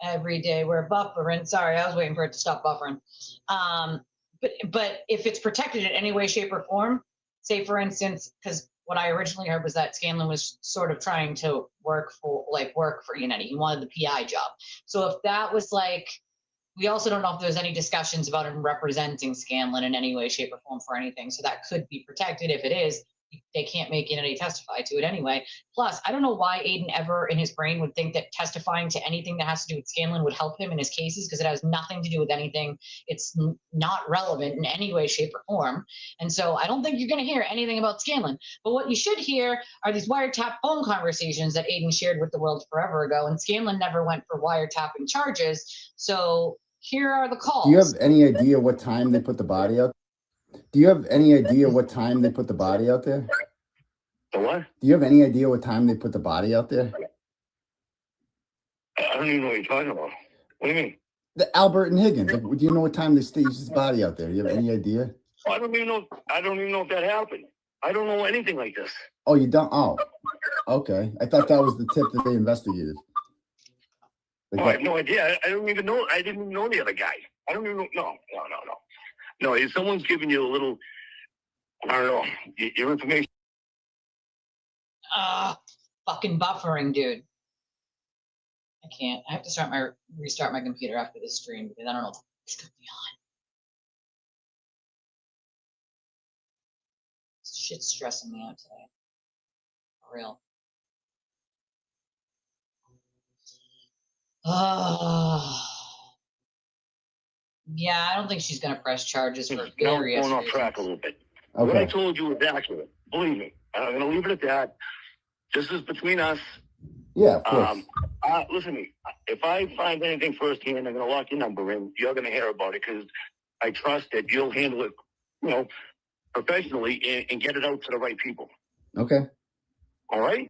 every day we're buffering. Sorry, I was waiting for it to stop buffering. But if it's protected in any way, shape, or form, say for instance, because what I originally heard was that Scanlon was sort of trying to work for Yannetti. He wanted the PI job. So if that was we also don't know if there's any discussions about him representing Scanlon in any way, shape, or form for anything. So that could be protected. If it is, they can't make Yannetti testify to it anyway. Plus, I don't know why Aiden ever in his brain would think that testifying to anything that has to do with Scanlon would help him in his cases because it has nothing to do with anything. It's not relevant in any way, shape, or form. And so I don't think you're going to hear anything about Scanlon. But what you should hear are these wiretap phone conversations that Aiden shared with the world forever ago. And Scanlon never went for wiretapping charges. So here are the calls. Do you have any idea what time they put the body up? Do you have any idea what time they put the body out there? The what? Do you have any idea what time they put the body out there? I don't even know what you're talking about. What do you mean? The Albert and Higgins. Like, do you know what time they staged his body out there? Do you have any idea? Oh, I don't even know if that happened. I don't know anything like this. Oh, you don't? Oh, okay. I thought that was the tip that they investigated. Like, Oh, I have no idea. I don't even know. I didn't even know the other guy. I don't even know. No. No, if someone's giving you a little, I don't know, your information. Fucking buffering, dude. I can't. I have to restart my computer after this stream because I don't know what's going on. Shit's stressing me out today. For real. Yeah, I don't think she's gonna press charges for Now various going off reasons. track a little bit. What I okay. told you was accurate. Believe me. I'm going to leave it at that. This is between us. Yeah, of course. Listen to me. If I find anything firsthand, I'm going to lock your number in. You're going to hear about it because I trust that you'll handle it, professionally and get it out to the right people. Okay. All right?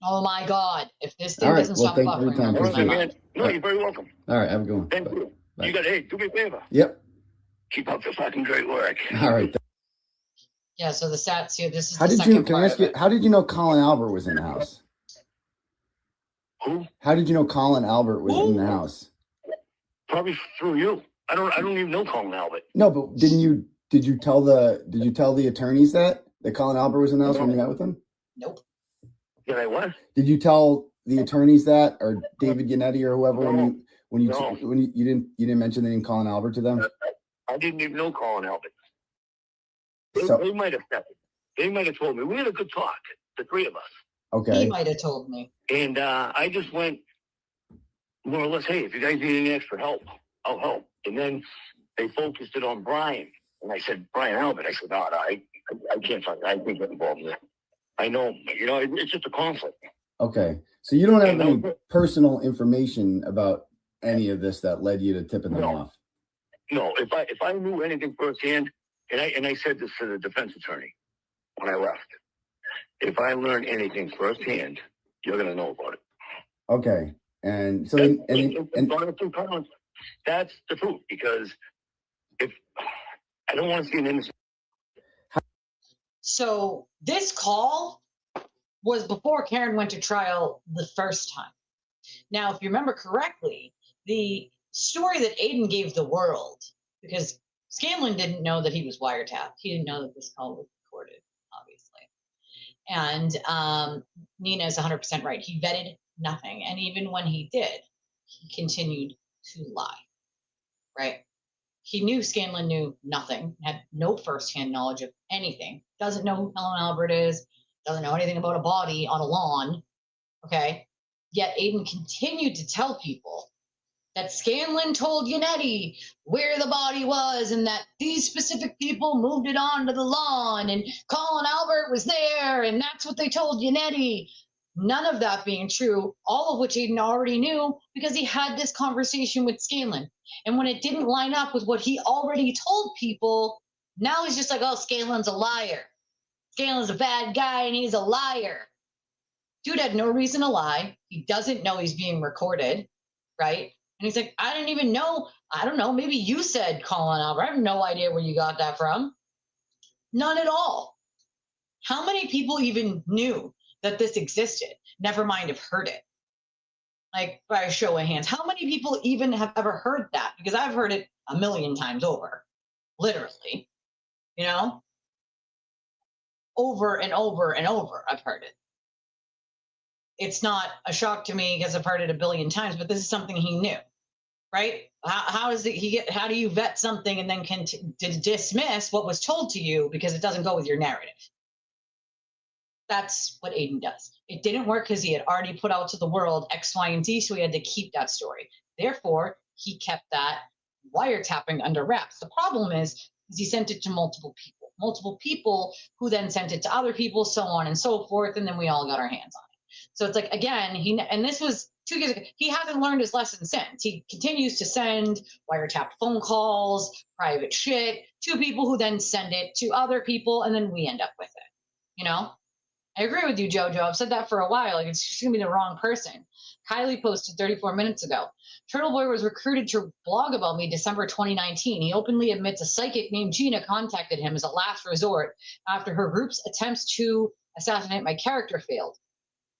Oh my God! If this thing All right, doesn't well, stop thank you for your buffering, time. I'm All losing right, my man. mind. No, you're very welcome. All right, have a good one. Thank you. Bye. You got, hey, do me a favor. Yep. Keep up the fucking great work. All right. Yeah. So the stats here. This is How the did second you, can I part ask of you, it. how did you know Colin Albert was in the house? Who? How did you know Colin Albert was in the house? Probably through you. I don't even know Colin Albert. No, but did you tell the attorneys that Colin Albert was in the house when you met with him? Nope. Did I what? Did you tell the attorneys that, or David Yannetti or whoever, No. when you didn't mention the name Colin Albert to them? I didn't even know Colin Albert. So They might have said it. They might have told me. We had a good talk, the three of us. He okay, might have told me. And I just went more or less, hey, if you guys need any extra help, I'll help. And then they focused it on Brian. And I said, Brian Albert. I said, no, I can't get involved in that. I know, it's just a conflict. okay. So you don't have And any that was it. personal information about any of this that led you to tipping them No. off. No, if I knew anything firsthand, and I said this to the defense attorney when I left, if I learned anything firsthand, you're gonna know about it. Okay, and so That's the truth, because if I don't want to see an innocent. So this call was before Karen went to trial the first time. Now, if you remember correctly, the story that Aiden gave the world, because Scanlon didn't know that he was wiretapped. He didn't know that this call was recorded, obviously. And Nina is 100% right. He vetted nothing. And even when he did, he continued to lie, right? He knew Scanlon knew nothing, had no firsthand knowledge of anything, doesn't know who Helen Albert is, doesn't know anything about a body on a lawn, okay? Yet Aiden continued to tell people that Scanlon told Yannetti where the body was and that these specific people moved it onto the lawn and Colin Albert was there and that's what they told Yannetti. None of that being true, all of which Aiden already knew because he had this conversation with Scanlon. And when it didn't line up with what he already told people, now he's just like, oh, Scanlon's a liar. Scanlon's a bad guy and he's a liar. Dude had no reason to lie. He doesn't know he's being recorded, right? And he's like, I didn't even know. I don't know. Maybe you said Colin Albert. I have no idea where you got that from. None at all. How many people even knew that this existed? Never mind have heard it. Like, by a show of hands. How many people even have ever heard that? Because I've heard it a million times over. Literally. You know? Over and over and over, I've heard it. It's not a shock to me because I've heard it a billion times, but this is something he knew, right? How do you vet something and then dismiss what was told to you because it doesn't go with your narrative? That's what Aiden does. It didn't work because he had already put out to the world X, Y, and Z, so he had to keep that story. Therefore, he kept that wiretapping under wraps. The problem is he sent it to multiple people who then sent it to other people, so on and so forth, and then we all got our hands on it. So it's like, again, and this was 2 years ago. He hasn't learned his lesson since. He continues to send wiretapped phone calls, private shit to people who then send it to other people, and then we end up with it. You know? I agree with you, JoJo. I've said that for a while. Like, it's just gonna be the wrong person. Kylie posted 34 minutes ago. Turtleboy was recruited to blog about me December 2019. He openly admits a psychic named Gina contacted him as a last resort after her group's attempts to assassinate my character failed.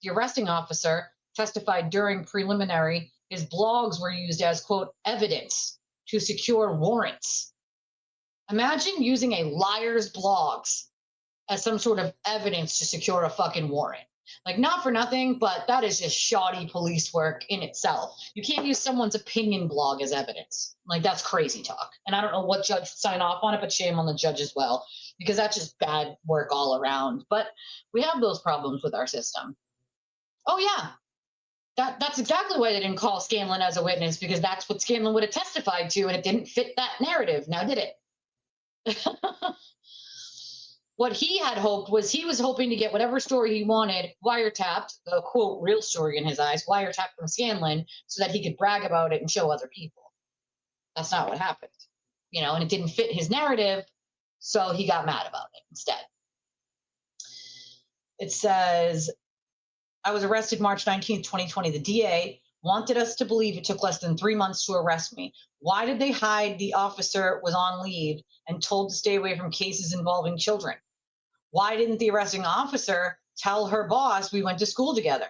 The arresting officer testified during preliminary his blogs were used as, quote, evidence to secure warrants. Imagine using a liar's blogs as some sort of evidence to secure a fucking warrant. Like, not for nothing, but that is just shoddy police work in itself. You can't use someone's opinion blog as evidence. Like, that's crazy talk. And I don't know what judge would sign off on it, but shame on the judge as well, because that's just bad work all around. But we have those problems with our system. Oh, yeah. That's exactly why they didn't call Scanlon as a witness, because that's what Scanlon would have testified to, and it didn't fit that narrative. Now, did it? What he had hoped was he was hoping to get whatever story he wanted wiretapped, the quote, real story in his eyes, wiretapped from Scanlon so that he could brag about it and show other people. That's not what happened, you know, and it didn't fit his narrative, so he got mad about it instead. It says, I was arrested March 19th, 2020. The DA wanted us to believe it took less than 3 months to arrest me. Why did they hide the officer was on leave and told to stay away from cases involving children? Why didn't the arresting officer tell her boss we went to school together?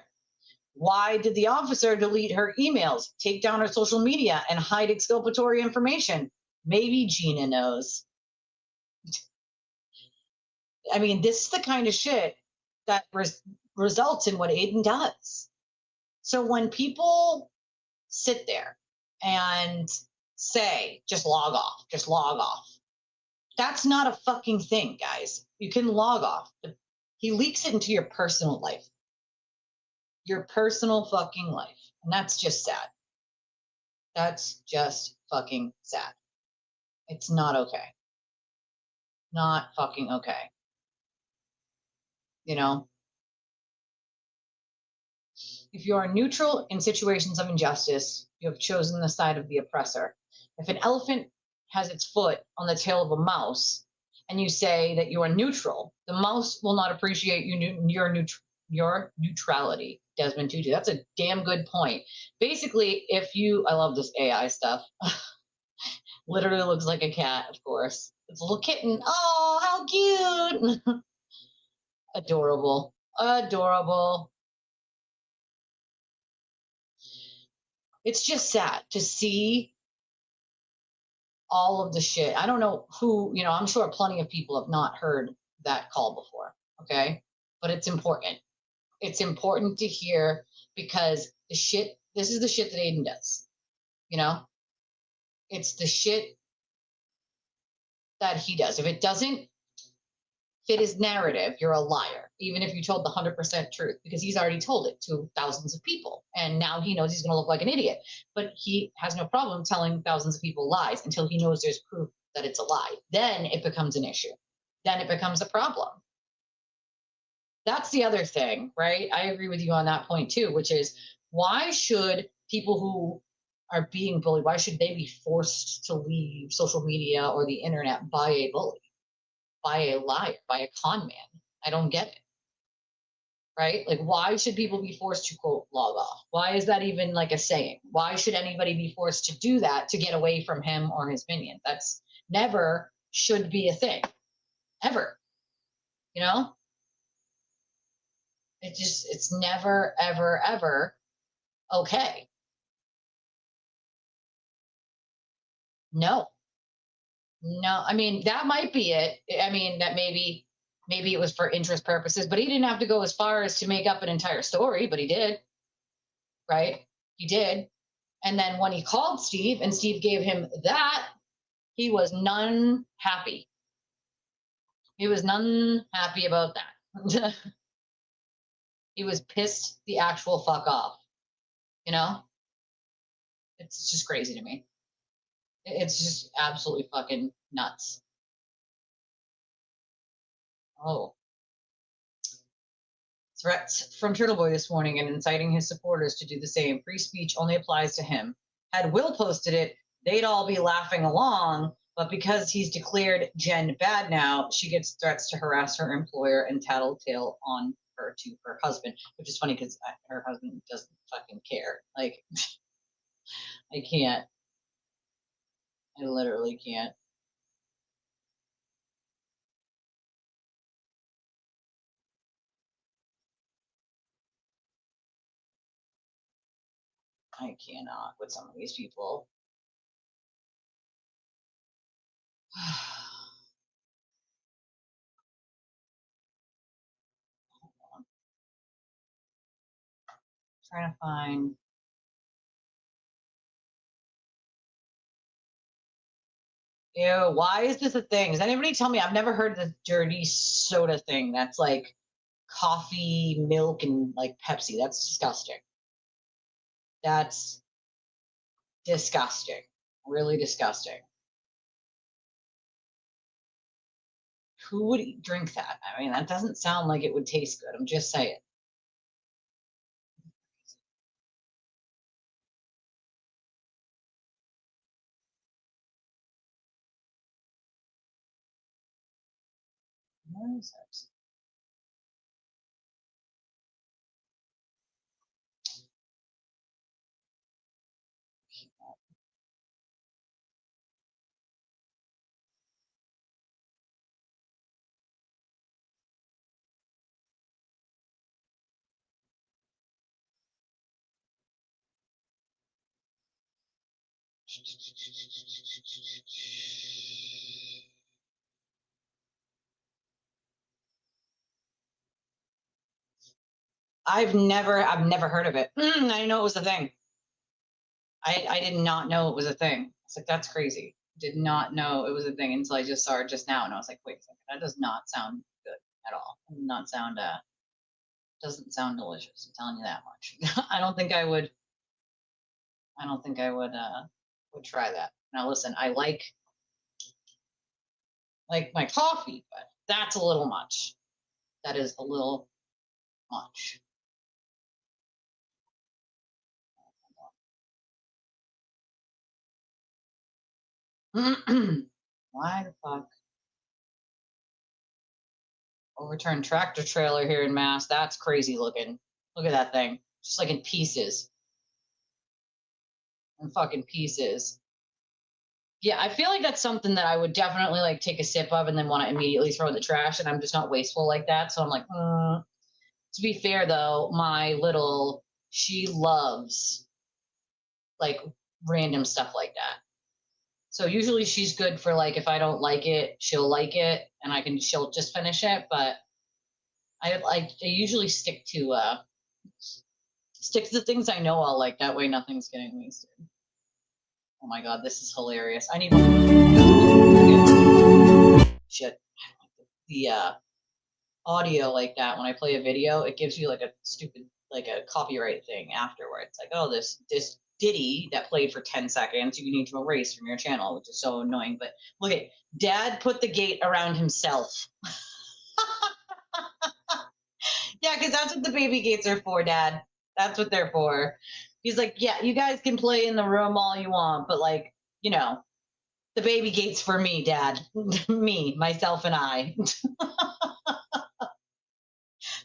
Why did the officer delete her emails, take down her social media, and hide exculpatory information? Maybe Gina knows. I mean, this is the kind of shit that results in what Aiden does. So when people sit there and say, just log off, that's not a fucking thing, guys. You can log off. He leaks it into your personal life. Your personal fucking life. And that's just sad. That's just fucking sad. It's not okay. Not fucking okay. You know? If you are neutral in situations of injustice, you have chosen the side of the oppressor. If an elephant has its foot on the tail of a mouse, and you say that you are neutral, the mouse will not appreciate your neutrality. Desmond Tutu. That's a damn good point. Basically, I love this AI stuff. Literally looks like a cat, of course. It's a little kitten. Oh, how cute. Adorable. Adorable. It's just sad to see all of the shit. I don't know who, I'm sure plenty of people have not heard that call before, okay? But it's important. It's important to hear because this is the shit that Aiden does, It's the shit that he does. If it doesn't fit his narrative, you're a liar, even if you told the 100% truth, because he's already told it to thousands of people. And now he knows he's going to look like an idiot. But he has no problem telling thousands of people lies until he knows there's proof that it's a lie. Then it becomes an issue. Then it becomes a problem. That's the other thing, right? I agree with you on that point too, which is why should people who are being bullied, why should they be forced to leave social media or the internet by a bully? By a liar, by a con man. I don't get it. Right? Like, why should people be forced to, quote, log off? Why is that even like a saying? Why should anybody be forced to do that to get away from him or his minion? That's never should be a thing. Ever. It's never, ever, ever okay. No. I mean, that might be it. I mean, that maybe it was for interest purposes, but he didn't have to go as far as to make up an entire story, but he did. Right? He did. And then when he called Steve and Steve gave him that, he was none happy. He was none happy about that. He was pissed the actual fuck off. It's just crazy to me. It's just absolutely fucking nuts. Oh. Threats from Turtleboy this morning and inciting his supporters to do the same. Free speech only applies to him. Had Will posted it, they'd all be laughing along, but because he's declared Jen bad now, she gets threats to harass her employer and tattletale on her to her husband, which is funny because her husband doesn't fucking care. Like, I can't. I literally can't. I cannot with some of these people. Trying to find. Ew, why is this a thing? Does anybody tell me? I've never heard of the dirty soda thing. That's like coffee, milk, and like Pepsi. That's disgusting. That's disgusting. Really disgusting. Who would drink that? I mean, that doesn't sound like it would taste good. I'm just saying. Where is it? I've never heard of it. I didn't know it was a thing. I did not know it was a thing. It's like, that's crazy. Did not know it was a thing until I just saw it just now, and I was like, wait a second, that does not sound good at all. Not sound doesn't sound delicious. I'm telling you that much. I don't think I would would try that. Now listen, I like my coffee, but that's a little much. That is a little much. Why the fuck? Overturned tractor trailer here in Mass. That's crazy looking. Look at that thing. Just like in pieces. In fucking pieces. Yeah, I feel like that's something that I would definitely like take a sip of and then want to immediately throw in the trash. And I'm just not wasteful like that. So I'm like, To be fair though, she loves like random stuff like that. So usually she's good for like, if I don't like it, she'll like it and she'll just finish it. But I usually stick to the things I know I'll like. That way nothing's getting wasted. Oh my God, this is hilarious. I need shit. The audio like that, when I play a video, it gives you like a stupid, like a copyright thing afterwards. Like, oh, this ditty that played for 10 seconds, you need to erase from your channel, which is so annoying. But look at Dad put the gate around himself. Yeah, because that's what the baby gates are for, Dad. That's what they're for. He's like, yeah, you guys can play in the room all you want, but like, the baby gate's for me, Dad. Me, myself, and I.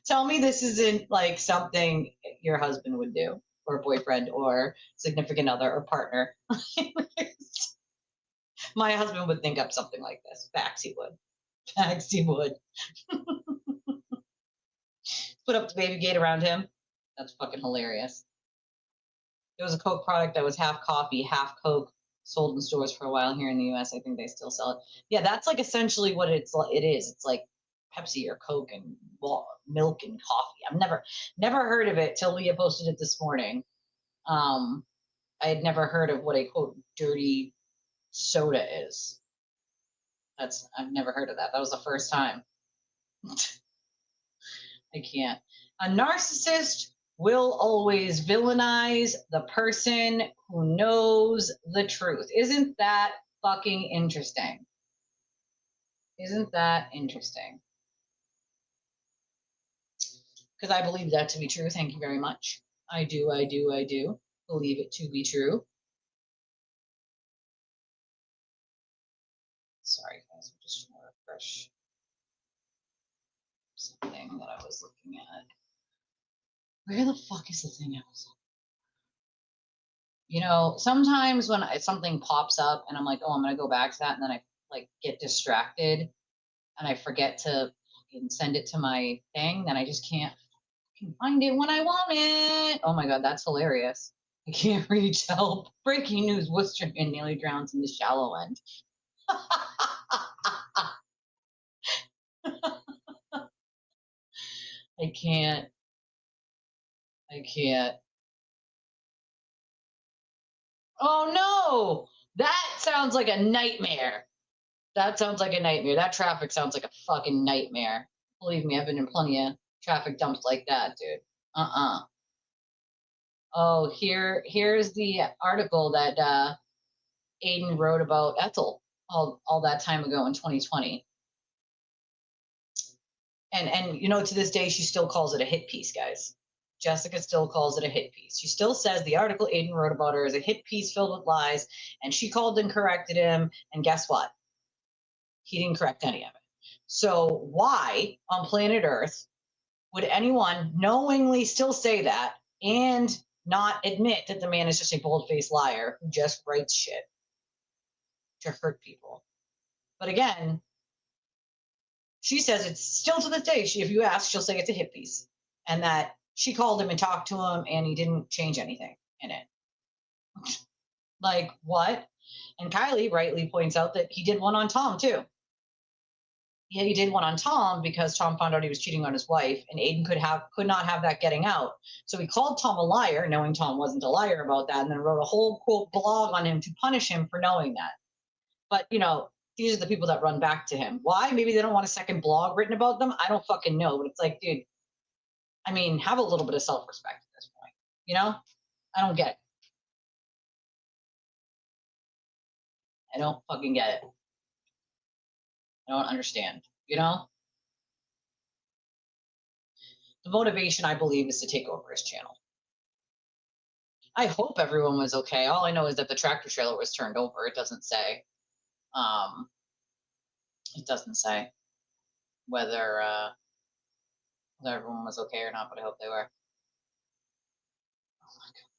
Tell me this isn't like something your husband would do, or boyfriend, or significant other, or partner. My husband would think up something like this. Facts, he would. Facts, he would. Put up the baby gate around him. That's fucking hilarious. It was a Coke product that was half coffee, half Coke, sold in stores for a while here in the US. I think they still sell it. Yeah, that's like essentially what it is. It's like Pepsi or Coke and milk and coffee. I've never heard of it till Leah posted it this morning. I had never heard of what a quote dirty soda is. I've never heard of that. That was the first time. I can't. A narcissist will always villainize the person who knows the truth. Isn't that fucking interesting? Isn't that interesting? because I believe that to be true. Thank you very much. I do believe it to be true. Sorry, guys, I'm just trying to refresh something that I was looking at. Where the fuck is the thing I was? You know, sometimes when something pops up and I'm like, oh, I'm gonna go back to that, and then I like get distracted and I forget to fucking send it to my thing, then I just can't find it when I want it. Oh my god, that's hilarious. I can't reach help. Breaking news: Worcester man nearly drowns in the shallow end. I can't. Oh no! That sounds like a nightmare. That sounds like a nightmare. That traffic sounds like a fucking nightmare. Believe me, I've been in plenty of traffic dumps like that, dude. Oh, here's the article that Aiden wrote about Ethel all that time ago in 2020. And you know, to this day, she still calls it a hit piece, guys. Jessica still calls it a hit piece. She still says the article Aiden wrote about her is a hit piece filled with lies, and she called and corrected him, and guess what? He didn't correct any of it. So why on planet Earth would anyone knowingly still say that and not admit that the man is just a bold-faced liar who just writes shit to hurt people? But again, she says it's still to this day, if you ask, she'll say it's a hit piece, and that she called him and talked to him and he didn't change anything in it. Like, what? And Kylie rightly points out that he did one on Tom too. Yeah, he did one on Tom because Tom found out he was cheating on his wife, and Aiden could not have that getting out. So he called Tom a liar, knowing Tom wasn't a liar about that, and then wrote a whole quote blog on him to punish him for knowing that. But you know, these are the people that run back to him. Why? Maybe they don't want a second blog written about them. I don't fucking know. But it's like, dude, I mean, have a little bit of self-respect at this point. You know? I don't get it. I don't fucking get it. I don't understand. You know? The motivation, I believe, is to take over his channel. I hope everyone was okay. All I know is that the tractor trailer was turned over. It doesn't say. It doesn't say whether everyone was okay or not, but I hope they were. Oh my God.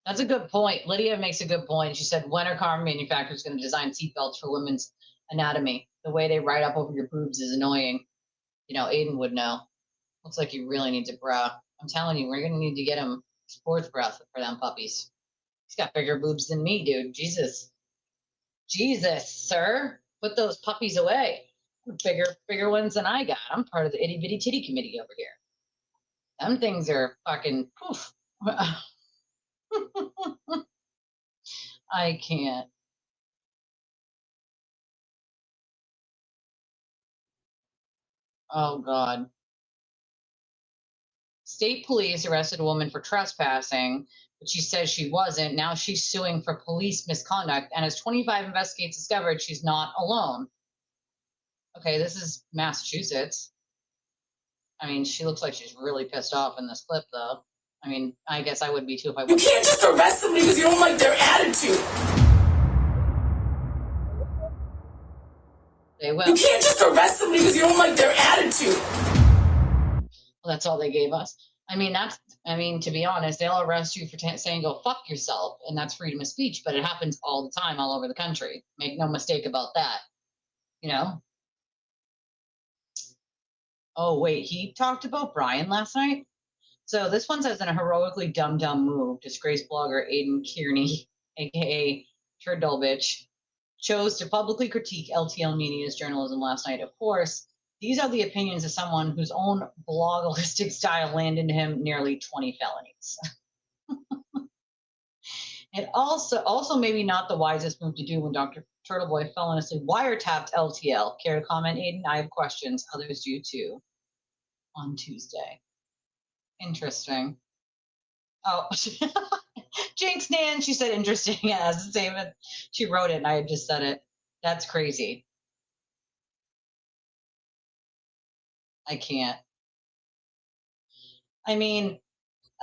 That's a good point. Lydia makes a good point. She said, when are car manufacturers going to design seatbelts for women's anatomy? The way they ride up over your boobs is annoying. You know, Aiden would know. Looks like he really needs a bra. I'm telling you, we're going to need to get him sports bra for them puppies. He's got bigger boobs than me, dude. Jesus, sir. Put those puppies away. Bigger ones than I got. I'm part of the itty bitty titty committee over here. Them things are fucking poof. I can't. Oh God. State police arrested a woman for trespassing, but she says she wasn't. Now she's suing for police misconduct, and as 25 investigates discovered, she's not alone. Okay, this is Massachusetts. I mean, she looks like she's really pissed off in this clip, though. I mean, I guess I would be too if I wasn't. You can't just arrest them because you don't like their attitude. They will. You can't just arrest them because you don't like their attitude. Well, that's all they gave us. I mean, to be honest, they'll arrest you for saying go fuck yourself, and that's freedom of speech, but it happens all the time all over the country. Make no mistake about that. You know? Oh, wait, he talked about Brian last night? So this one says, in a heroically dumb move, disgraced blogger Aiden Kearney, aka Turtleboy, chose to publicly critique LTL Media's journalism last night. Of course, these are the opinions of someone whose own blogolistic style landed him nearly 20 felonies. It also maybe not the wisest move to do when Dr. Turtleboy feloniously wiretapped LTL. Care to comment, Aiden? I have questions. Others do too. On Tuesday. Interesting. Oh, Jinx Nan, she said interesting. Yeah, it's the same. She wrote it and I had just said it. That's crazy. I can't. I mean,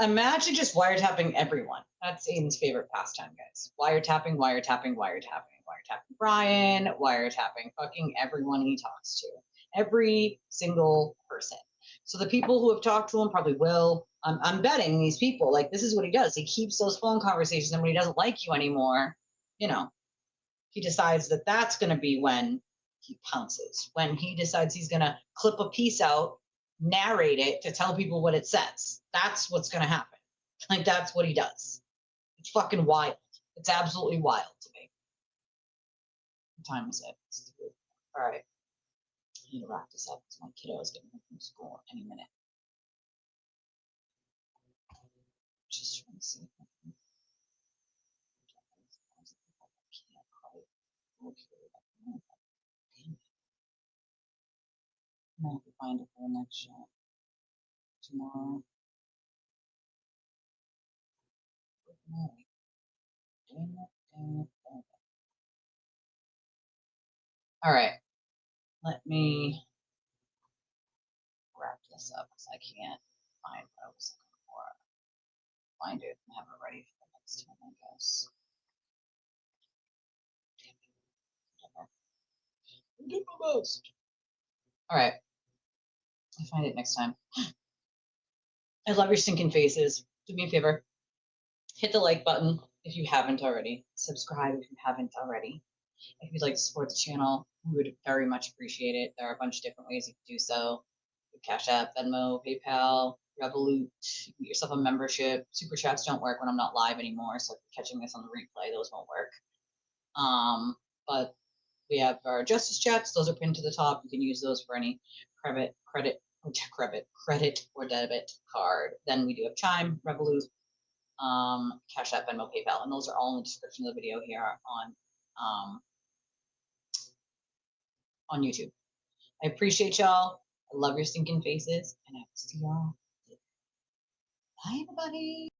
imagine just wiretapping everyone. That's Aiden's favorite pastime, guys. Wiretapping, wiretapping, wiretapping, wiretapping Brian, wiretapping fucking everyone he talks to. Every single person. So the people who have talked to him probably will. I'm betting these people, like, this is what he does. He keeps those phone conversations, and when he doesn't like you anymore, you know, he decides that that's going to be when he pounces. When he decides he's going to clip a piece out, narrate it to tell people what it says. That's what's going to happen. Like, that's what he does. It's fucking wild. It's absolutely wild to me. What time is it? It's 3. All right. I need to wrap this up because my kiddo is getting home from school any minute. Just trying to see if I can. I have to find it for the next show tomorrow. All right, let me wrap this up because I can't find what I was looking for. Find it and have it ready for the next time, I guess. Do my best. All right, I'll find it next time. I love your stinking faces. Do me a favor. Hit the like button if you haven't already. Subscribe if you haven't already. If you'd like to support the channel, we would very much appreciate it. There are a bunch of different ways you can do so. Cash App, Venmo, PayPal, Revolut. You can get yourself a membership. Super chats don't work when I'm not live anymore, so if you're catching this on the replay, those won't work. But we have our justice chats. Those are pinned to the top. You can use those for any credit or debit card. Then we do have Chime, Revolut, Cash App, Venmo, PayPal, and those are all in the description of the video here on YouTube. I appreciate y'all. I love your stinking faces, and I will see y'all later. Bye, everybody.